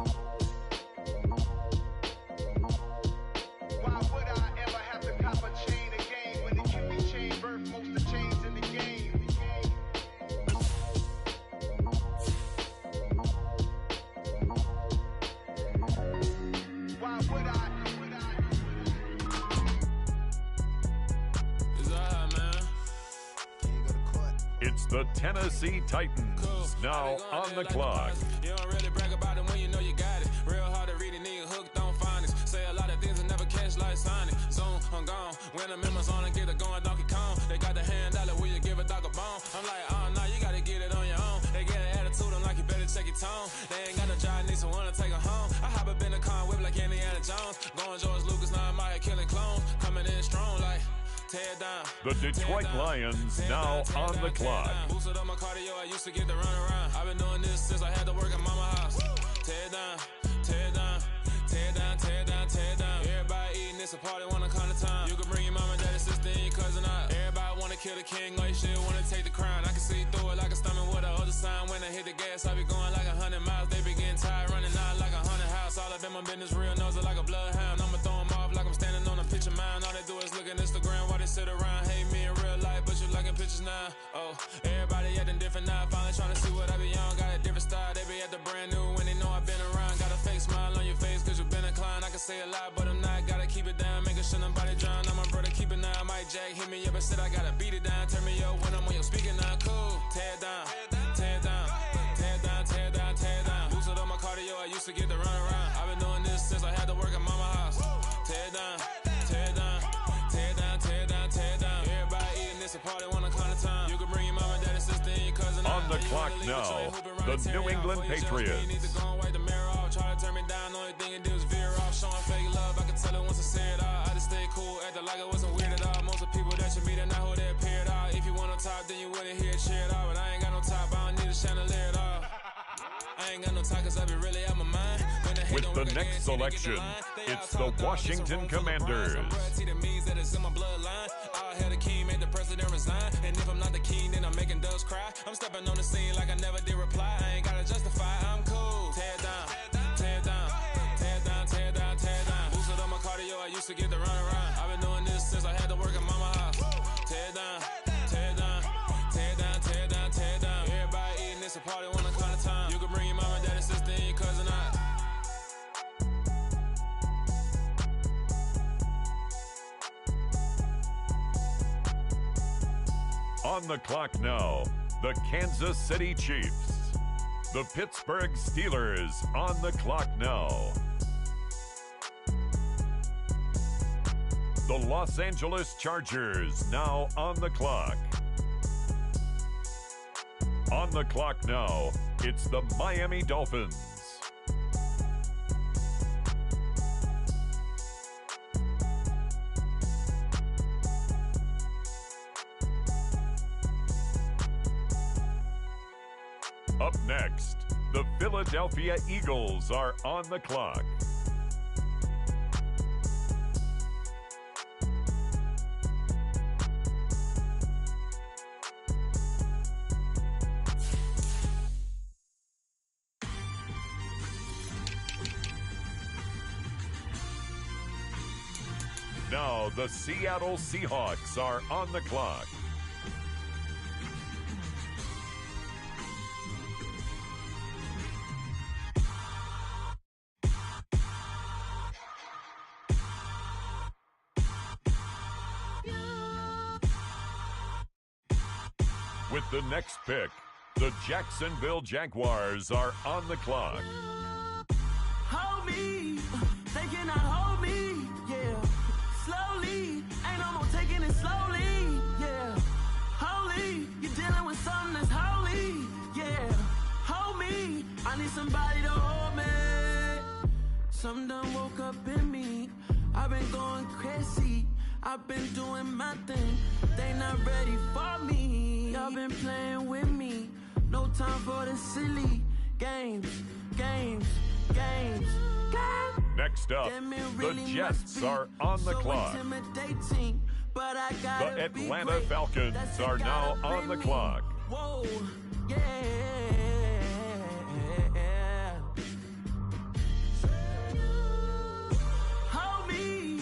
[SPEAKER 9] Why would I ever have to cop a chain again when the QB chain birth most of the chains in the game? Why would I?
[SPEAKER 7] It's the Tennessee Titans, now on the clock.
[SPEAKER 17] You don't really brag about it when you know you got it. Real hard to read it, nigga hooked on finance. Say a lot of things and never catch like signing. Zone, I'm gone. When the members on and get it going, Donkey Kong. They got the hand dollar, will you give a dog a bone? I'm like, oh, no, you gotta get it on your own. They get an attitude, I'm like, you better check your tone. They ain't got no job, need someone to take her home. I hop up in the car, whip like Indiana Jones. Going George Lucas, now I'm out here killing clones. Coming in strong like...
[SPEAKER 7] The Detroit Lions now on the clock.
[SPEAKER 17] Boosted up my cardio, I used to get to run around. I've been doing this since I had to work at mama house. Tear down, tear down, tear down, tear down, tear down. Everybody eating, it's a party, wanna come to time. You can bring your mama, daddy, sister, and your cousin out. Everybody wanna kill the king, like shit, wanna take the crown. I can see through it like a stomach with a other sign. When I hit the gas, I be going like 100 miles. They be getting tired, running out like 100 house. All up in my business, real nose like a bloodhound. I'ma throw them off like I'm standing on a picture mound. All they do is look at Instagram while they sit around. Hate me in real life, but you liking pictures now. Oh, everybody acting different now. Finally trying to see what I be on. Got a different style, they be at the brand new when they know I've been around. Got a fake smile on your face cause you've been inclined. I can say a lot, but I'm not. Gotta keep it down, making sure nobody drown. I'm my brother, keep it down. Mike Jack hit me up and said I gotta beat it down. Turn me up when I'm on your speaker now. Cool, tear down, tear down, tear down, tear down, tear down. Boosted up my cardio, I used to get to run around. I've been doing this since I had to work at mama house. Tear down, tear down, tear down, tear down, tear down. Everybody eating, it's a party, wanna come to time. You can bring your mama, daddy, sister, and your cousin.
[SPEAKER 7] On the clock now, the New England Patriots.
[SPEAKER 17] Try to turn me down, only thing it did was veer off. Showing fake love, I could tell it once I say it all. I just stayed cool, acted like it wasn't weird at all. Most of the people that you meet are not who they appear at all. If you want on top, then you wouldn't hear it cheer at all. But I ain't got no top, I don't need a chandelier at all. I ain't got no time cause I be really out my mind.
[SPEAKER 7] With the next selection, it's the Washington Commanders.
[SPEAKER 17] I'll have the king, make the president resign. And if I'm not the king, then I'm making doves cry. I'm stepping on the scene like I never did reply. I ain't gotta justify, I'm cool. Tear down, tear down, tear down, tear down, tear down. Boosted up my cardio, I used to get to run around. I've been doing this since I had to work at mama house. Tear down, tear down, tear down, tear down, tear down. Everybody eating, it's a party, wanna come to time. You can bring your mama, daddy, sister, and your cousin out.
[SPEAKER 7] On the clock now, the Kansas City Chiefs. The Pittsburgh Steelers on the clock now. The Los Angeles Chargers now on the clock. On the clock now, it's the Miami Dolphins. Up next, the Philadelphia Eagles are on the clock. Now, the Seattle Seahawks are on the clock. With the next pick, the Jacksonville Jaguars are on the clock.
[SPEAKER 16] Hold me, they cannot hold me, yeah. Slowly, ain't no more taking it slowly, yeah. Holy, you're dealing with something that's holy, yeah. Hold me, I need somebody to hold me. Something done woke up in me, I've been going crazy. I've been doing my thing, they not ready for me. Y'all been playing with me, no time for the silly games.
[SPEAKER 7] Next up, the Jets are on the clock. The Atlanta Falcons are now on the clock.
[SPEAKER 16] Whoa, yeah. Hold me,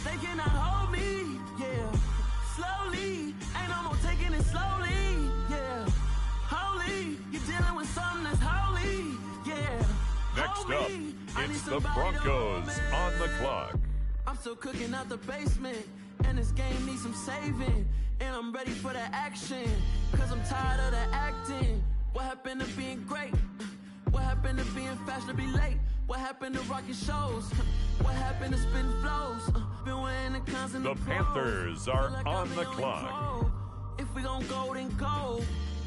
[SPEAKER 16] they cannot hold me, yeah. Slowly, ain't no more taking it slowly, yeah. Holy, you're dealing with something that's holy, yeah.
[SPEAKER 7] Next up, it's the Broncos on the clock.
[SPEAKER 16] I'm still cooking out the basement, and this game needs some saving. And I'm ready for the action, cause I'm tired of the acting. What happened to being great? What happened to being fashionably late? What happened to rocking shows? What happened to spitting flows? Been wearing the cons and
[SPEAKER 7] the Panthers are on the clock.
[SPEAKER 16] If we gon' go, then go.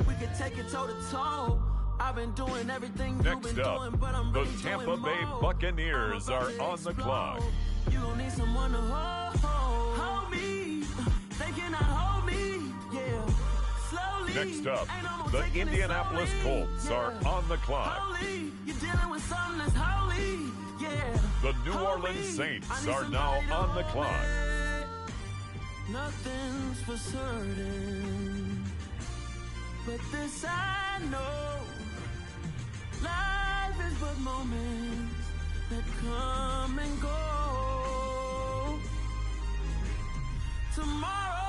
[SPEAKER 16] We can take it toe to toe. I've been doing everything you've been doing, but I'm really
[SPEAKER 7] the Tampa
[SPEAKER 16] doing
[SPEAKER 7] Bay
[SPEAKER 16] more.
[SPEAKER 7] Buccaneers are on the clock.
[SPEAKER 16] You gon' need someone to hold me. They cannot hold me, yeah. Slowly.
[SPEAKER 7] Next up,
[SPEAKER 16] ain't no more
[SPEAKER 7] the
[SPEAKER 16] taking it
[SPEAKER 7] Indianapolis
[SPEAKER 16] slowly,
[SPEAKER 7] Colts
[SPEAKER 16] yeah.
[SPEAKER 7] are on the clock.
[SPEAKER 16] Holy, you're dealing with something that's holy, yeah.
[SPEAKER 7] The New
[SPEAKER 16] Hold
[SPEAKER 7] Orleans
[SPEAKER 16] me.
[SPEAKER 7] Saints
[SPEAKER 16] I need
[SPEAKER 7] are now
[SPEAKER 16] somebody to
[SPEAKER 7] on the
[SPEAKER 16] hold
[SPEAKER 7] clock.
[SPEAKER 16] me. Nothing's for certain, but this I know. Life is but moments that come and go. Tomorrow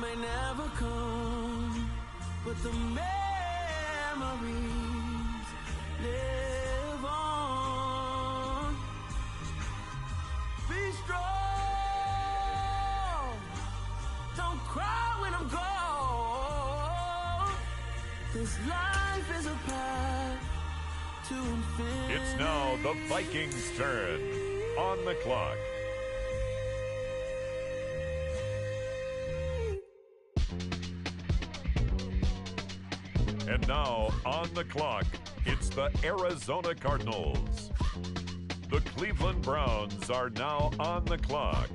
[SPEAKER 16] may never come, but the memories live on. Be strong, don't cry when I'm gone. This life is a path to infinity.
[SPEAKER 7] It's now the Vikings' turn on the clock. And now on the clock, it's the Arizona Cardinals. The Cleveland Browns are now on the clock.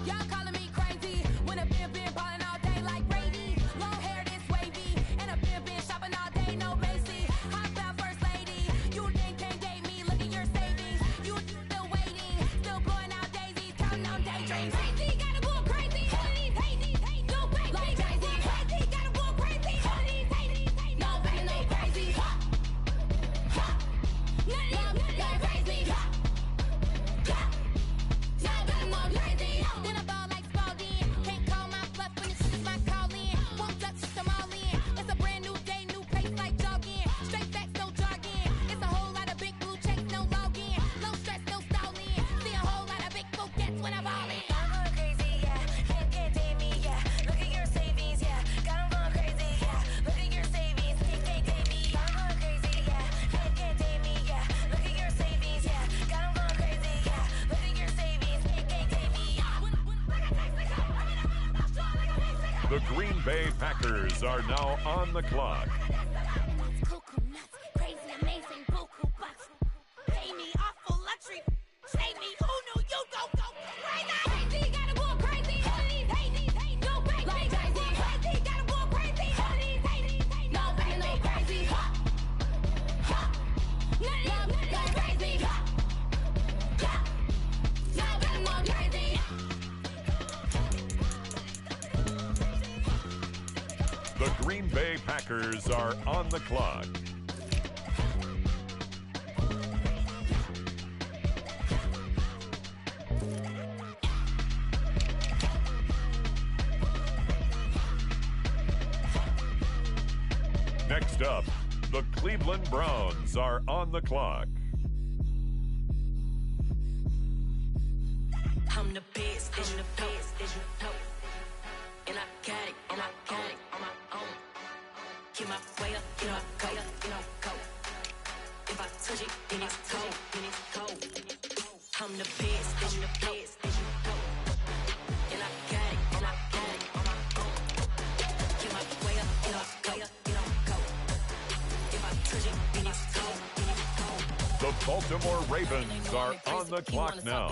[SPEAKER 8] Y'all calling me crazy when a been ballin' all day like Brady. Long hair this wavy, and a been shopping all day, no Macy. Hot about first lady, you think can't date me? Look at your savings, you still waiting, still blowing out daisies, counting on daydreams. Crazy, gotta go crazy. All of these hazy, no crazy. Like crazy, crazy, gotta go crazy. All of these hazy, no baby, no crazy. None of you got crazy. Then I ball like Spalding. Can't call my bluff when this is my calling. Won't touch them all in. It's a brand new day, new pace like jogging. Straight facts, no jargon. It's a whole lot of big blue checks, no login. No stress, no stalling. See a whole lot of big forgets
[SPEAKER 7] The Green Bay Packers are now on the clock.
[SPEAKER 8] Crazy, amazing, buku bucks. Pay me awful luxury. Save me, who knew you go crazy? Crazy, gotta go crazy. Hate, no crazy. Like crazy, gotta go crazy. Hate, no crazy. Nothing crazy. No crazy.
[SPEAKER 7] The Green Bay Packers are on the clock. Next up, the Cleveland Browns are on the clock.
[SPEAKER 11] I'm the best, and the best, and I got it, on my own. Get my way up, get my go. If I touch it, then it's cold. I'm the best, and the best, and I got it, on my own. Get my way up, get my go. If I touch it, then it's cold.
[SPEAKER 7] The Baltimore Ravens are on the clock now.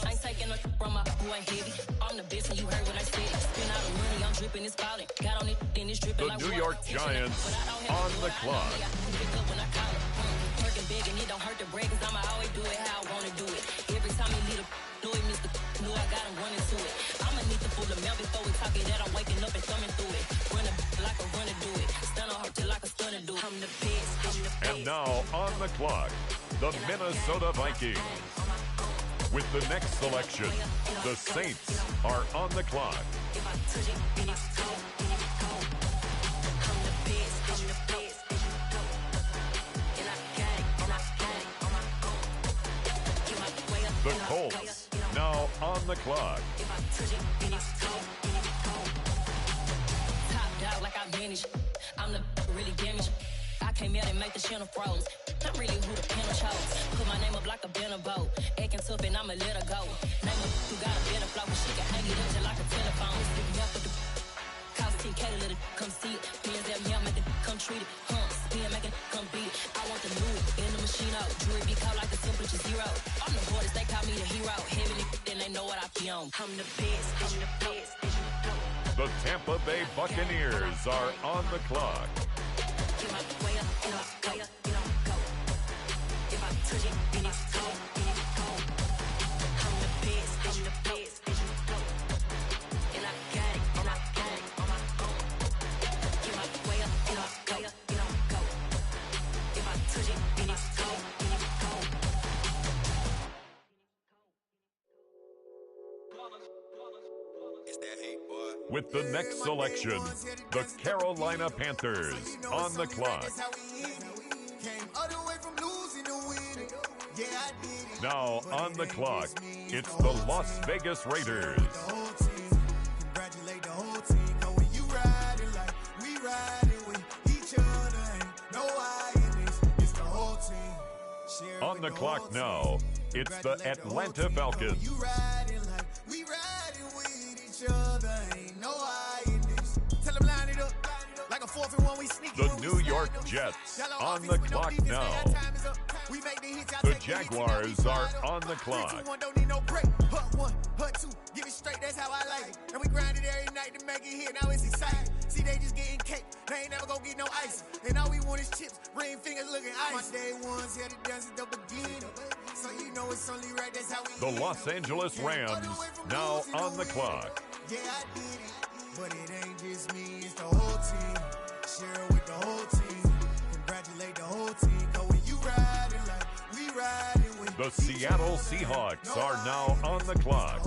[SPEAKER 11] I ain't taking no from my who ain't heavy. I'm the best and you heard what I said. Spend all the money, I'm dripping, it's falling. Got on it, then it's dripping like
[SPEAKER 7] The New York Giants on the clock.
[SPEAKER 11] Working big and it don't hurt to break, cause I'ma always do it how I wanna do it. Every time you need a do it, Mr. Knew I got him running to it. I'ma need to pull the mail before we talk it that I'm waking up and thumbing through it. Run like a runner do it. Stun on her till like a stunner do it. I'm the best,
[SPEAKER 7] And now on the clock, the Minnesota Vikings. With the next selection, the Saints are on the clock.
[SPEAKER 11] If I touch it, then it's cold. I'm the best, and I got it, on my own. Get my way up,
[SPEAKER 7] The Colts now on the clock.
[SPEAKER 11] If I touch it, then it's cold. Top dog like I manage. I'm the really damaged. I came out and make the channel froze. I'm really who the panel chose. Put my name up like a banner boat. Acting tough and I'ma let her go. Name her who got a better flow, but she can hang it up just like a telephone. Stick me up with the cause TK to let it come see it. Hands at me, I make it come treat it. Spin, make it come beat it. I want the new in the machine out. Jewelry be called like the temperature zero. I'm the hardest, they call me the hero. Heavenly, then they know what I be on. I'm the best,
[SPEAKER 7] The Tampa Bay Buccaneers are on the clock.
[SPEAKER 11] Get my way up, get my go. If I touch it, then it's cold. I'm the best, and I got it, on my own. Get my way up, get my go. If I touch it, then it's cold.
[SPEAKER 7] With the next selection, the Carolina Panthers on the clock. Now on the clock, it's the Las Vegas Raiders.
[SPEAKER 9] Congratulate the whole team, cause when you riding like we riding with each other, ain't no I in this, it's the whole team.
[SPEAKER 7] On the clock now, it's the Atlanta Falcons.
[SPEAKER 9] You riding like we riding with each other, ain't no I in this. Tell them line it up like a 4th and 1, we sneak.
[SPEAKER 7] The New York Jets on the clock now. The Jaguars are on the clock.
[SPEAKER 9] Don't need no break. Hut 1, hut 2, give it straight, that's how I like it. And we grind it every night to make it hit, now it's exciting. See, they just getting cake, they ain't never gonna get no ice. And all we want is chips, ring fingers looking ice. My day ones here to dance at the beginning. So you know it's only right, that's how we
[SPEAKER 7] The Los Angeles Rams now on the clock.
[SPEAKER 9] Yeah, I did it, but it ain't just me, it's the whole team. Share with the whole team. Congratulate the whole team, cause when you riding like we riding with
[SPEAKER 7] The Seattle Seahawks are now on the clock.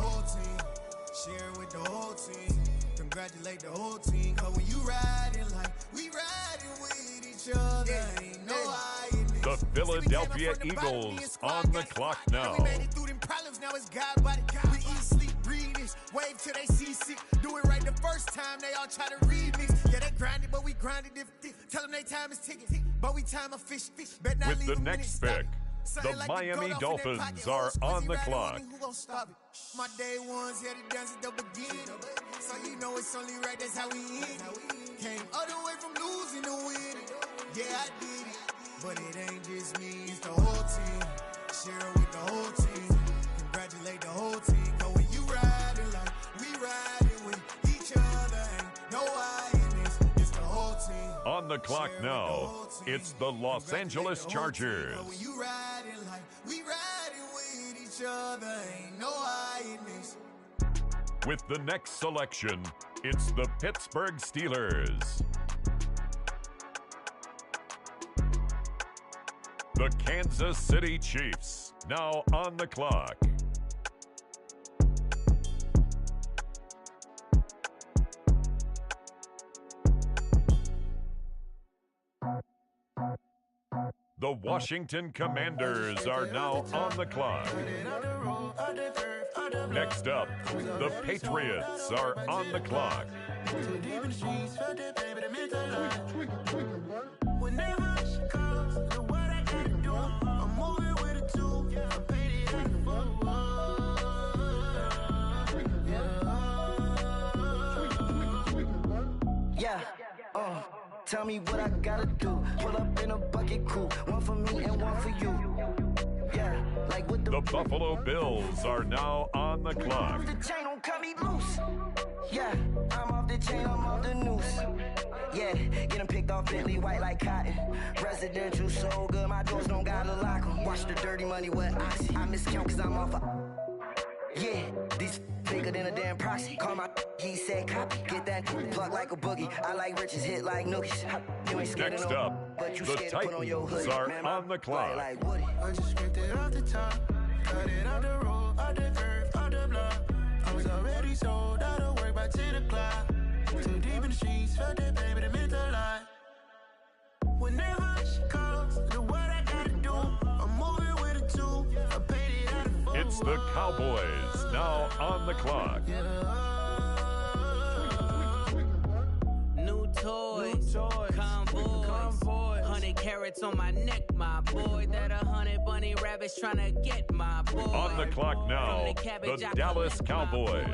[SPEAKER 9] Share with the whole team. Congratulate the whole team, cause when you riding like we riding with each other, ain't no I in this.
[SPEAKER 7] The Philadelphia Eagles on the clock now.
[SPEAKER 9] We made it through them problems, now it's God body. We eat, sleep, breathe this, wave till they see sick. Do it right the first time, they all try to remix. Yeah, they grinded, but we grinded different. Tell them they time is ticking, but we time a fish. Bet not
[SPEAKER 7] With
[SPEAKER 9] leave
[SPEAKER 7] the
[SPEAKER 9] them
[SPEAKER 7] next
[SPEAKER 9] when it
[SPEAKER 7] pick,
[SPEAKER 9] stop.
[SPEAKER 7] the Miami Dolphins are on the clock.
[SPEAKER 9] My day ones here to dance at the beginning. So you know it's only right, that's how we end. Came all the way from losing to win. Yeah, I did it, but it ain't just me, it's the whole team. Share it with the whole team. Congratulate the whole team. Cause when you riding like we riding with each other, ain't no I in this, it's the whole team.
[SPEAKER 7] On the clock now, it's the Los Angeles Chargers.
[SPEAKER 9] When you riding like we riding with each other, ain't no I in this.
[SPEAKER 7] With the next selection, it's the Pittsburgh Steelers. The Kansas City Chiefs, now on the clock. The Washington Commanders are now on the clock. Next up, the Patriots are on the clock.
[SPEAKER 18] Tell me what I gotta do. Pull up in a bucket crew, one for me and one for you. Yeah, like with
[SPEAKER 7] the Buffalo Bills are now on the clock.
[SPEAKER 18] The chain don't cut me loose. Yeah, I'm off the chain, I'm off the noose. Yeah, getting picked off Bentley white like cotton. Residential so good, my doors don't gotta lock 'em. Watch the dirty money with oxy. I miscount cause I'm off yeah, these bigger than a damn proxy. Call my he said copy. Get that plug like a boogie. I like riches, hit like nookies. You ain't scared
[SPEAKER 7] Next
[SPEAKER 18] of no,
[SPEAKER 7] up,
[SPEAKER 18] but you
[SPEAKER 7] the
[SPEAKER 18] scared to put on your hoodie.
[SPEAKER 7] Titans are
[SPEAKER 18] Man,
[SPEAKER 7] on the clock.
[SPEAKER 18] Like Woody.
[SPEAKER 19] I just scraped it off the top, cut it off the road, off the curve, off the block. I was already sold out of work by 10 o'clock. Too deep in the streets, felt that baby, that meant a lot. Whenever she calls, do what I gotta do. I'm moving with a two. I paid it out of four.
[SPEAKER 7] It's the Cowboys now on the clock.
[SPEAKER 12] New toys, convoys, 100 carats on my neck, my boy. That 100 bunny rabbits tryna get my boy.
[SPEAKER 7] On the clock now, the Dallas Cowboys.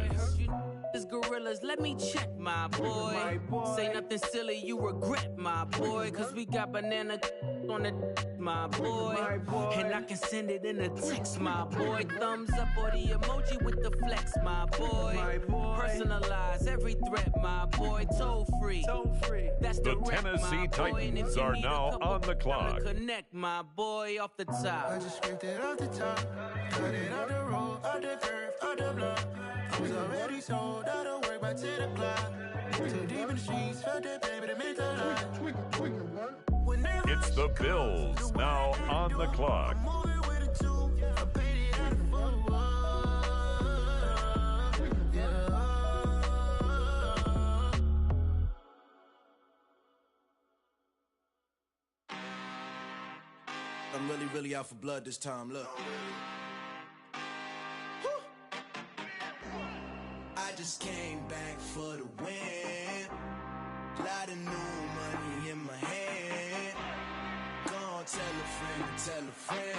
[SPEAKER 12] This gorillas, let me check, my boy. Say nothing silly, you regret, my boy. Cause we got banana on the my boy. And I can send it in a text, my boy. Thumbs up or the emoji with the flex, my boy. Personalize every threat, my boy. Toll free. That's
[SPEAKER 7] the
[SPEAKER 12] rep,
[SPEAKER 7] Tennessee Titans are now on the clock.
[SPEAKER 12] Connect, my boy, off the top.
[SPEAKER 19] I just scraped it off the top, cut it off the road, off the curve, off the block. I was already sold out of work by 10 o'clock. Too deep in the streets, felt that baby, that meant a lot.
[SPEAKER 7] It's the Bills now on the clock.
[SPEAKER 9] I'm really out for blood this time, look. I just came back for the win. Lot of new money in my hand. Gonna tell a friend.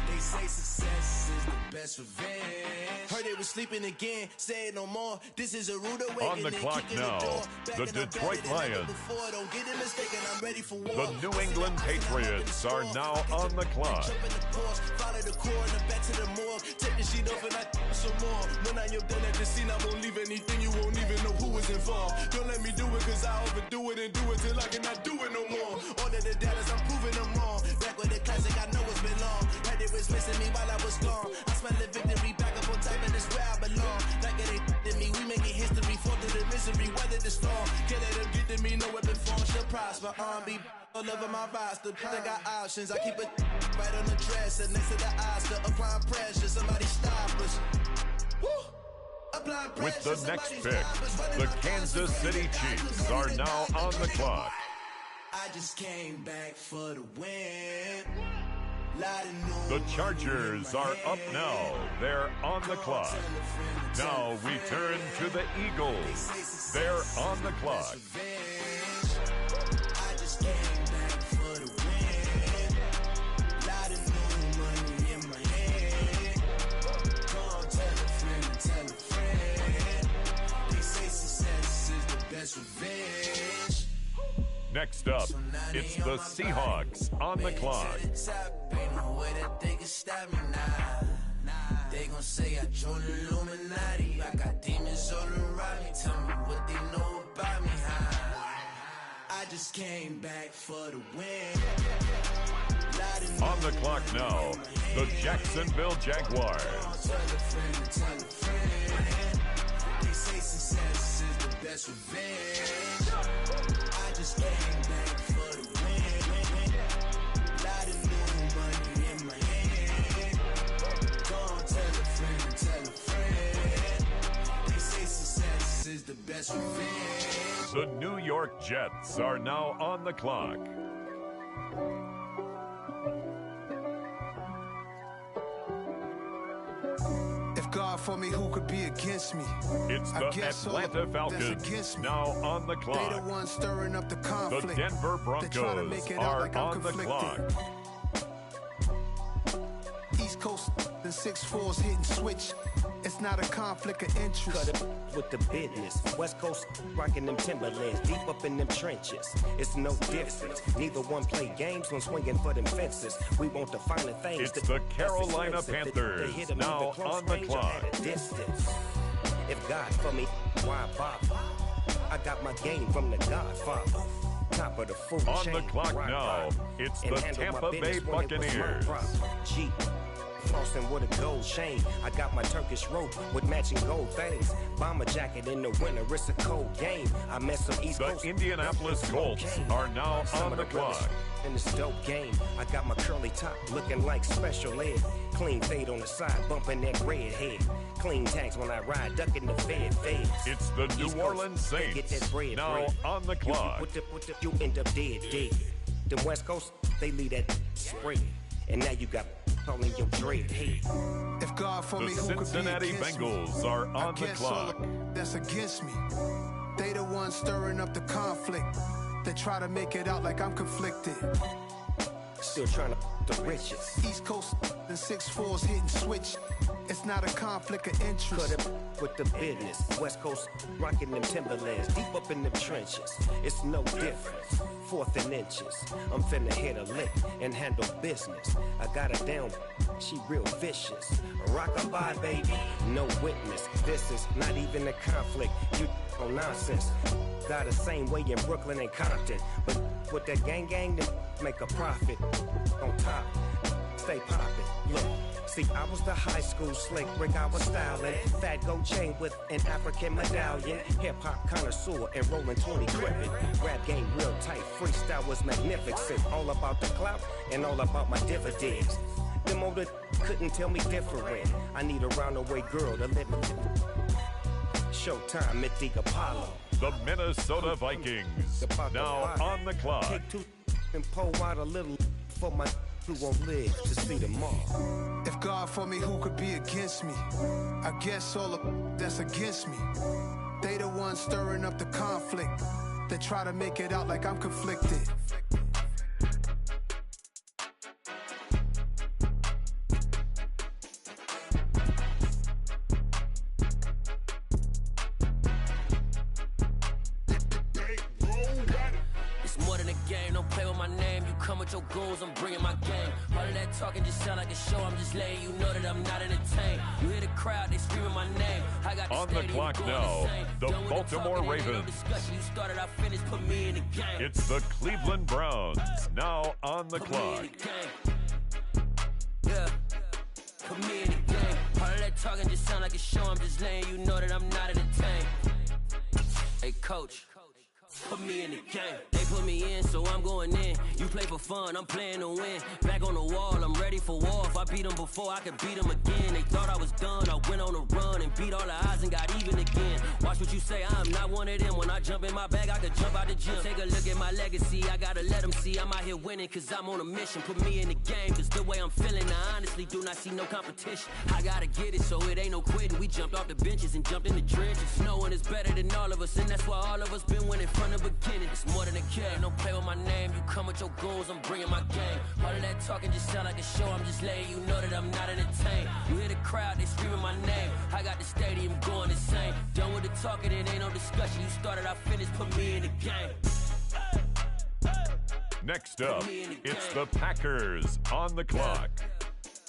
[SPEAKER 9] They say success is the best revenge. Heard they was sleeping again, say it no more. This is a rude awakening.
[SPEAKER 7] On the clock now, the Detroit Lions.
[SPEAKER 9] Don't get it mistaken, I'm ready for war.
[SPEAKER 7] The New England Patriots are now on the clock.
[SPEAKER 9] Follow the corner, back to the morgue. Take the sheet off and I some more. When I am done at the scene, I won't leave anything. You won't even know who was involved. Don't let me do it, cause I overdo it and do it till I cannot do it no more. All of the Dallas, I'm proving them wrong. Back with the classic, I know it's been long. Had they was missing me while I was gone. I smell the victory back up on top, and it's where I belong. Like it ain't to me, we making history. Fall through the misery, weather the storm. Can't let them get to me, no weapon form should prosper. R&B all over my roster. I got options, I keep it right on the dresser. Next to the Oscar, applying pressure. Somebody stop us. Woo!
[SPEAKER 7] With the next pick, the Kansas City Chiefs are now on the clock.
[SPEAKER 9] I just came back for the win.
[SPEAKER 7] The Chargers are up now. They're on the clock. Now we turn to the Eagles. They're on the clock.
[SPEAKER 9] I just came back for the win. Lot of new money in my hand. Go on, tell a friend.
[SPEAKER 7] Next up, it's the Seahawks on the clock.
[SPEAKER 20] Ain't no way that they can stop me now. They gon' say I joined the Illuminati. I got demons all around me. Tell me what they know about me, I just came back for the win.
[SPEAKER 7] On the clock now, the Jacksonville Jaguars.
[SPEAKER 20] They say success is the best revenge. I just came back for the win. Lot of new money in my hand. Go on, tell a friend, tell a friend. They say success is the best revenge.
[SPEAKER 7] The New York Jets are now on the clock.
[SPEAKER 9] God for me, who could be against me?
[SPEAKER 7] It's the Atlanta Falcons now on the clock.
[SPEAKER 9] They the ones stirring up the conflict.
[SPEAKER 7] The Denver Broncos are on the clock.
[SPEAKER 9] East Coast, the 6'4's hitting switch. It's not a conflict of interest.
[SPEAKER 21] Cut it with the business. West Coast rocking them Timberlands, deep up in them trenches. It's no difference. Neither one play games when swinging for them fences. We want the finer things.
[SPEAKER 7] It's the Carolina Panthers now on the clock.
[SPEAKER 21] If God for me, why bother? I got my game from the Godfather. Top of the food
[SPEAKER 7] on
[SPEAKER 21] chain,
[SPEAKER 7] the clock now, it's the Tampa Bay Buccaneers.
[SPEAKER 21] G. Flossing with a gold chain. I got my Turkish rope with matching gold things. Bomber jacket in the winter, it's a cold game. I met some East Coast.
[SPEAKER 7] The Indianapolis Colts are now on the clock.
[SPEAKER 21] In this dope game, I got my curly top looking like special ed. Clean fade on the side, bumping that red head. Clean tags when I ride, ducking the feds.
[SPEAKER 7] It's the New Orleans Saints
[SPEAKER 21] get that bread,
[SPEAKER 7] now on the clock.
[SPEAKER 21] You end up dead. The West Coast, they leave that spread. And now you got calling your dread head.
[SPEAKER 9] If God for me, who could be
[SPEAKER 7] Cincinnati Bengals are on the clock.
[SPEAKER 9] That's against me. They the ones stirring up the conflict. They try to make it out like I'm conflicted.
[SPEAKER 21] Still trying to the riches.
[SPEAKER 9] East Coast, the 6'4's hitting switch. It's not a conflict of interest.
[SPEAKER 21] Cut it with the business. West Coast rocking them Timberlands, deep up in them trenches. It's no difference. 4th and inches. I'm finna hit a lick and handle business. I got her down, she real vicious. Rock-a-bye, baby, no witness. This is not even a conflict. You on nonsense. Got the same way in Brooklyn and Compton. But with that gang, then make a profit. On top, stay poppin'. Look. See, I was the high school slick Rick, I was styling. Fat gold chain with an African medallion. Hip-hop connoisseur and rolling 20 crippin'. Rap game real tight, freestyle was magnificent. All about the clout and all about my dividends. Them older couldn't tell me different. I need a roundaway girl to live with. Showtime, Mythic Apollo.
[SPEAKER 7] The Minnesota Vikings now on the clock.
[SPEAKER 21] Take two and pull out a little for my who won't live to see tomorrow.
[SPEAKER 9] If God for me, who could be against me? I guess all of that's against me. They the ones stirring up the conflict. They try to make it out like I'm conflicted.
[SPEAKER 22] Your goals, I'm bringing my game. All of that talking just sound like a show. I'm just letting you know that I'm not entertained. You hear the crowd, they screaming my name. I got
[SPEAKER 7] on the clock now, the Baltimore Ravens.
[SPEAKER 22] You started, I finished, put me in the game.
[SPEAKER 7] It's the Cleveland Browns now on the clock.
[SPEAKER 22] Yeah, put me in the game. All of that talking just sound like a show. I'm just letting you know that I'm not entertained. Hey, coach. Put me in the game. They put me in, so I'm going in. You play for fun, I'm playing to win. Back on the wall, I'm ready for war. If I beat them before, I could beat them again. They thought I was done, I went on a run and beat all the odds and got even again. Watch what you say, I'm not one of them. When I jump in my bag, I could jump out the gym. Take a look at my legacy, I gotta let them see I'm out here winning, cause I'm on a mission. Put me in the game, cause the way I'm feeling, I honestly do not see no competition. I gotta get it, so it ain't no quitting. We jumped off the benches and jumped in the trenches. No one is better than all of us, and that's why all of us been winning from the beginning. It's more than a game, don't play with my name. You come with your goals, I'm bringing my game. All of that talking just sound like a show. I'm just letting you know that I'm not entertained. You hear the crowd, they screaming my name. I got the stadium going insane. Done with the talking, it ain't no discussion. You started, I finished, put me in the game.
[SPEAKER 7] Next up, it's the Packers on the clock.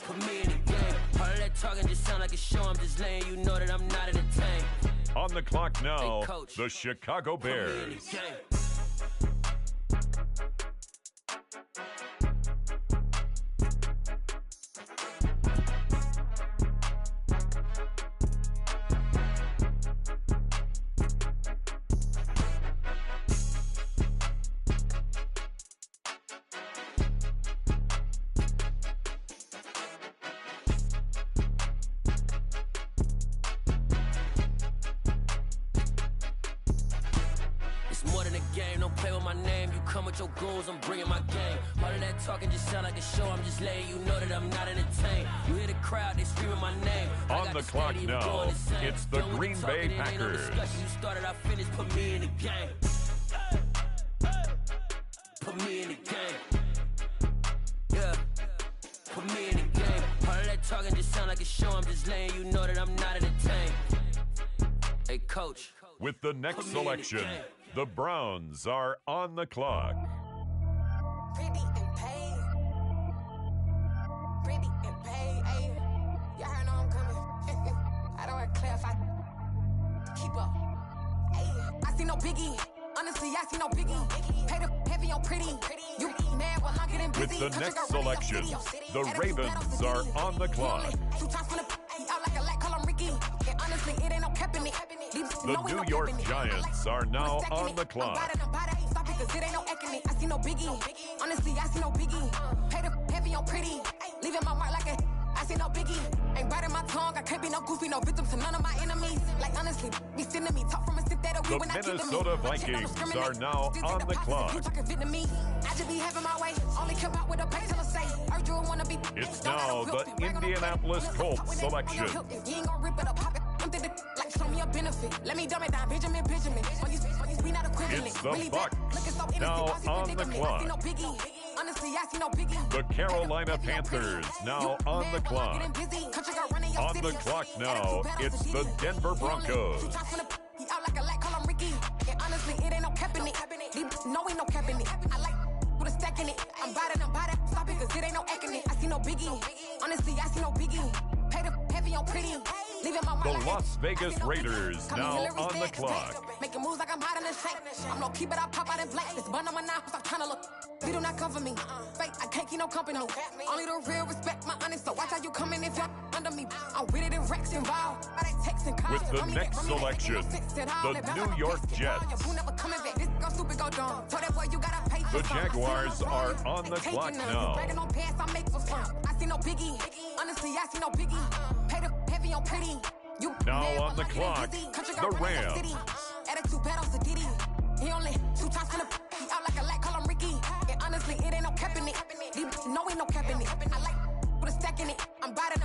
[SPEAKER 22] Put me in the game. All of that talking just sound like a show. I'm just laying you know that I'm not entertained.
[SPEAKER 7] On the clock now, the Chicago Bears.
[SPEAKER 22] Your goons, I'm bringing my game. All of that talking just sound like a show. I'm just letting you know that I'm not entertained. You hear the crowd, they screaming my name.
[SPEAKER 7] On the clock now, it's the Green Bay Packers.
[SPEAKER 22] You started, I finished, put me in the game. Put me in the game. Yeah, put me in the game. All of that talking just sound like a show. I'm just letting you know that I'm not entertained. Hey, coach.
[SPEAKER 7] With the next selection, the Browns are on the clock.
[SPEAKER 8] Pretty and paid. Pretty and paid. Ayy. Y'all heard know I'm coming. I don't want to clarify. Keep up. Ayy. I see no biggie. Honestly, I see no biggie. Pay the heavy on pretty. You mad while I'm getting busy.
[SPEAKER 7] With the next selection, the Ravens are on the clock.
[SPEAKER 8] Out like a lack, call him Ricky. And honestly, it ain't no cap in it.
[SPEAKER 7] The New York Giants are now on the clock.
[SPEAKER 8] Stop it, cause it ain't no acting it. I see no biggie. Honestly, I see no biggie. Pay the heavy on pretty. Leaving my mark like a. I see no biggie. Ain't biting my tongue. I can't be no goofy, no victim to none of my enemies. Like honestly, be sending me talk from a sit that we when I get to me.
[SPEAKER 7] The Minnesota Vikings are now on the clock.
[SPEAKER 8] I just be having my way. Only come out with a pay till I say. Wanna be.
[SPEAKER 7] It's now the Indianapolis Colts selection.
[SPEAKER 8] You ain't gonna rip it up, pop it. I'm the like show me a benefit. Let me dumb it down, Benjamin. We not equivalent.
[SPEAKER 7] It's the Bucs now on the clock.
[SPEAKER 8] Honestly, I see no biggie.
[SPEAKER 7] The Carolina Panthers now on the clock. On the clock now, it's the Denver Broncos.
[SPEAKER 8] He out like a lack, call him Ricky. And honestly, it ain't no cap in it. No, ain't no cap in it. I like with a stack in it. I'm about it. Stop it, cause it ain't no acting it. I see no biggie. Honestly, I see no biggie. Pay the heavy on pretty.
[SPEAKER 7] The Las Vegas Raiders now on the clock.
[SPEAKER 8] Making moves like I'm hiding in shape. I'm low key, but I pop out in blank. This bun on my knife, I'm trying to look. You do not cover me. Fake, I can't keep no company. Only the real respect my honest. So watch how you coming if you're under me. I'm with it in Rex involved.
[SPEAKER 7] With the next selection, the New York Jets. The Jaguars are on the clock now.
[SPEAKER 8] I see no biggie. Honestly, I see no biggie. Pay the heavy on pretty.
[SPEAKER 7] Now on the clock, the Rams.
[SPEAKER 8] Attitude battles to Diddy. He only 2 times from the he out like a lack, call him Ricky. And honestly, it ain't no cap in it. No, ain't no cap in it. I like with a stack in it. I'm about it.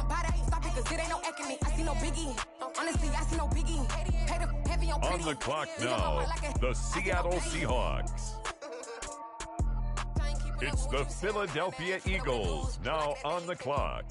[SPEAKER 8] Stop it, cause it ain't no acting it. I see no biggie. Honestly, I see no biggie. Pay the heavy on pretty.
[SPEAKER 7] On the clock now, the Seattle Seahawks. It's the Philadelphia Eagles now on the clock.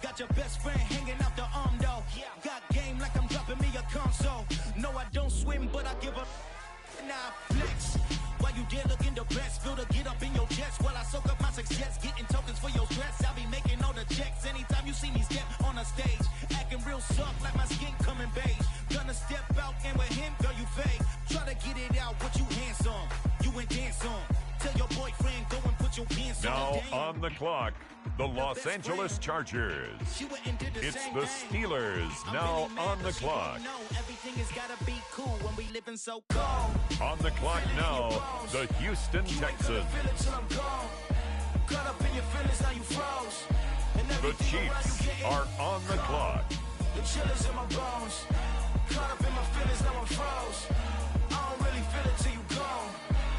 [SPEAKER 3] Got your best friend hanging out the arm though. Got game like I'm dropping me a console. No, I don't swim, but I give a nah flex. While you there looking the best, feel the get up in your chest while I soak up my success, getting tokens for your stress. I'll be making all the checks anytime you see me step on a stage, acting real soft like my skin coming beige. Gonna step out and with him, girl, you fake. Try to get it out, what you handsome, you ain't dance on. Tell your boyfriend go and put your pants on.
[SPEAKER 7] Now on the clock, the Los Angeles Chargers. It's the Steelers now on the clock.
[SPEAKER 3] Everything has gotta be cool when we living so cold.
[SPEAKER 7] On the clock now, the Houston Texans. The Chiefs are on the clock.
[SPEAKER 3] The chillers in my bones. Caught up in my feelings, now I'm froze. I don't really feel it till you gone.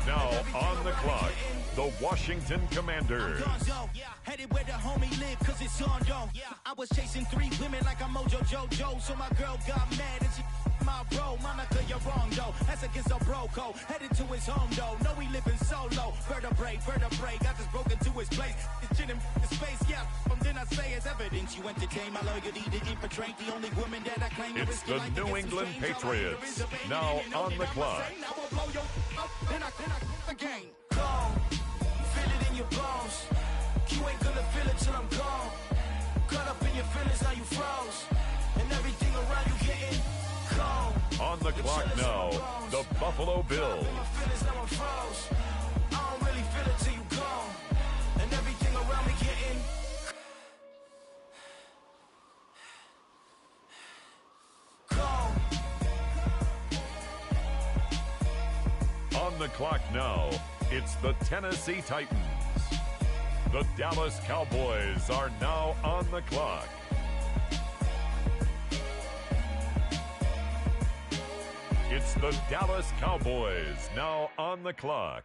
[SPEAKER 7] Now on the clock, the Washington Commander.
[SPEAKER 3] Headed where the homie live, cause it's on though. I was chasing 3 women like I'm Mojo Jojo, so my girl got mad and she my bro. Monica, you're wrong though. That's against a bro code. Headed to his home though. No, he living solo. Vertebrae. I just broke into his place. It's chin in his face, yeah. Then I say it's evidence you entertain my loyalty to infiltrate the only woman that I claim.
[SPEAKER 7] It's the New England Patriots. Now on the clock.
[SPEAKER 3] Then I again. Gone. Feel it in your bones. You ain't gonna feel it till I'm gone. Caught up in your feelings, now you froze. And everything around you getting cold.
[SPEAKER 7] On the clock now, the Buffalo Bills.
[SPEAKER 3] I don't really feel it till you gone. And everything around me getting cold.
[SPEAKER 7] On the clock now, it's the Tennessee Titans. The Dallas Cowboys are now on the clock. It's the Dallas Cowboys now on the clock.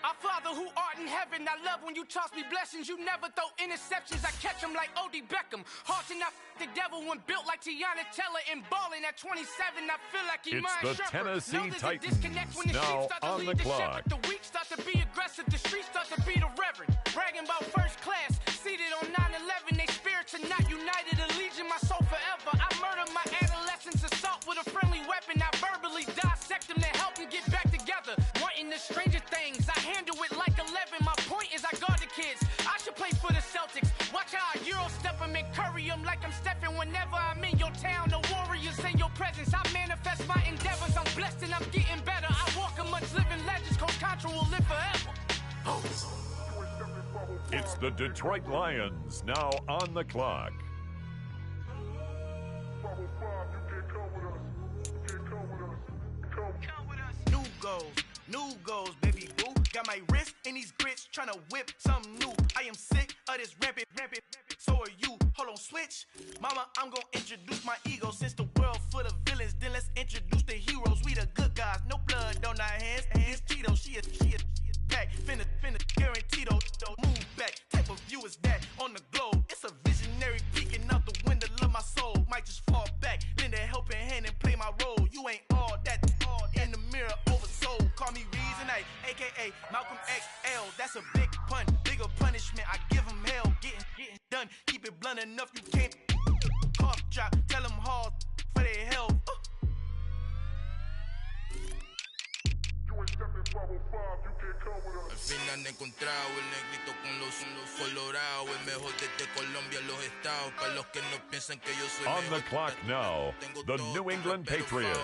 [SPEAKER 2] Our Father who art in heaven, I love when you toss me blessings. You never throw interceptions, I catch them like O.D. Beckham. Hard to not the devil when built like Tiana Teller and balling at 27. I feel like he mine
[SPEAKER 7] It's the Tennessee Titans
[SPEAKER 2] when the
[SPEAKER 7] now
[SPEAKER 2] start
[SPEAKER 7] on
[SPEAKER 2] to
[SPEAKER 7] the
[SPEAKER 2] lead
[SPEAKER 7] clock.
[SPEAKER 2] The weak start to be aggressive, the streets start to be the reverend. Bragging about first class, seated on 9/11. They spirits are not united, a legion, my soul forever. I murder my adolescence, assault with a friendly weapon. I verbally dissect them to help them get back together. Wanting the stranger things, I handle it like 11. My point is I guard the kids. I should play for the Celtics. Watch how I Euro step them and curry them like I'm Stephen. Whenever I'm in your town, the Warriors in your presence. I manifest my endeavors. I'm blessed and I'm getting better. I walk amongst living legends. Coach Contra will live forever.
[SPEAKER 7] It's the Detroit Lions now on the clock.
[SPEAKER 10] New goals, baby boo. Got my wrist in these grits, tryna whip something new. I am sick of this rampant. So are you. Hold on, switch. Mama, I'm gonna introduce my ego. Since the world full of villains, then let's introduce the heroes. We the good guys, no blood on our hands. Hands Cheeto, she is back. Finna, guaranteed don't move back. Type of view is that on the globe. It's a visionary peeking out the window of my soul. Might just fall back, lend a helping hand and play my role. You ain't all that in the mirror oversold. Call me Reason A, aka Malcolm XL. That's a big pun, bigger punishment. I give him hell, getting done. Keep it blunt enough, you can't cough drop. Tell them hard for their health.
[SPEAKER 4] Al fin han encontrado el negrito con los colorados, el mejor desde Colombia, los estados. Para los que no piensan que yo soy
[SPEAKER 7] On the clock now, the New England Patriots.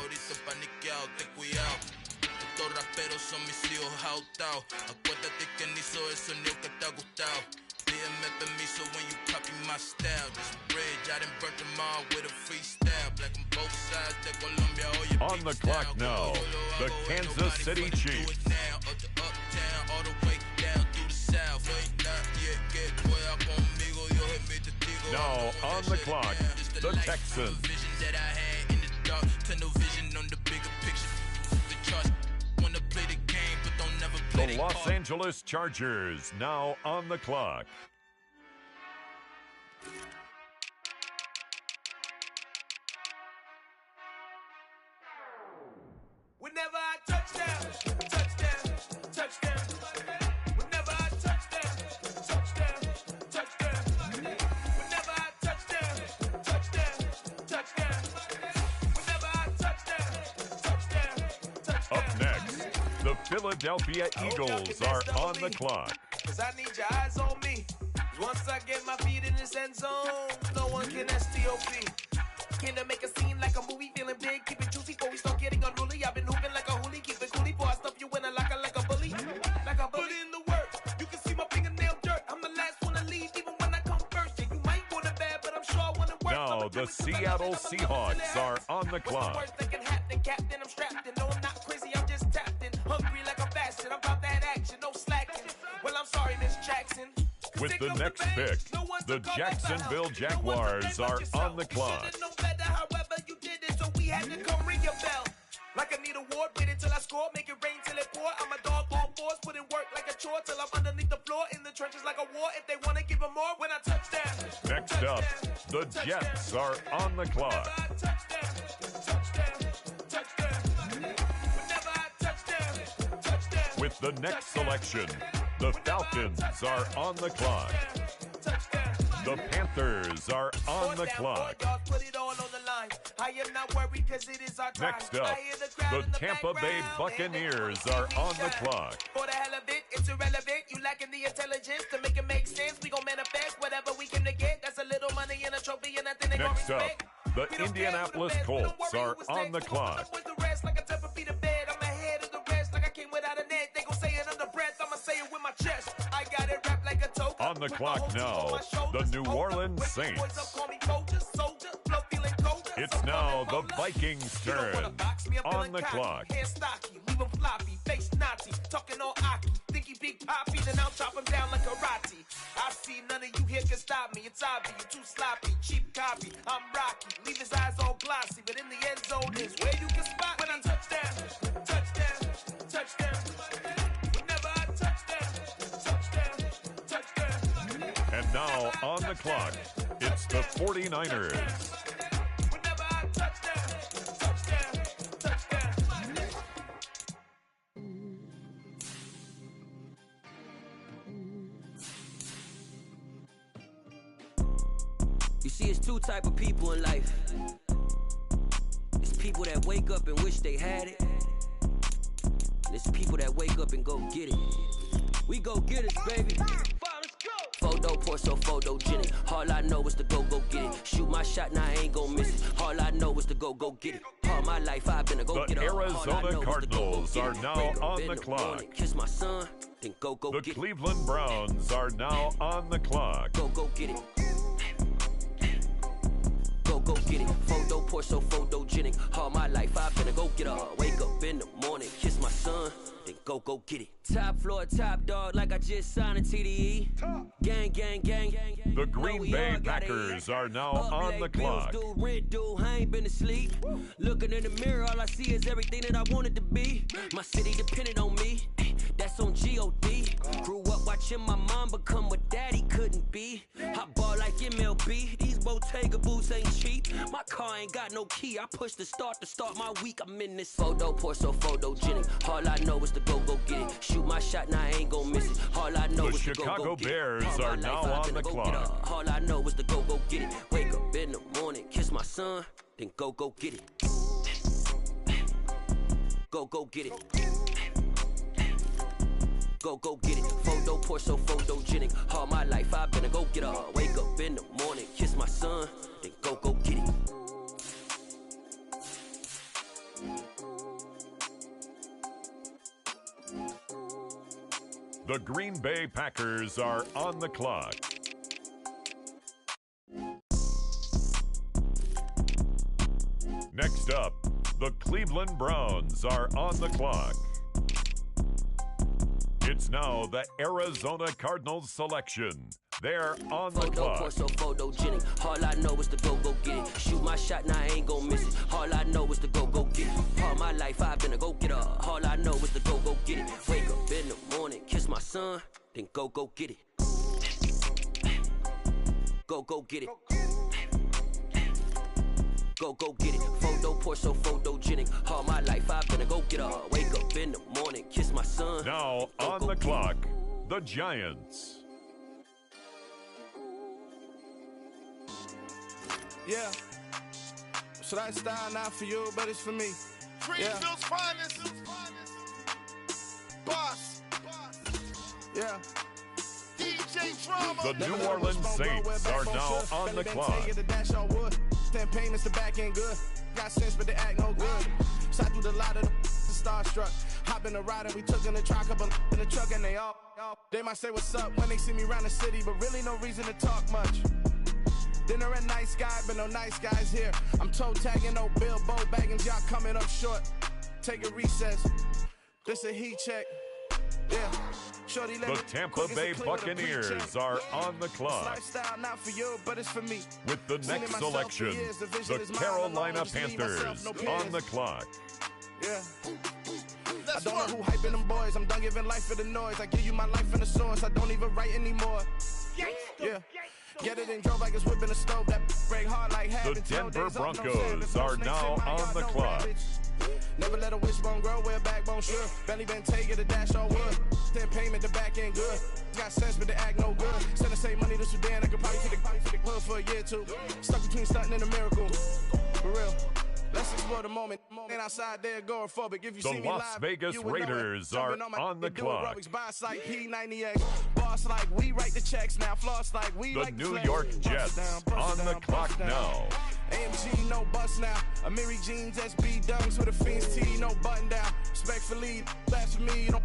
[SPEAKER 4] Ten cuidado, estos raperos son mis hijos jautados. Acuérdate que ni hizo el sonido que te ha gustado. Pídeme permiso when you copy my style. This bridge, I done burnt them all with a freestyle. Black on both sides de Colombia, oye.
[SPEAKER 7] On the clock now, the Kansas City Chiefs.
[SPEAKER 4] All the way down through the south.
[SPEAKER 7] Now on the clock, the Texans.
[SPEAKER 4] Vision that I had in the dark, tunnel vision on the bigger picture. The charts wanna play the game, but don't never play
[SPEAKER 7] The Los Angeles Chargers now on the clock.
[SPEAKER 10] Whenever I touchdown. Whenever I touchdown. Whenever I touchdown. Whenever I touchdown.
[SPEAKER 7] Up next, the Philadelphia Eagles are on the clock.
[SPEAKER 10] Cause I need your eyes on me. Once I get my feet in this end zone, no one can STOP. Can to make a scene like a movie, feeling big, keep it juicy before we start getting unruly. I've been hooping like a hoolie, keep it coolie before I stuff you in a locker like a bully. Like a bully. Put in the work, you can see my fingernail dirt. I'm the last one to leave, even when I come first. Yeah, you might want it bad, but I'm sure I want it worse.
[SPEAKER 7] Now the Seattle Seahawks are on the clock.
[SPEAKER 10] What's the worst that can happen, Captain? I'm strapped in. No, I'm not crazy, I'm just tapped in. Hungry like a bastard, I'm about that action, no slacking. Well, I'm sorry, Miss Jackson.
[SPEAKER 7] With the next pick, the Jacksonville Jaguars are on the clock.
[SPEAKER 2] No matter however you did it, so we had to come ring your bell. Like I need a ward, wait until I score, make it rain till it pour. I'm a dog on fours, put in work like a chore till I'm underneath the floor, in the trenches like a war. If they want to give them more, when I touch down.
[SPEAKER 7] Next up, the Jets are on the clock. With the next selection, the Falcons are on the clock. The Panthers are on the clock. Next up, the Tampa Bay Buccaneers are on the clock.
[SPEAKER 2] For the hell of it, it's irrelevant. You lacking the intelligence to make it make sense. We gon' manifest whatever we can to get. That's a little money and a trophy and nothing they gon'
[SPEAKER 7] Next up,
[SPEAKER 2] respect.
[SPEAKER 7] the Indianapolis Colts are on the clock. On the clock now, the New Orleans Saints. It's now the Vikings' turn. On the clock.
[SPEAKER 2] Leave him floppy, face Nazi, talking all Aki. Think he big poppy, then I'll chop him down like karate. I see none of you here can stop me. It's obvious, you too sloppy, cheap copy. I'm Rocky, leave his eyes all glossy, but in the end zone is where you can spot when I touchdown, touchdown, touchdown. Whenever I touchdown, touchdown.
[SPEAKER 7] And now on the clock, it's the 49ers.
[SPEAKER 22] You see, it's two type of people in life. It's people that wake up and wish they had it. And it's people that wake up and go get it. We go get it, baby. Photo pour so photogenic. All I know is to go get it. Shoot my shot, now I ain't gon' miss it. All I know is to go get it. All my life I've been a go get it.
[SPEAKER 7] The Arizona Cardinals are now on the clock.
[SPEAKER 22] Kiss my son, then go get it.
[SPEAKER 7] The Cleveland Browns are now on the clock.
[SPEAKER 22] Go get it. Go get it. Photo pour so photogenic. All my life I've been a go get up. Wake up in the morning, kiss my son, then go get it. Top floor, top dog, like I just signed a TDE. Gang.
[SPEAKER 7] The Green Bay Packers are now on the clock.
[SPEAKER 22] Rent due, I ain't been asleep. Looking in the mirror, all I see is everything that I wanted to be. My city depended on me. That's on G.O.D. Grew up watching my mom become what daddy couldn't be. I ball like MLB. These Bottega boots ain't cheap. My car ain't got no key. I push the start to start my week. I'm in this photo pour so photogenic. All I know is to go get it. Shoot my shot, now I ain't gon' miss it. All I know is to go get it.
[SPEAKER 7] The Chicago Bears are now on the clock.
[SPEAKER 22] All I know is to go get it. Wake up in the morning, kiss my son, then go get it. Go get it. Go get it. Photo pour so photogenic. All my life I've been a go getter. Wake up in the morning, kiss my son, then go get it.
[SPEAKER 7] The Green Bay Packers are on the clock. Next up, the Cleveland Browns are on the clock. It's now the Arizona Cardinals selection. They're on the clock.
[SPEAKER 22] Photo so photogenic. All I know is to go get it. Shoot my shot, now I ain't gon' miss it. All I know is to go get it. All my life I've been a go getter. All I know is to go get it. Wake up in the morning, kiss my son, then go get it. Go get it. Go get it. Photo pour so photogenic. All my life I've been a go getter. Wake up in the morning, kiss my son.
[SPEAKER 7] Now on the clock, the Giants.
[SPEAKER 5] Yeah. So that style not for you, but it's for me.
[SPEAKER 10] Greenville's finest. Boss.
[SPEAKER 5] Yeah.
[SPEAKER 10] DJ Drama.
[SPEAKER 7] The New Orleans Saints are now on the clock.
[SPEAKER 5] 10 payments to back end good. Got sense, but they act no good. Shot through the lot of the starstruck. Hop in the ride and we took in the truck up in the truck and they all. They might say what's up when they see me around the city, but really no reason to talk much. Dinner a nice guy, but no nice guys here. I'm toe tagging, no Bilbo bagging, y'all coming up short. Take a recess. This a heat check. Shorty,
[SPEAKER 7] The Tampa Bay Buccaneers are on the clock.
[SPEAKER 5] Lifestyle not for you, but it's for me.
[SPEAKER 7] With the next selection, the Carolina Panthers on the clock.
[SPEAKER 5] Yeah. I don't know who hyping them boys. I'm done giving life for the noise. I give you my life in the source. I don't even write anymore. Yeah. Get it and drove like it's whipping a stove. That break hard like having
[SPEAKER 7] The Denver Broncos are now on the clock.
[SPEAKER 5] Never let a wishbone grow where a backbone should. Belly been taking the dash on wood. Then payment, the back end good. Got sense, but the act no good. Send the same money to Sudan. I could probably take the hood for a year or two. Stuck between stunting and a miracle. For real. Let's explore the moment. Ain't outside there agoraphobic. If you see me live,
[SPEAKER 7] Las Vegas
[SPEAKER 5] you would
[SPEAKER 7] Raiders are on the clock.
[SPEAKER 5] Boss like P90X. Boss like we write the checks now. Floss like we
[SPEAKER 7] The
[SPEAKER 5] like
[SPEAKER 7] New York Jets on the clock now.
[SPEAKER 5] AMG, no bust now. Amiri jeans, SB dunks with a Fiends tee, no button down. Respectfully, that's for me, you don't.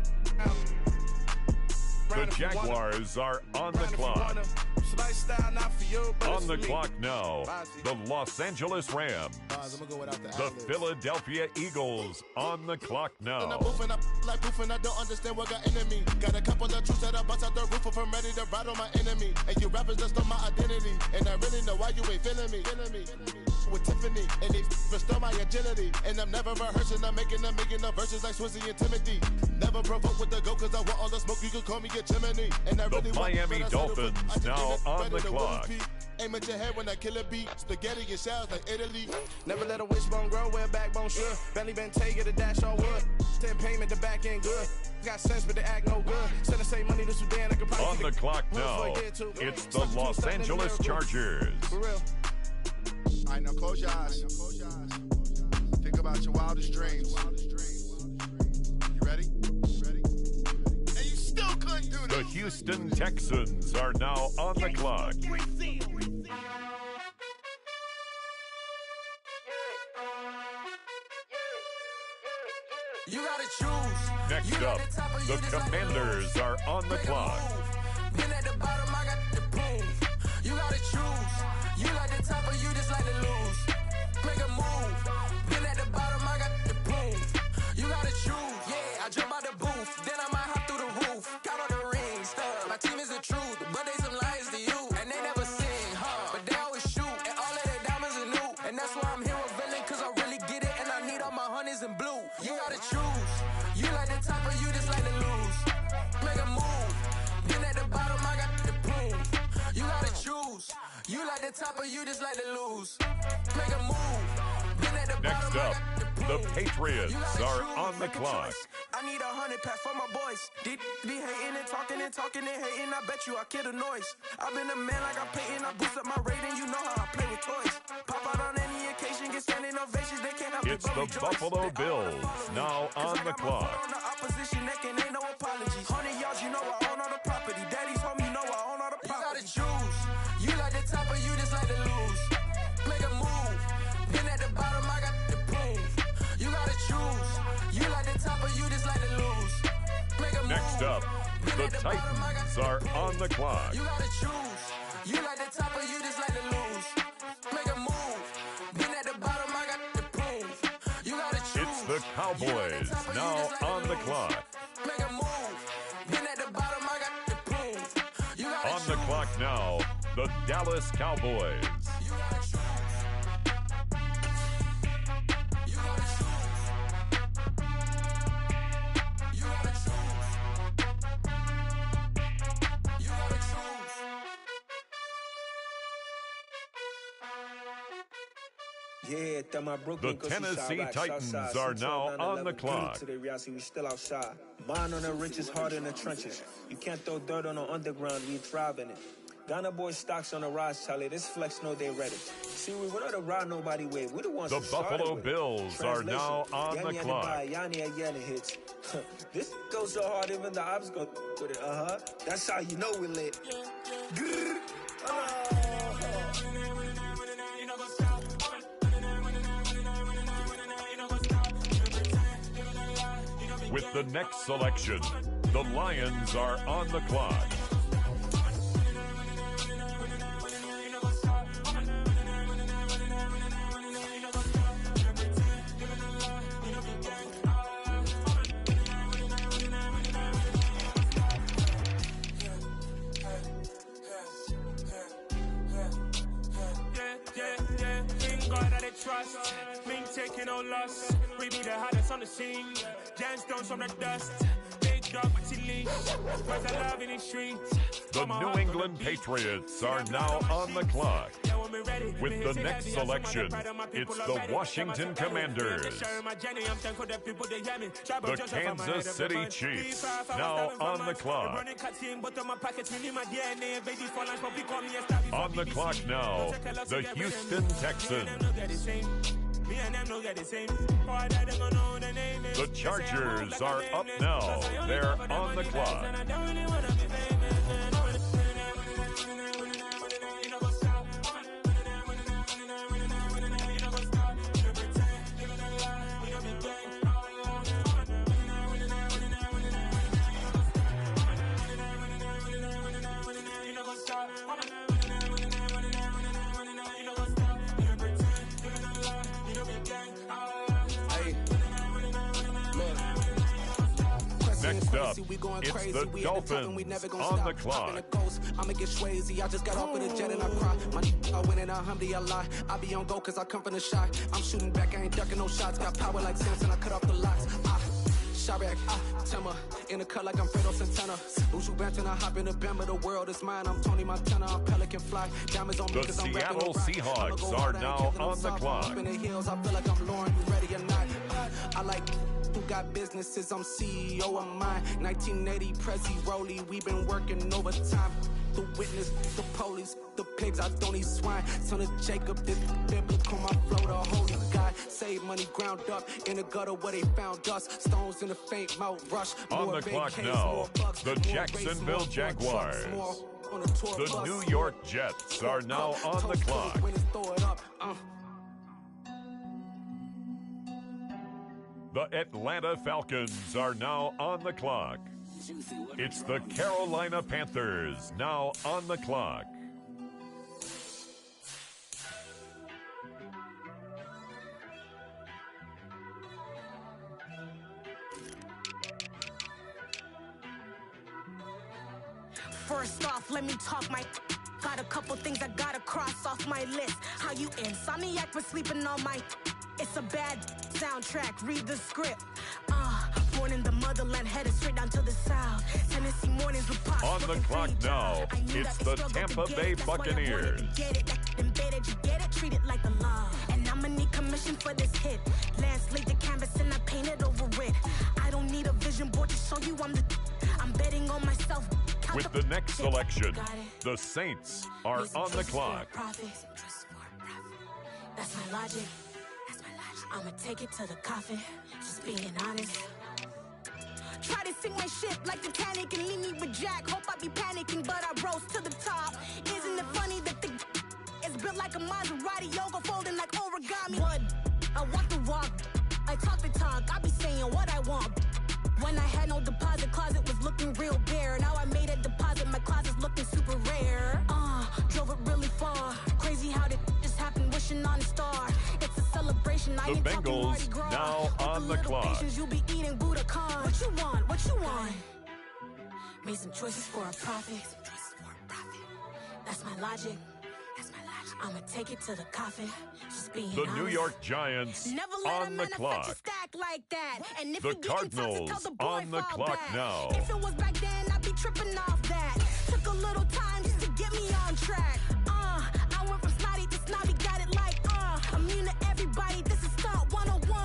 [SPEAKER 7] The Jaguars are on the clock.
[SPEAKER 5] Lifestyle not for you, but
[SPEAKER 7] on the clock now, the Los Angeles Rams. The Philadelphia Eagles on the clock now.
[SPEAKER 9] Like poofing, I don't understand what got enemy. Got a couple of troops that I bust out the roof if I'm ready to ride on my enemy. And you rappers just stole my identity. And I really know why you ain't feeling me. With Tiffany, and they restore my agility. And I'm never rehearsing, I'm making the verses like Swizzy and Timothy. Never provoke with the go, cause I want all the smoke, you can call me a chimney. And I really
[SPEAKER 7] the Miami Dolphins now on the clock.
[SPEAKER 9] Aim at your head when I kill a beat. Spaghetti and shells like Italy.
[SPEAKER 5] Never let a wishbone grow where a backbone should. Belly been taking the dash on wood. Then payment, the back end good. Got sense, but the act no good. Send the same money to Sudan. I could probably
[SPEAKER 7] on the clock now, it's the Los Angeles Chargers.
[SPEAKER 5] For real.
[SPEAKER 9] All right, now close your eyes. Think about your wildest dreams. You ready? And you still couldn't do this.
[SPEAKER 7] The Houston Texans are now on the clock.
[SPEAKER 22] You gotta choose.
[SPEAKER 7] Next up, the Commanders are on the clock.
[SPEAKER 22] Been at the bottom, I got the proof. You gotta choose. You like the top or you just like to lose. Make a move. Been at the bottom, I got the proof. You gotta choose. Yeah, I jump out the booth, then I might hop through the roof. Count on the rings, stuff. My team is the truth, but they some liars to you. And they never sing, but they always shoot. And all of their diamonds are new. And that's why I'm here with villain, cause I really get it. And I need all my honeys in blue. You gotta choose. You like the top or you just like to lose. Make a move. Been at the bottom, I got the proof. You gotta choose. You like the top or you just like to lose. Make a move. Been at the
[SPEAKER 7] Next
[SPEAKER 22] bottom,
[SPEAKER 7] up, the Patriots are on the clock.
[SPEAKER 5] I need 100 pack for my boys. Deep be hating and talking and hating. I bet you I kill the noise. I've been a man like I'm Peyton. I boost up my rating. You know how I play with toys. Pop out on any occasion, get standing ovations. They can't help
[SPEAKER 7] It's the Buffalo Bills now on the clock.
[SPEAKER 5] On the opposition neck and ain't no apologies. 100 yards, you know I own all the property. Daddy's home, you know I own all the property.
[SPEAKER 22] You gotta choose. You like the top or you just like to lose. Make a move. Been at the bottom, I got the proof. You gotta choose. You like the top or you just like to lose. Make a move.
[SPEAKER 7] Next up, the Titans are on the clock.
[SPEAKER 22] You gotta choose. You like the top or you just like to lose. Make a move. Been at the bottom, I got the proof. You gotta choose.
[SPEAKER 7] It's the Cowboys now on the clock.
[SPEAKER 22] Make a move. Been at the bottom, I got the proof. You gotta
[SPEAKER 7] On the clock now, the Dallas Cowboys.
[SPEAKER 6] Yeah,
[SPEAKER 7] The Tennessee Titans are now on the clock.
[SPEAKER 6] We still outside. Mine on the riches, hard in the trenches. You can't throw dirt on the underground, we thrive in it. Ghana boys stocks on the rise, Charlie. This flex know they ready. See, we don't to ride nobody with. We the ones
[SPEAKER 7] The Buffalo Bills are now on the clock.
[SPEAKER 6] Hits. This goes so hard, even the ops go with it. That's how you know we lit.
[SPEAKER 7] With the next selection, the Lions are on the clock.
[SPEAKER 1] trust. Ming taking no loss. We be the hottest on the scene. Gemstones from the dust. Big dog, but she leash. Cause I love in the streets.
[SPEAKER 7] The New England Patriots are now on the clock. With the next selection, it's the Washington Commanders. The Kansas City Chiefs, now on the clock. On the clock now, the Houston Texans. The Chargers are up now. They're on the clock. Next up, it's the Dolphins on the clock.
[SPEAKER 5] I'ma get swayzy. I just got off with a jet and I cry. I win in a Humvee, I lie. I be on go cause I come from the shot. I'm shooting back, I ain't ducking no shots. Got power like Samson, I cut off the locks. Sharek, Timmer, in the cut like I'm Fredo Santana. Uju Benton, I hop in the Bama, the world is mine. I'm Tony Montana, I'm Pelican Fly. Diamonds on me
[SPEAKER 7] The
[SPEAKER 5] cause I'm
[SPEAKER 7] Seattle Seahawks are now on the clock.
[SPEAKER 5] Up in the hills, I feel like I'm Lauren, you ready or not? I like who got businesses, I'm CEO of mine. 1980 Prezi Rolly, we been working overtime. The witness, the police, the pigs, I don't eat swine. Son of Jacob, this biblical, my flow, the holy God. Save money ground up in the gutter where they found us. Stones in the faint mouth rush.
[SPEAKER 7] On the clock now, the Jacksonville Jaguars. The New York Jets are now on the clock. The Atlanta Falcons are now on the clock. It's the Carolina Panthers now on the clock.
[SPEAKER 8] First off, let me talk my. Got a couple things I gotta cross off my list. How you insomniac for sleeping on my. It's a bad soundtrack, read the script. Born in the motherland, headed straight down to the south. Tennessee mornings with pops.
[SPEAKER 7] On the clock now, it's the Tampa Bay Buccaneers.
[SPEAKER 8] Get it, embedded, you get it, treat it like a law. And I'ma need commission for this hit. Lance laid the canvas and I painted over it. I don't need a vision board to show you I'm betting on myself.
[SPEAKER 7] With the next selection, the Saints are on the clock.
[SPEAKER 8] That's my logic. I'ma take it to the coffin, just being honest. Try to sink my ship like Titanic and leave me with Jack. Hope I be panicking, but I rose to the top. Isn't it funny that the is built like a Maserati, yoga folding like origami? What? I walk the walk, I talk the talk, I be saying what I want. When I had no deposit, closet was looking real bare. Now I made a deposit, my closet's looking super rare. Drove it really far. Crazy how did this happen, wishing on a star. It's a celebration, I
[SPEAKER 7] The
[SPEAKER 8] ain't talking
[SPEAKER 7] Bengals
[SPEAKER 8] Mardi Gras.
[SPEAKER 7] now on the clock.
[SPEAKER 8] You be eating Budokan. What you want? What you want? Made some choices for a profit. That's my logic. I'ma take it to the coffin. Just being
[SPEAKER 7] The
[SPEAKER 8] honest.
[SPEAKER 7] New York Giants
[SPEAKER 8] Never let
[SPEAKER 7] on
[SPEAKER 8] a
[SPEAKER 7] the clock.
[SPEAKER 8] stack like that. And if
[SPEAKER 7] The
[SPEAKER 8] you getting toxic,
[SPEAKER 7] Cardinals
[SPEAKER 8] tell the boy
[SPEAKER 7] on the
[SPEAKER 8] fall
[SPEAKER 7] clock
[SPEAKER 8] back.
[SPEAKER 7] now.
[SPEAKER 8] If it was back then, I'd be tripping off that. Took a little time just to get me on track. I went from snotty to snobby, got it like immune to everybody. This is stunt 101.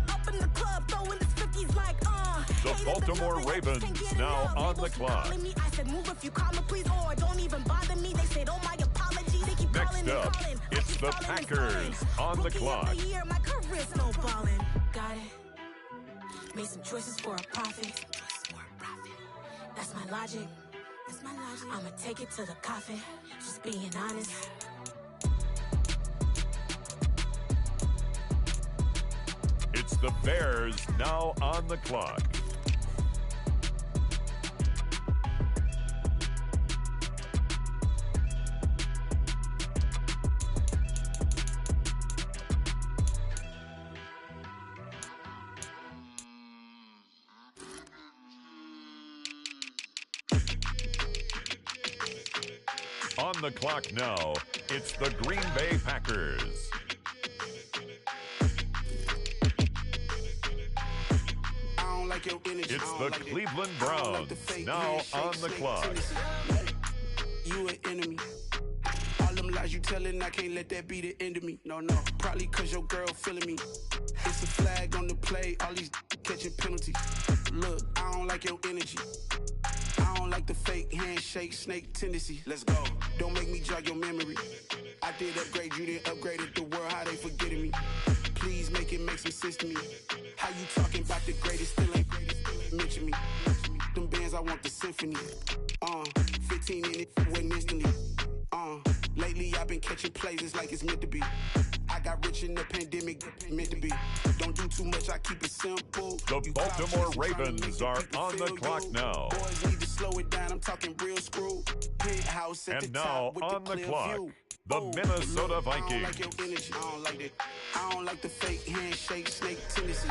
[SPEAKER 8] Up in the club, throwing this 50s like
[SPEAKER 7] The Baltimore Ravens now on the clock.
[SPEAKER 8] Me, I said move if you call me, please, or don't even bother me. They said, oh my apology. They keep
[SPEAKER 7] Next
[SPEAKER 8] calling
[SPEAKER 7] up,
[SPEAKER 8] and calling.
[SPEAKER 7] it's the Packers on the
[SPEAKER 8] Rookie
[SPEAKER 7] clock.
[SPEAKER 8] of the year, my career's snowballing. Got it. Made some choices for a profit. That's my logic. I'ma take it to the coffin. Just being honest.
[SPEAKER 7] It's the Bears now on the clock. On the clock now, it's the Green Bay Packers. It's the Cleveland Browns, now on the clock.
[SPEAKER 13] You an enemy. All them lies you telling, I can't let that be the end of me. No, probably cause your girl feeling me. It's a flag on the play, all these catching penalties. Look, I don't like your energy. I don't like the fake handshake, snake tendency. Let's go. Don't make me jog your memory. I did upgrade, you didn't upgrade it. The world, how they forgetting me. Please make it make some sense to me. How you talking about the greatest, still ain't greatest, mention me. Them bands, I want the symphony. 15 in it, wasn't instantly. Lately I've been catching plays, it's like it's meant to be. I got rich in the pandemic, meant to be. Don't do too much, I keep it simple.
[SPEAKER 7] The Baltimore Ravens are on the clock now.
[SPEAKER 13] Boys need to slow it down, I'm talking real screw. Penthouse at
[SPEAKER 7] And
[SPEAKER 13] the
[SPEAKER 7] now
[SPEAKER 13] top with
[SPEAKER 7] on
[SPEAKER 13] the
[SPEAKER 7] the
[SPEAKER 13] clear
[SPEAKER 7] clock,
[SPEAKER 13] view.
[SPEAKER 7] the Minnesota
[SPEAKER 13] Look, I don't
[SPEAKER 7] Vikings.
[SPEAKER 13] like your energy, I don't like that. I don't like the fake handshake, snake tendency.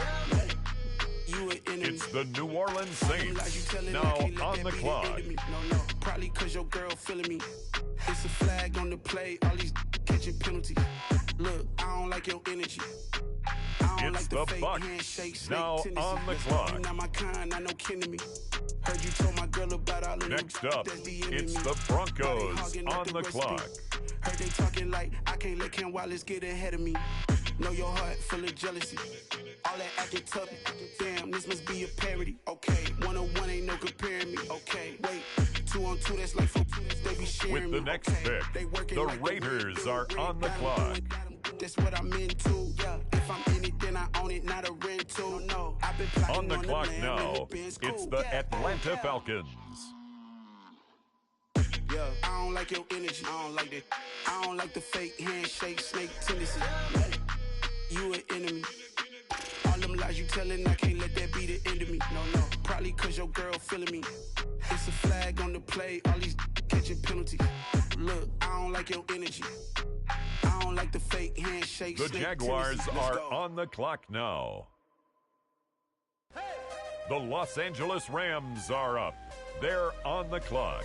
[SPEAKER 13] You an enemy.
[SPEAKER 7] It's the New Orleans Saints, now on the clock.
[SPEAKER 13] No, probably cause your girl feeling me. It's a flag on the play, all these catching penalties. Look, I don't like your energy. I don't
[SPEAKER 7] It's
[SPEAKER 13] like the
[SPEAKER 7] the
[SPEAKER 13] fake
[SPEAKER 7] Bucks,
[SPEAKER 13] handshake, snake
[SPEAKER 7] now
[SPEAKER 13] tendency.
[SPEAKER 7] on the
[SPEAKER 13] Let's
[SPEAKER 7] clock.
[SPEAKER 13] go. You not my kind, I know kin to me. Heard you told my girl about all of
[SPEAKER 7] Next
[SPEAKER 13] them
[SPEAKER 7] up,
[SPEAKER 13] that's DMing
[SPEAKER 7] it's
[SPEAKER 13] me.
[SPEAKER 7] the Broncos
[SPEAKER 13] Hogging up
[SPEAKER 7] on the
[SPEAKER 13] recipe.
[SPEAKER 7] clock.
[SPEAKER 13] Heard they talking like I can't let Ken Wallace get ahead of me. Know your heart full of jealousy. All that acting tough. Damn, this must be a parody. Okay, 1-on-1 ain't no comparing me. Okay, wait, 2-on-2 that's like 4. They be sharing
[SPEAKER 7] With the
[SPEAKER 13] me.
[SPEAKER 7] next
[SPEAKER 13] Okay,
[SPEAKER 7] pick,
[SPEAKER 13] they working
[SPEAKER 7] the
[SPEAKER 13] like they
[SPEAKER 7] Raiders
[SPEAKER 13] do.
[SPEAKER 7] are on the
[SPEAKER 13] Got 'em,
[SPEAKER 7] clock.
[SPEAKER 13] That's what I'm into. Yeah, if I'm in it, then I own it, not a rental. No, I've been plotting
[SPEAKER 7] On the clock
[SPEAKER 13] land,
[SPEAKER 7] now,
[SPEAKER 13] and it been's
[SPEAKER 7] it's
[SPEAKER 13] cool.
[SPEAKER 7] the
[SPEAKER 13] Yeah,
[SPEAKER 7] Atlanta Falcons.
[SPEAKER 13] Yeah, I don't like your energy. I don't like that. I don't like the fake handshake, snake tendency. You an enemy. All them lies you telling, I can't let that be the end of me. No, probably cause your girl feeling me. It's a flag on the play, all these catching penalties. Look, I don't like your energy. I don't like the fake handshake.
[SPEAKER 7] The
[SPEAKER 13] snake
[SPEAKER 7] Jaguars
[SPEAKER 13] tendency. Let's
[SPEAKER 7] are
[SPEAKER 13] go.
[SPEAKER 7] on the clock now. The Los Angeles Rams are up. They're on the clock.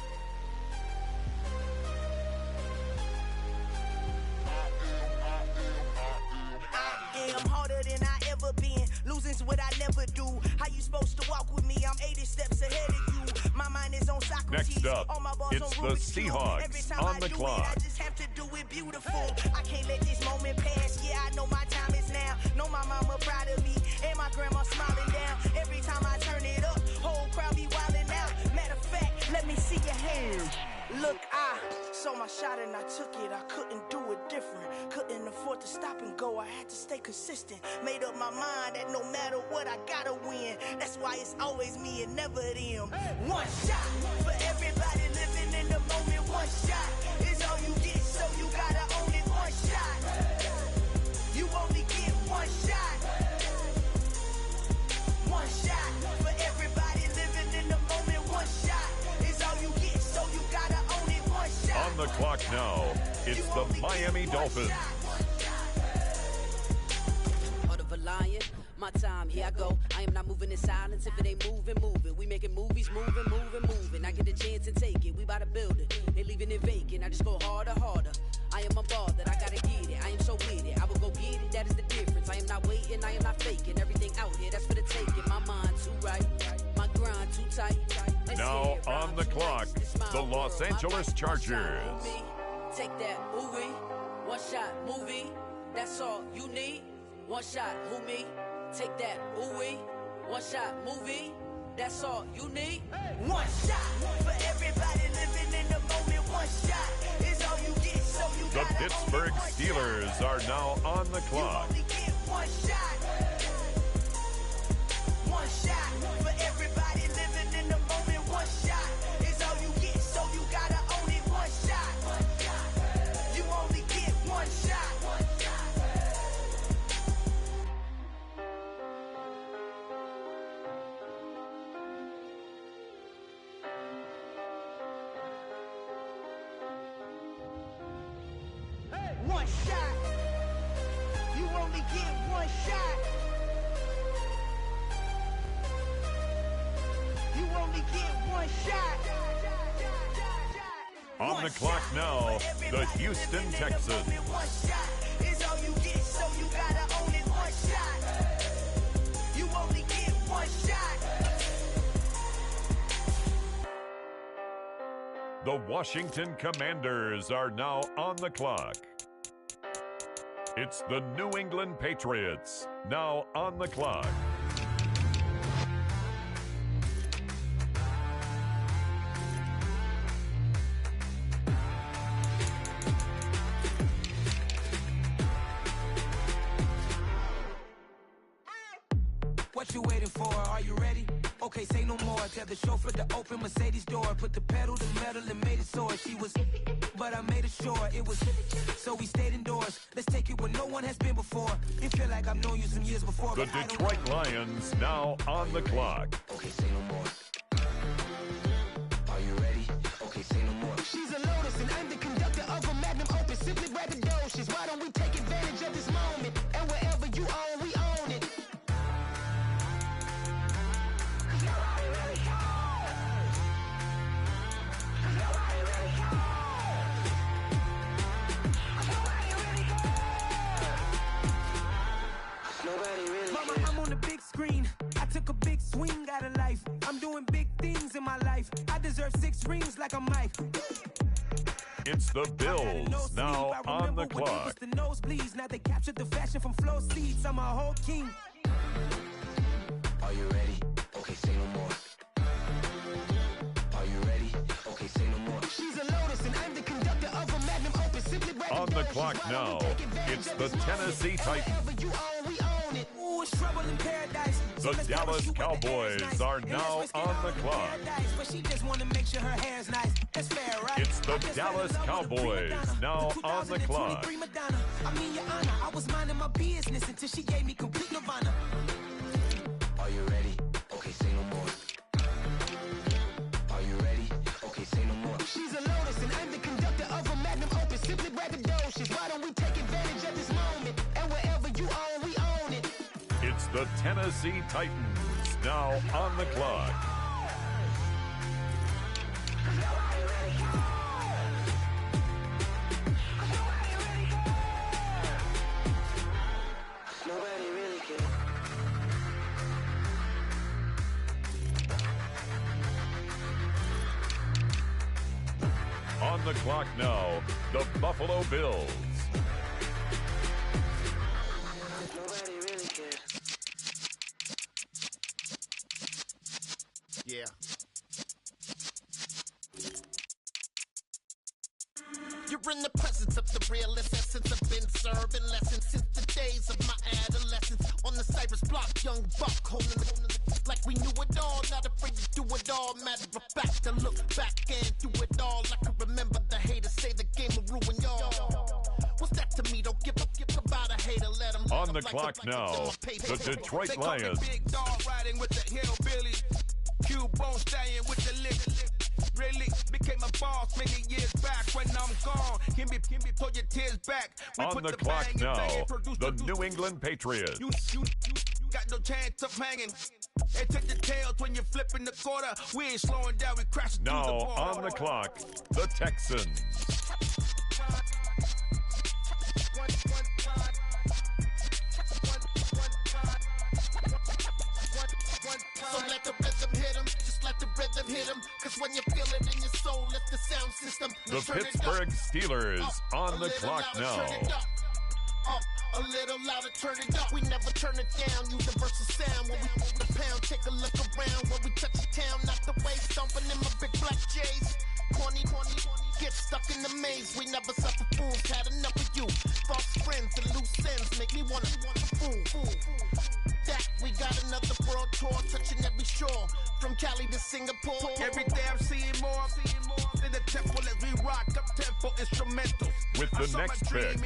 [SPEAKER 14] I'm harder than I ever been. Losing's what I never do. How you supposed to walk with me? I'm 80 steps ahead of you. My mind is on Socrates.
[SPEAKER 7] Next up,
[SPEAKER 14] all my balls
[SPEAKER 7] it's
[SPEAKER 14] on
[SPEAKER 7] the
[SPEAKER 14] Rubik's Cube.
[SPEAKER 7] Seahawks
[SPEAKER 14] Every time
[SPEAKER 7] on
[SPEAKER 14] I
[SPEAKER 7] the
[SPEAKER 14] do
[SPEAKER 7] clock.
[SPEAKER 14] it, I just have to do it beautiful. I can't let this moment pass. Yeah, I know my time is now. Know my mama proud of me. And my grandma smiling down. Every time I turn it up, whole crowd be wildin' out. Matter of fact, let me see your hands. Look, I saw my shot and I took it. I couldn't do it different. Couldn't afford to stop and go. I had to stay consistent. Made up my mind that no matter what, I gotta win. That's why it's always me and never them. One shot for everybody living in the moment. One shot is all you get, so you gotta own it. One shot. You only get one shot. One shot for everybody living in the moment. One shot is all you get, so you gotta own it. One shot.
[SPEAKER 7] On the clock now, it's the Miami Dolphins.
[SPEAKER 23] Heart of a lion, my time, here I go. I am not moving in silence. If it ain't moving, moving. We making movies, moving. I get a chance and take it. We bout to build it. They leaving it vacant. I just go harder. I am a ball that I gotta get it. I am so with it. I will go get it. That is the difference. I am not waiting. I am not faking. Everything out here, that's for the taking. My mind too right. My grind too tight.
[SPEAKER 7] Now on the clock, the Los Angeles Chargers.
[SPEAKER 23] Take that movie, one shot movie, that's all you need. One shot movie, take that movie, one shot movie, that's all you need.
[SPEAKER 14] One shot for everybody living in the moment. One shot is all you get, so you
[SPEAKER 7] The
[SPEAKER 14] gotta
[SPEAKER 7] Pittsburgh
[SPEAKER 14] own it.
[SPEAKER 7] Steelers are now on the clock.
[SPEAKER 14] You only get one shot. One shot for everybody living in the moment. One shot is all you get, so you gotta own it. One shot. You only get one shot. One shot. You only get one shot. You only get one shot.
[SPEAKER 7] On the clock now, the Houston Texans.
[SPEAKER 14] One shot is all you get, so you gotta own it. One shot. You only get one shot.
[SPEAKER 7] The Washington Commanders are now on the clock. It's the New England Patriots now on the clock.
[SPEAKER 15] What you waiting for? Are you ready? Okay, say no more. Tell the chauffeur to open Mercedes door. Put the pedal to metal and made it soar. She was, but I made it sure it was. So we stayed indoors. Let's take it where no one has been before. It feel like I've known you some years before.
[SPEAKER 7] The Detroit Lions now on the clock.
[SPEAKER 15] Okay, say no more. Are you ready? Okay, say no more. She's a Lotus and I'm the conductor of a magnum opus. Simply braggadocious. Why don't we take advantage of this moment? And wherever you own, we own it. Mama, I'm on the big screen. I took a big swing out of life. I'm doing big things in my life. I deserve 6 rings like a Mike.
[SPEAKER 7] It's the Bills now on the clock.
[SPEAKER 15] The nosebleeds. Now they captured the fashion from flow seats. I'm a whole king. Are you ready? Okay, say no more. Are you ready? Okay, say no more. She's a Lotus and I'm the conductor of a magnum opus. Simply
[SPEAKER 7] on the clock now, it's the Tennessee Titans. The Dallas Cowboys are now on the clock. It's the Dallas Cowboys now on the clock.
[SPEAKER 15] I mean, Your Honor, I was minding my business until she gave me complete nirvana. Are you ready? Okay, say no more. Are you ready? Okay, say no more. She's a Lotus and I'm the conductor of a magnum opus. Simply braggadocious. Why don't we take advantage of this moment? And wherever you own, we own it.
[SPEAKER 7] It's the Tennessee Titans now on the clock.
[SPEAKER 15] Nobody really cares.
[SPEAKER 7] On the clock now, the Buffalo Bills.
[SPEAKER 15] Nobody really cares.
[SPEAKER 10] Yeah. You're in the presence of the realest essence. I've been serving lessons since the days of my adolescence. On the Cypress block, young buck holding like we knew it all. Not afraid to do it all. Matter of fact, to look back and do it all. I can remember the haters say the game will ruin y'all. What's that to me? Don't give about a hater. Let them
[SPEAKER 7] on the clock now, the Detroit Lions.
[SPEAKER 10] Big dog riding with the hillbillies. Cube-bone stallion with the lick. Really became a boss many years back. When I'm gone, can be pull your tears back. We
[SPEAKER 7] on the clock now, the New England Patriots.
[SPEAKER 10] You got no chance of hanging. They took the tails when you're flipping the quarter. We ain't slowing down, we crashing
[SPEAKER 7] now
[SPEAKER 10] through the border.
[SPEAKER 7] On the clock, the Texans.
[SPEAKER 10] So let the rhythm hit him, just let the rhythm hit him. Cause when you feel it in your soul, lift the sound system.
[SPEAKER 7] The Pittsburgh Steelers on the clock now.
[SPEAKER 10] Up, a little louder, turn it up. We never turn it down. Universal sound when we move the pound. Take a look around when we touch the town. Not the way stomping in my big black J's. Corny, get stuck in the maze. We never suffer fools. Had enough of you. False friends and loose ends make me wanna fool. That we got another world tour touching every shore. From Cali to Singapore. Every day I'm seeing more in the temple as we rock up tempo instrumentals.
[SPEAKER 7] With the next pick,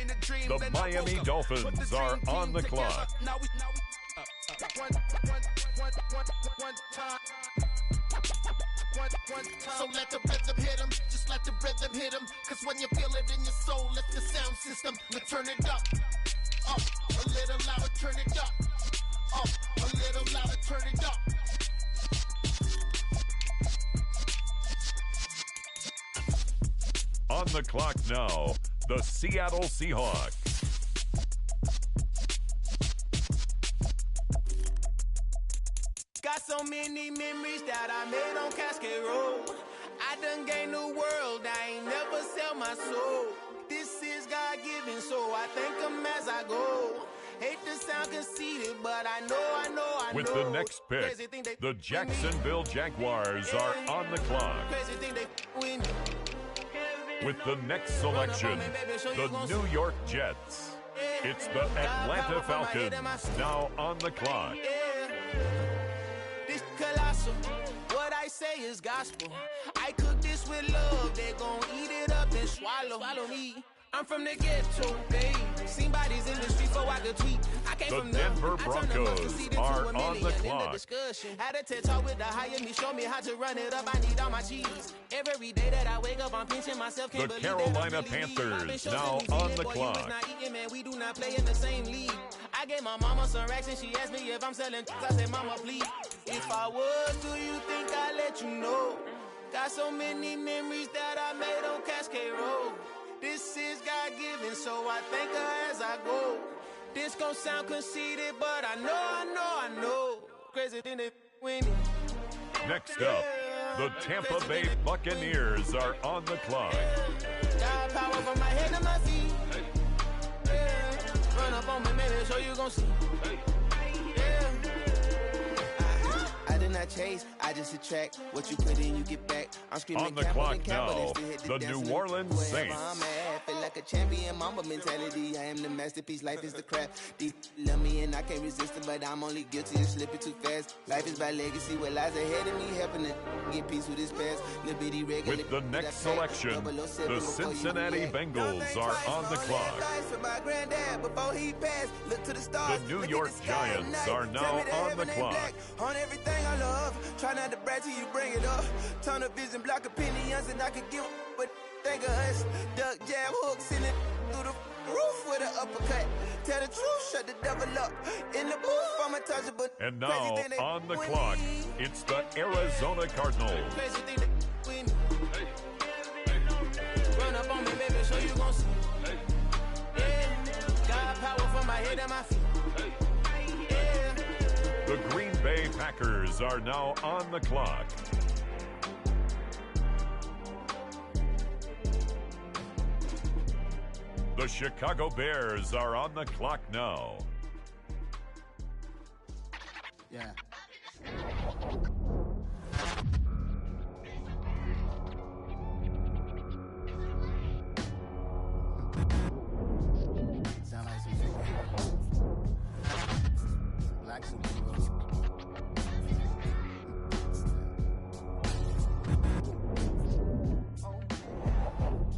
[SPEAKER 7] the Miami Dolphins are on the clock.
[SPEAKER 10] Now we So let the rhythm hit him, just let the rhythm hit him. Cause when you feel it in your soul, lift the sound system, let's turn it up. Up, a little louder, turn it up. Up, a little louder, turn it up.
[SPEAKER 7] On the clock now, the Seattle Seahawks.
[SPEAKER 15] Got so many memories that I made on Cascade Road. I
[SPEAKER 3] done gained the world, I ain't never sell my soul. This is God-given, so I thank him as I go. Hate to sound conceited, but I know.
[SPEAKER 7] With the next pick, the Jacksonville Jaguars are on the clock.
[SPEAKER 3] Crazy thing they win.
[SPEAKER 7] With the next selection, the New York Jets. It's the Atlanta Falcons, now on the clock.
[SPEAKER 3] This colossal, what I say is gospel. I cook this with love, they gon' eat it up and swallow me. I'm from the ghetto, babe. Seen bodies in the street before I could tweet. I came from
[SPEAKER 7] Denver Broncos are on the clock.
[SPEAKER 3] Had a TED talk with the higher me, show me how to run it up. I need all my cheese. Every day that I wake up, I'm pinching myself.
[SPEAKER 7] The Carolina Panthers now on the clock.
[SPEAKER 3] Man, we do not play in the same league. I gave my mama some racks and she asked me if I'm selling. I said, mama, please. If I was, do you think I'd let you know? Got so many memories that I made on Cascade Road. This is God-given, so I thank her as I go. This gon' sound conceited, but I know. Crazy thing they winning.
[SPEAKER 7] Next up, the Tampa Bay Buccaneers are on the clock.
[SPEAKER 3] Got power from my head to my feet. Run up on me, maybe, so you gon' see. I did not chase, I just attract. What you put in, you get back. I'm screaming
[SPEAKER 7] on the clock now, the New Orleans Saints.
[SPEAKER 3] I'm at, feel like a champion, mamba mentality. I am the masterpiece, life is the crap. These love me and I can't resist it, but I'm only guilty of slipping too fast. Life is by legacy, what lies ahead of me, helping to get peace with this past.
[SPEAKER 7] With the next selection, the Cincinnati Bengals are on the clock. The New York Giants are now on the clock.
[SPEAKER 3] On everything I love, try not to brag till you bring it up. Tunnel vision, block opinions, and I could give but think of us. Duck, jab, hook, send it through the roof with an uppercut. Tell the truth, shut the devil up. In the booth, I'm untouchable.
[SPEAKER 7] And now, on the clock, it's the Arizona Cardinals.
[SPEAKER 3] Crazy thing that win. Run up on me, baby, so you gon' see. Yeah, got power from my head and my feet.
[SPEAKER 7] The Green Bay Packers are now on the clock. The Chicago Bears are on the clock now.
[SPEAKER 5] Yeah. Sound like some superheroes. Black superheroes.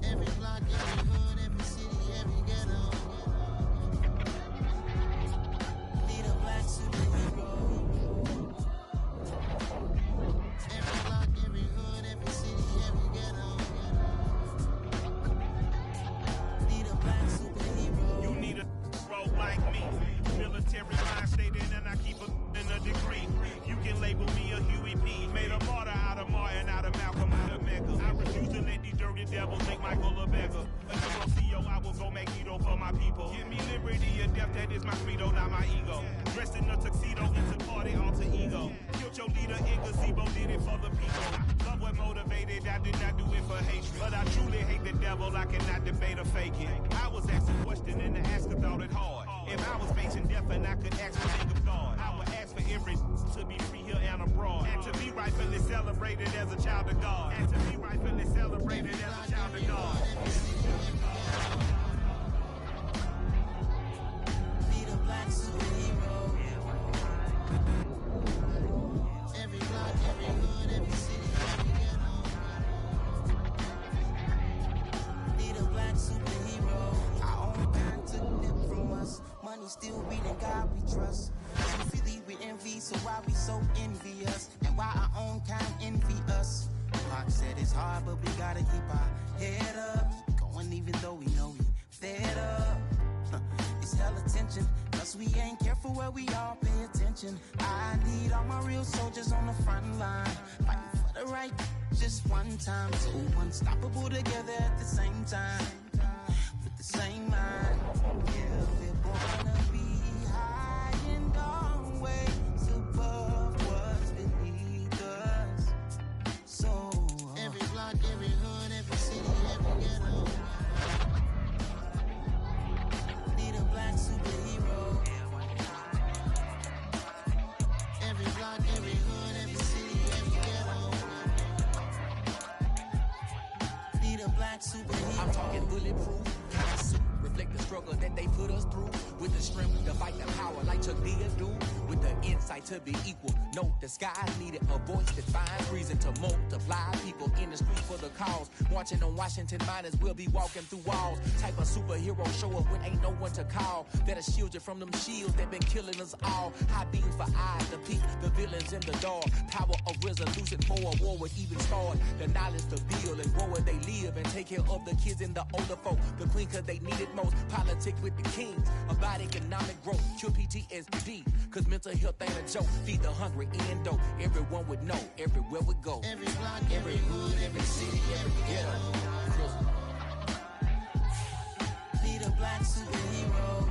[SPEAKER 5] Every block, every hood, every city, every ghetto. Need a black superhero. Every block, every hood, every city, every ghetto. Need a black superhero.
[SPEAKER 10] You need a bro like me. Military mind stated and I keep in a degree. You can label me a Huey P. Made a martyr out of Martin, out of Malcolm, out of Mecca. I refuse to let these dirty devils make Michael a beggar. Until CEO, I will go make Edo for my people. Give me liberty or death, that is my credo, not my ego. Dressed in a tuxedo, into party alter ego. Killed your leader in gazebo, did it for the people. Love what motivated, I did not do it for hatred. But I truly hate the devil, I cannot debate or fake it. I was asked a question and the asker thought it hard. If I was facing death and I could ask for think of God, I would ask for every to be free here and abroad. And to be rightfully celebrated as a child of God. And to be rightfully celebrated as a child of God.
[SPEAKER 19] Need a black superhero. Every block, every hood, every city, every ghetto. Need a black superhero. Our own kind took it from us. Money still reading, God we trust. So Philly with envy, so why we so envious? And why our own kind envy us? Pac said it's hard, but we gotta keep our head up. Going even though we know we fed up. It's hella tension, cause we ain't careful where we all pay attention. I need all my real soldiers on the front line, fighting for the right just one time. So unstoppable together at the same time, with the same mind. Yeah, we're born to be high and always above what's beneath us. So every block,
[SPEAKER 11] bulletproof. Suit reflect the struggle that they put us through. With the strength to fight the power like Chuck D do. With the insight to be equal. No disguise needed. A voice that finds reason to multiply. People in the street for the cause. Marching on Washington miners, we'll be walking through walls. Type of superhero show up when ain't no one to call. That'll shield you from them shields that been killing us all. High beams for eyes to peek the villains in the dark. Power of resolution for a war would even start. The knowledge to build and grow where they live and take care of the kids and the older folk. The queen cause they need it most. Politics with the kings. About economic growth. Cure PTSD. Cause mental health ain't a joke. Feed the hungry and dope. Everyone would know. Everywhere we go.
[SPEAKER 9] Every block, every hood, every city, every ghetto. Be the black superhero.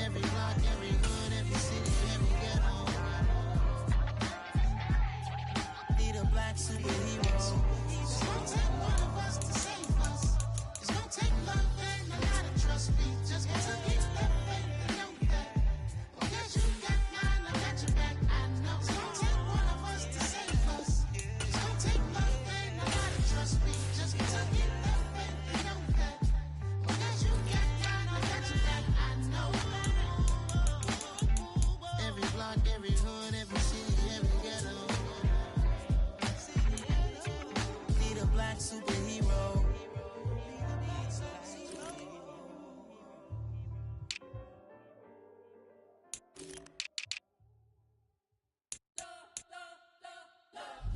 [SPEAKER 9] Every block, every hood, every city, every ghetto. Be the black superhero. It's gonna take one of us to save us. It's gonna take love and a lot of trust. Me just gotta keep that faith and know that. Because you got mine, I got your back. I know. It's gonna take one of us to save us. It's gonna take love and a lot of trust. Me just gotta keep that faith and know that. Because you got mine, I got your back. I know. Every block, every hood, every city, every ghetto. Be the black superhero.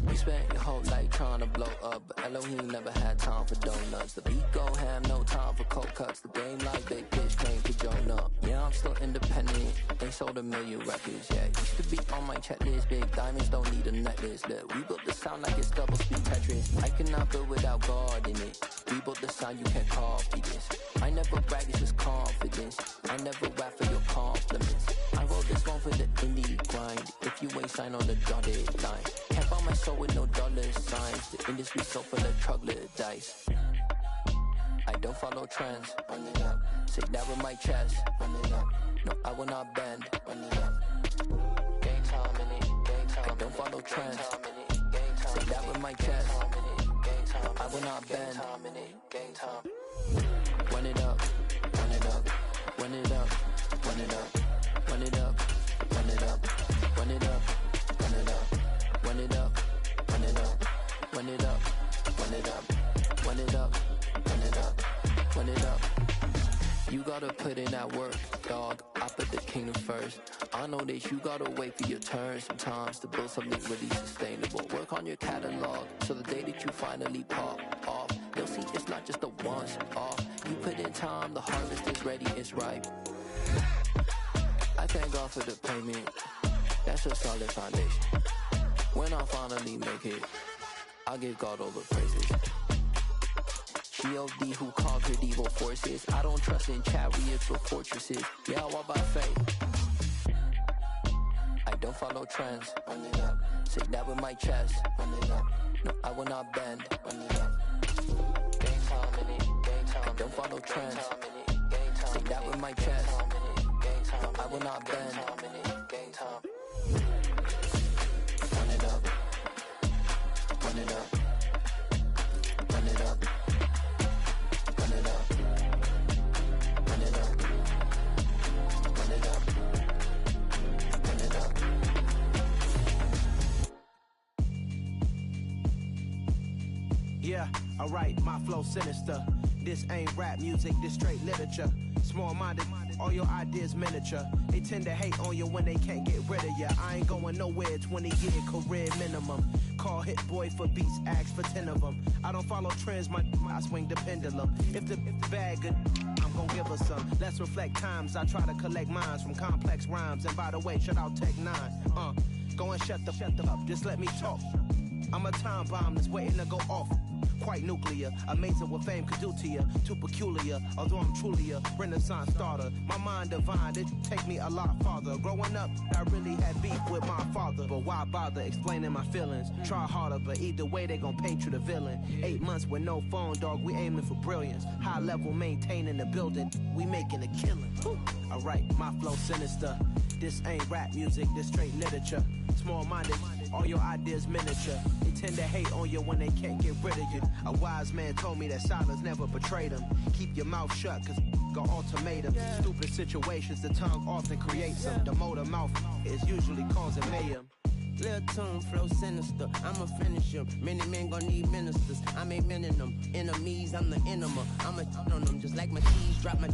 [SPEAKER 22] We spent your whole life trying to blow up, but Elohim never had time for donuts. The beat go ham, no time for cold cuts. The game like big bitch came to join up. Yeah, I'm still independent. They sold 1 million records. Yeah, used to be on my checklist. Big diamonds don't need a necklace. Look, we built the sound like it's double speed Tetris. I cannot build without God in it. We built the sound, you can't copy this. I never brag, it's just confidence. I never rap for your compliments. I wrote this one for the indie grind. If you ain't signed on the dotted line, can't buy my soul with no dollar signs. The industry so full of troglodytes. I don't follow trends. Run it up. Say that with my chest. Run it up. No, I will not bend. Run it up. Gang time in it. Gang time. I don't follow trends. Say that with my chest. I will not bend. Gang time. Run it up. Run it up. Run it up. Run it up. Run it up. Run it up. Run it up. Run it up. Run it up. Run it up. Run it up. Run it up. Run it up. Run it up. Run it up. You gotta put in that work, dog. I put the kingdom first. I know that you gotta wait for your turn sometimes to build something really sustainable. Work on your catalog, so the day that you finally pop off, they'll see it's not just a once off. You put in time, the harvest is ready, it's ripe. I thank God for the payment. That's a solid foundation. When I finally make it, I'll give God all the praises. G.O.D. who conquered evil forces. I don't trust in chariots or fortresses. Yeah, I walk by faith. I don't follow trends. Run it up. Say that with my chest. Run it up. No, I will not bend. Run it up. Gang time in it. Gang time. I don't follow trends. Say that with my chest. No, I will not bend. Gang time. Run it up. Run it up. Run it up. Run it up. Run it up. Run it up. Run it up.
[SPEAKER 5] Yeah, alright, my flow sinister. This ain't rap music, this straight literature. Small-minded, all your ideas miniature. They tend to hate on you when they can't get rid of ya. I ain't going nowhere, 20-year career minimum. Call Hit Boy for beats, ask for 10 of them. I don't follow trends, I swing the pendulum. If the bag good, I'm gon' give her some. Let's reflect times, I try to collect minds from complex rhymes. And by the way, shout out Tech 9. Go and shut the up, just let me talk. I'm a time bomb that's waiting to go off. Quite nuclear, amazing what fame could do to you. Too peculiar, although I'm truly a renaissance starter. My mind divine, it take me a lot farther. Growing up, I really had beef with my father. But why bother explaining my feelings? Try harder, but either way they gon' paint you the villain. 8 months with no phone, dog, we aiming for brilliance. High level maintaining the building, we making a killing. Alright, my flow sinister. This ain't rap music, this straight literature. Small-minded,
[SPEAKER 3] All your ideas miniature. They tend to hate on you when they can't get rid of you. A wise man told me that silence never betrayed him. Keep your mouth shut, cause got ultimatum. Stupid situations, the tongue often creates them. The motor mouth is usually causing mayhem.
[SPEAKER 16] Little tune, flow sinister, I'ma finish him. Many men gon' need ministers, I'm a men in them. Enemies, I'm the enema. I'ma on them, just like my keys, drop my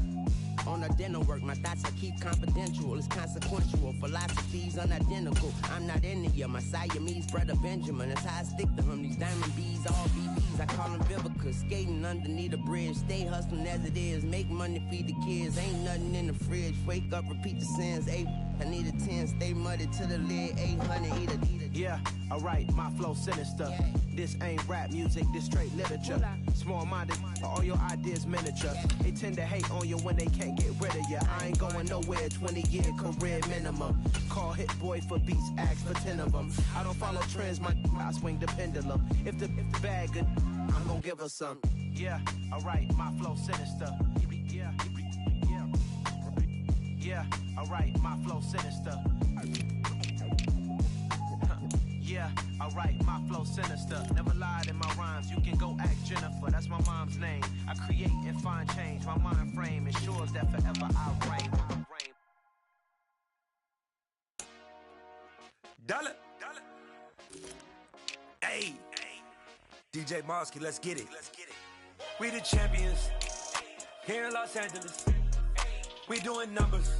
[SPEAKER 16] on a dinner work. My thoughts I keep confidential, it's consequential. Philosophies unidentical, I'm not into you. My Siamese brother Benjamin, that's how I stick to him. These diamond bees, all BBs, I call them Vivica. Skating underneath a bridge, stay hustling as it is. Make money, feed the kids, ain't nothing in the fridge. Wake up, repeat the sins, I need a 10, stay muddy to the lid, 800, eat a.
[SPEAKER 3] Yeah, alright, my flow sinister. This ain't rap music, this straight literature. Small-minded, all your ideas miniature. They tend to hate on you when they can't get rid of you. I ain't going nowhere, 20-year career minimum. Call Hit Boy for beats, ask for 10 of them. I don't follow trends, I swing the pendulum. If the bag good, I'm gonna give her some. Yeah, alright, my flow sinister. Yeah, alright, my flow sinister. Yeah, alright, my flow sinister. Never lied in my rhymes, you can go ask Jennifer. That's my mom's name. I create and find change. My mind frame ensures that forever I reign.
[SPEAKER 17] Dollar. Hey, DJ Mosky, let's get it. We the champions here in Los Angeles. We doing numbers.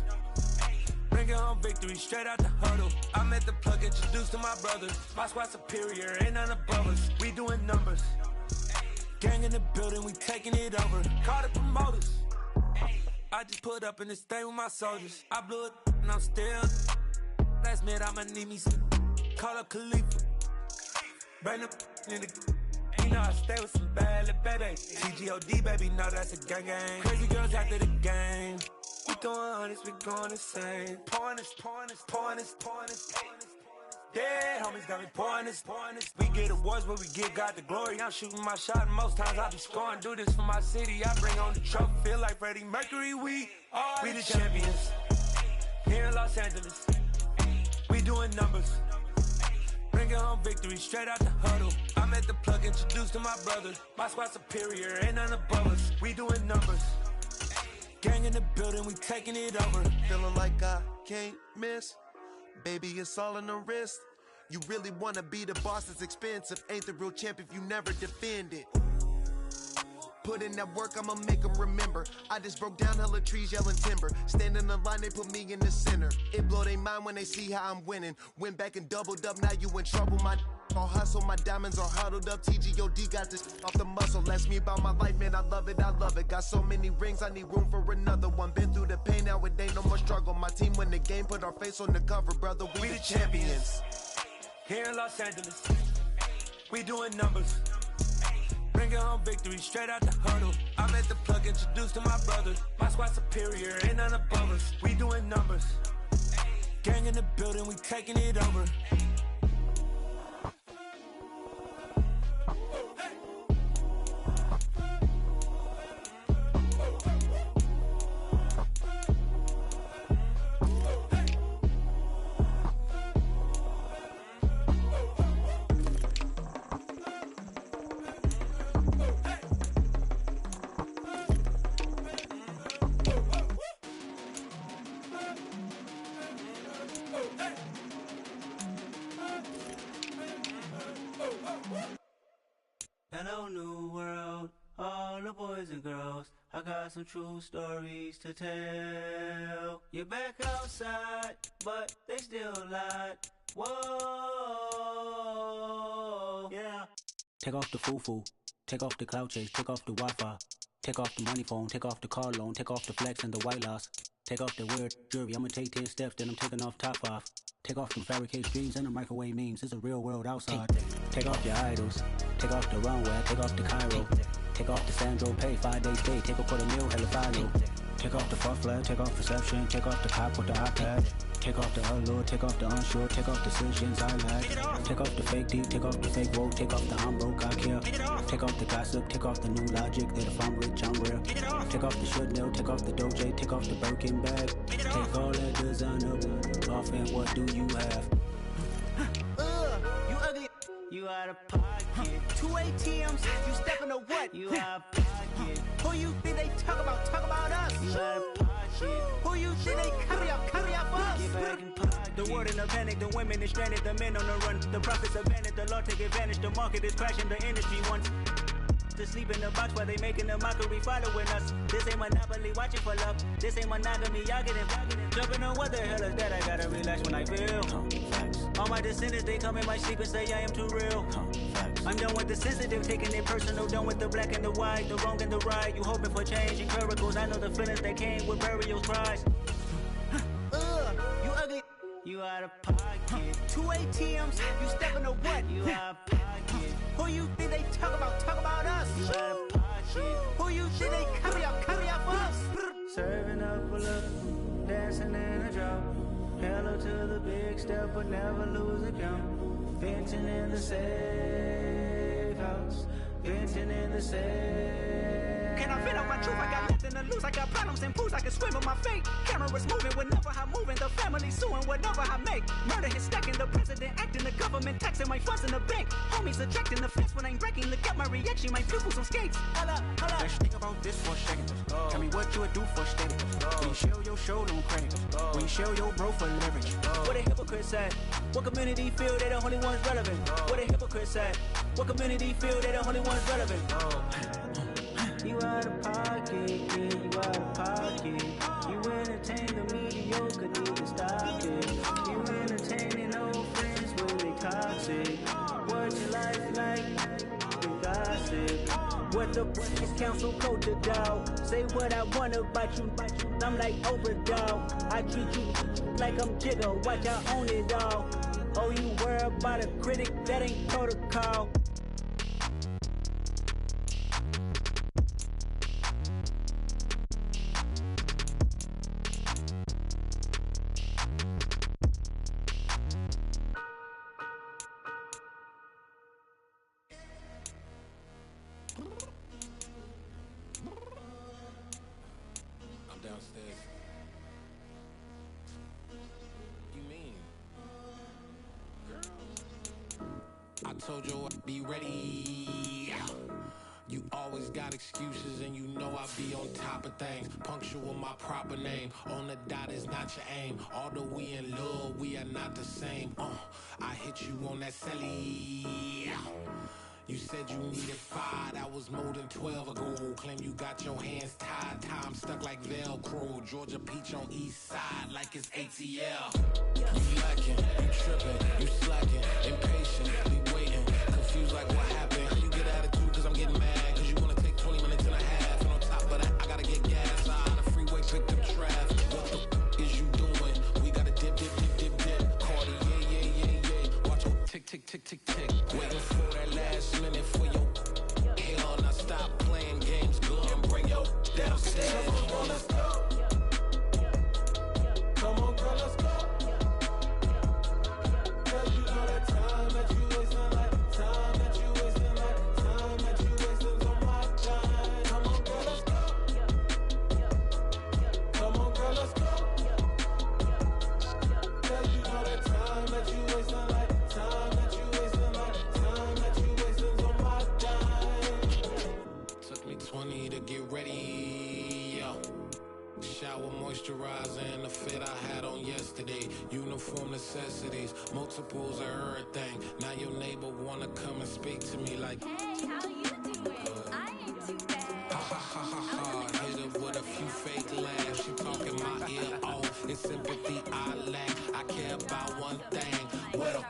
[SPEAKER 17] Bringing home victory straight out the huddle. I'm at the plug, introduced to my brothers. My squad superior, ain't none above us. We doing numbers. Gang in the building, we taking it over. Call the promoters. I just put up in this thing with my soldiers. I blew it and I'm still. Last minute I'ma need me some. Call up Khalifa. Bring them in the. You know I stay with some bad little baby. TGOD baby, know that's a gang gang. Crazy girls after the game. We throwing hundreds, we going insane. Pouring this. Dead homies got me pouring this. We get awards, but we give God the glory. I'm shooting my shot, and most times I be scoring. Do this for my city, I bring on the trophy. Feel like Freddie Mercury, we the champions. Here in Los Angeles, we doing numbers. Bringing home victory straight out the huddle. I'm at the plug, introduced to my brothers. My squad superior, ain't none above us. We doing numbers. Gang in the building, we taking it over.
[SPEAKER 18] Feeling like I can't miss. Baby, it's all in the wrist. You really wanna be the boss, it's expensive. Ain't the real champ if you never defend it. Put in that work, I'ma make them remember. I just broke down hella trees, yelling timber. Stand in the line, they put me in the center. It blow they mind when they see how I'm winning. Went back and doubled up, now you in trouble. My all hustle, my diamonds are huddled up. TGOD got this off the muscle. Ask me about my life, man, I love it. Got so many rings, I need room for another one. Been through the pain, now it ain't no more struggle. My team win the game, put our face on the cover, brother. We the champions.
[SPEAKER 17] Here in Los Angeles, we doing numbers. Bringing home victory straight out the huddle. I'm at the plug, introduced to my brothers. My squad superior, ain't none above us. We doing numbers. Gang in the building, we taking it over.
[SPEAKER 24] Hello, new world, all the boys and girls. I got some true stories to tell. You're back outside, but they still lied. Whoa, yeah.
[SPEAKER 25] Take off the foo-foo, take off the cloud chase, take off the Wi-Fi, take off the money phone, take off the car loan, take off the flex and the white loss. Take off the weird jewelry, I'ma take 10 steps, then I'm taking off top 5. Take off them fabricated dreams and the microwave memes, it's a real world outside. Take off your idols, take off the runway, take off the Cairo. Take off the Sandro pay, 5 days stay, take a $250,000, hella follow. Take off the far flag, take off reception, take off the cop with the iPad. Take off the allure, take off the unsure, take off decisions I like. Take off the fake deep, take off the fake woke, take off the I'm broke, I care. Take off the gossip, take off the new logic that if I'm rich, I'm real. Take off the should know, take off the Doja, take off the Birkin bag. Take all that designer off and what do you have?
[SPEAKER 24] You out of pocket.
[SPEAKER 16] 2 ATMs, you stepping to what?
[SPEAKER 24] You out of pocket.
[SPEAKER 16] Who you think they talk about? Talk about us.
[SPEAKER 24] You out of pocket.
[SPEAKER 16] Who you think they carry up for us?
[SPEAKER 24] Get back in pocket.
[SPEAKER 25] The world in a panic, the women is stranded, the men on the run. The profits abandoned, the law take advantage, the market is crashing, the industry wants to sleep in the box while they making a mockery following us. This ain't Monopoly, watching for love. This ain't monogamy, y'all getting jumping on what the hell is that? I gotta relax when I feel. All my descendants, they come in my sleep and say I am too real. I'm done with the sensitive, taking it personal, done with the black and the white, the wrong and the right. You hoping for change and miracles, I know the feelings that came with burial cries.
[SPEAKER 16] You ugly.
[SPEAKER 24] You out of pocket.
[SPEAKER 16] 2 ATMs, you stepping to what?
[SPEAKER 24] You out of pocket.
[SPEAKER 16] Who you think they talk about? Talk about us.
[SPEAKER 24] You out of pocket.
[SPEAKER 16] Who you think they carry up for us?
[SPEAKER 24] Serving up a look, dancing in a drop. Hello to the big step, but never lose a count. Venting in the safe house. Venting in the safe.
[SPEAKER 16] Can I vent out my truth? I got nothing to lose. I got problems and pools. I can swim with my fate. Cameras moving whenever I'm moving. The family suing whatever I make. Murder is stacking. The president acting. The government taxing my funds in the bank. Homies ejecting the fence when I'm wrecking. Look at my reaction. My pupils on skates. Holla, holla.
[SPEAKER 25] Let's think about this for a second. Tell me what you would do for steady. When you show your show, don't credit. When you show your bro for leverage.
[SPEAKER 24] What a hypocrite said. What community feel they the only ones relevant? What a hypocrite said. What community feel they the only ones relevant? You out of pocket, yeah, you out of pocket. You entertain the mediocre, need to stop it. You entertaining old friends when they toxic. What your life like? You gossip. What the council code to dog? Say what I want about you. I'm like Oprah, dog. I treat you like I'm Jigga. Watch I own it all. Oh, you worry about a critic? That ain't protocol.
[SPEAKER 2] Downstairs. You mean? Girl. I told you I'd be ready. You always got excuses and you know I be on top of things. Punctual my proper name. On the dot is not your aim. Although we in love, we are not the same. I hit you on that celly. You said you needed 5, that was more than 12 ago. Claim you got your hands tied, time stuck like Velcro. Georgia peach on east side like it's ATL. You lacking, you tripping, you slacking, impatient, be waiting, confused like what happened. How you get attitude cause I'm getting mad, cause you wanna take 20 minutes and a half. And on top of that, I gotta get gas, on the freeway, pick up traffic. What the is you doing? We gotta dip, Cardi, yeah. Watch your tick, waiting for that last minute for your hell. Now stop playing games, go and bring your downstairs. Come on, let's go. Come on, girl, let's go. Cause you know that time that you wasting, like time that you wasting, like time that you wasting on my time. Come on, girl, let's go. Come on, girl, let's go. Cause you know that time that you wasting, like time that you wasting, like time that you wasting on my time. Took me 20 to get ready, yo. Shower, moisturizer, and the fit I had on yesterday. Uniform necessities, multiples of everything. Now your neighbor wanna come and speak to me like, hey, how you doing? I ain't too bad. Ha ha ha ha ha. Hit her with a few fake laughs. She talking my ear off. It's sympathy I lack. I care about one thing. What up?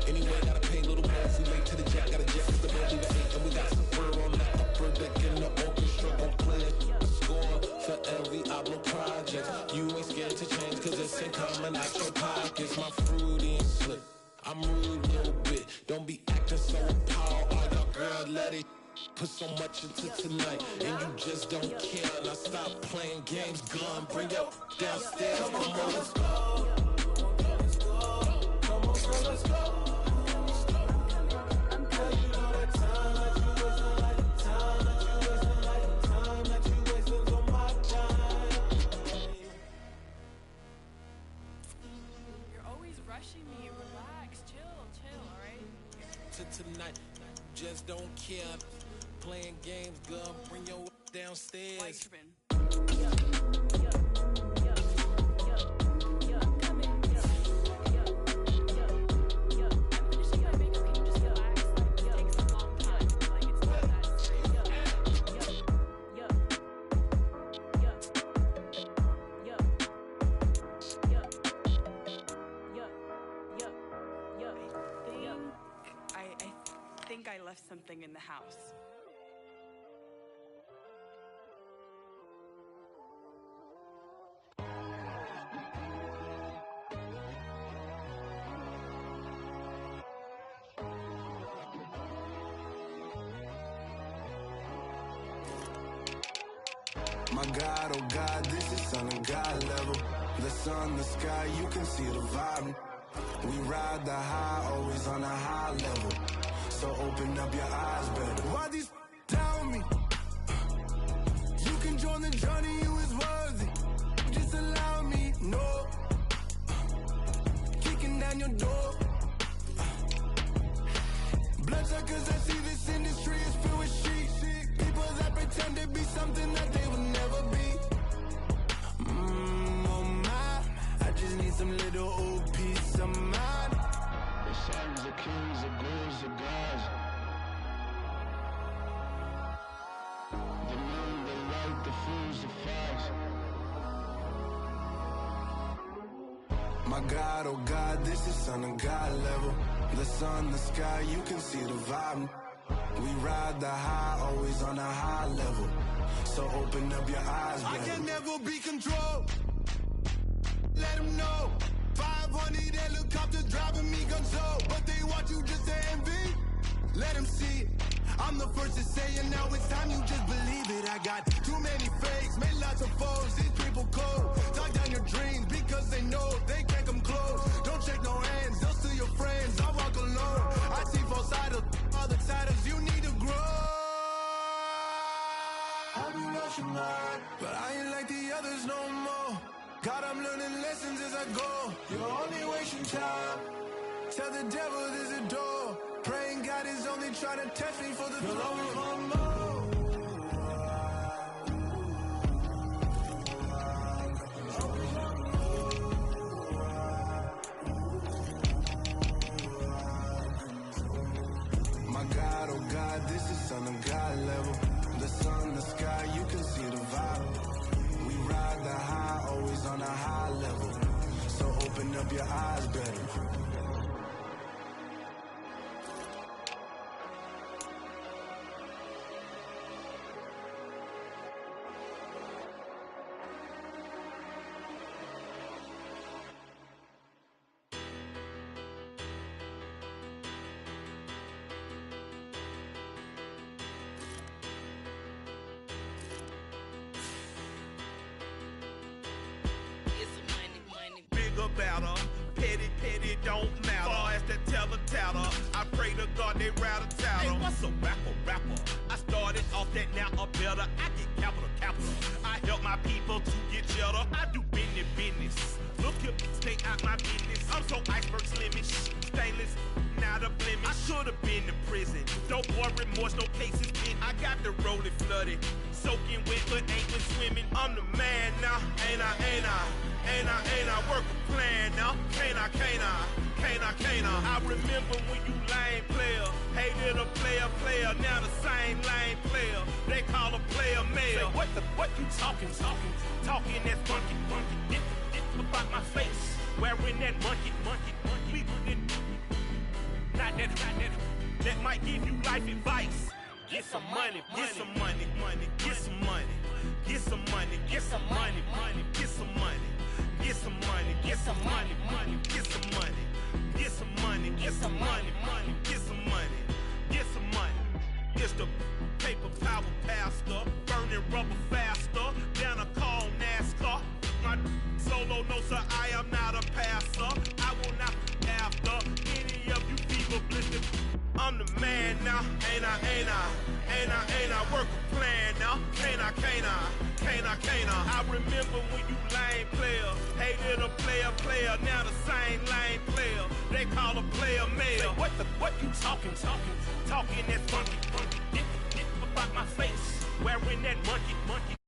[SPEAKER 2] Anyway, gotta pay a little more if we late to the jet. Got a jet cause the boat leave at 8. And we got some fur on the upper deck in the orchestra. Gon' play a score for every album project. You ain't scared to change cause it's ain't coming out your pockets. My fruity and slick, I'm rude a little bit. Don't be acting so appalled. All y'all girl, let it put so much into tonight. And you just don't care. Now stop playing games, gun, bring your downstairs. Come on, let's go. Come on, girl, let's go.
[SPEAKER 4] You're always rushing me. Relax, chill.
[SPEAKER 2] players don't care. Playing games, girl, bring your downstairs.
[SPEAKER 4] I think I left something in the house.
[SPEAKER 13] My God, oh God, this is son of God level. The sun, the sky, you can see the vibe. We ride the high, always on a high level. So open up your eyes better. Why these tell me? You can join the journey, you is worthy. Just allow me, no. Kicking down your door. Bloodsuckers, I see this industry is filled with sheep. People that pretend to be something that they will never be. Oh my, I just need some little old peace of mind. The sons, the kings, the ghouls, the gods. The moon, the light, the fools, the facts. My God, oh God, this is son of God level. The sun, the sky, you can see the vibe. We ride the high, always on a high level. So open up your eyes, baby. I can never be controlled. Let them know. 500 helicopters driving me gonzo. But they want you just to envy. Let them see it. I'm the first to say it, now it's time you just believe it. I got too many fakes, made lots of foes. These people cold. Talk down your dreams because they know they can't come close. Don't check no hands, they'll steal your friends. I walk alone. I see false idols, other titles. You need to grow. Have you lost your mind? But I ain't like the others no more. God, I'm learning lessons as I go. You're only wasting time. Tell the devil there's a door. Praying God is only trying to test me for the throne. You'll always want more. My God, oh God, this is son of God level. The sun, the sky, you can see the vibe. We ride the high, always on a high level. So open up your eyes better.
[SPEAKER 10] Better, petty, don't matter. Far as the teller, I pray to God they rattle tattle. Hey, what's a rapper? I started off that, now I'm better. I get capital. I help my people to get cheddar. I do business. Look here, stay out my business. I'm so iceberg slimish, stainless, not a blemish. I should've been in prison. Don't boy remorse, no cases pinned. I got the rolling flooded, soaking wet, but ain't been swimming. I'm the man now, ain't I? Work a plan now, can't I? I remember when you lame player, hated a player, now the same lame player. They call a player mayor. Say, what you talking that funky. Get about my face, wearing that monkey. Not that might give you life advice. Get some money. It's the paper power pastor, burning rubber faster, down a call NASCAR. My solo, no sir, I am not a passer. I will not after any of you fever blistered. I'm the man now, ain't I? Work a playing now. Can't I? I remember when you lame player, hated a player, now the same lame player. They call a player male. What you talking that funky, about my face, wearing that monkey.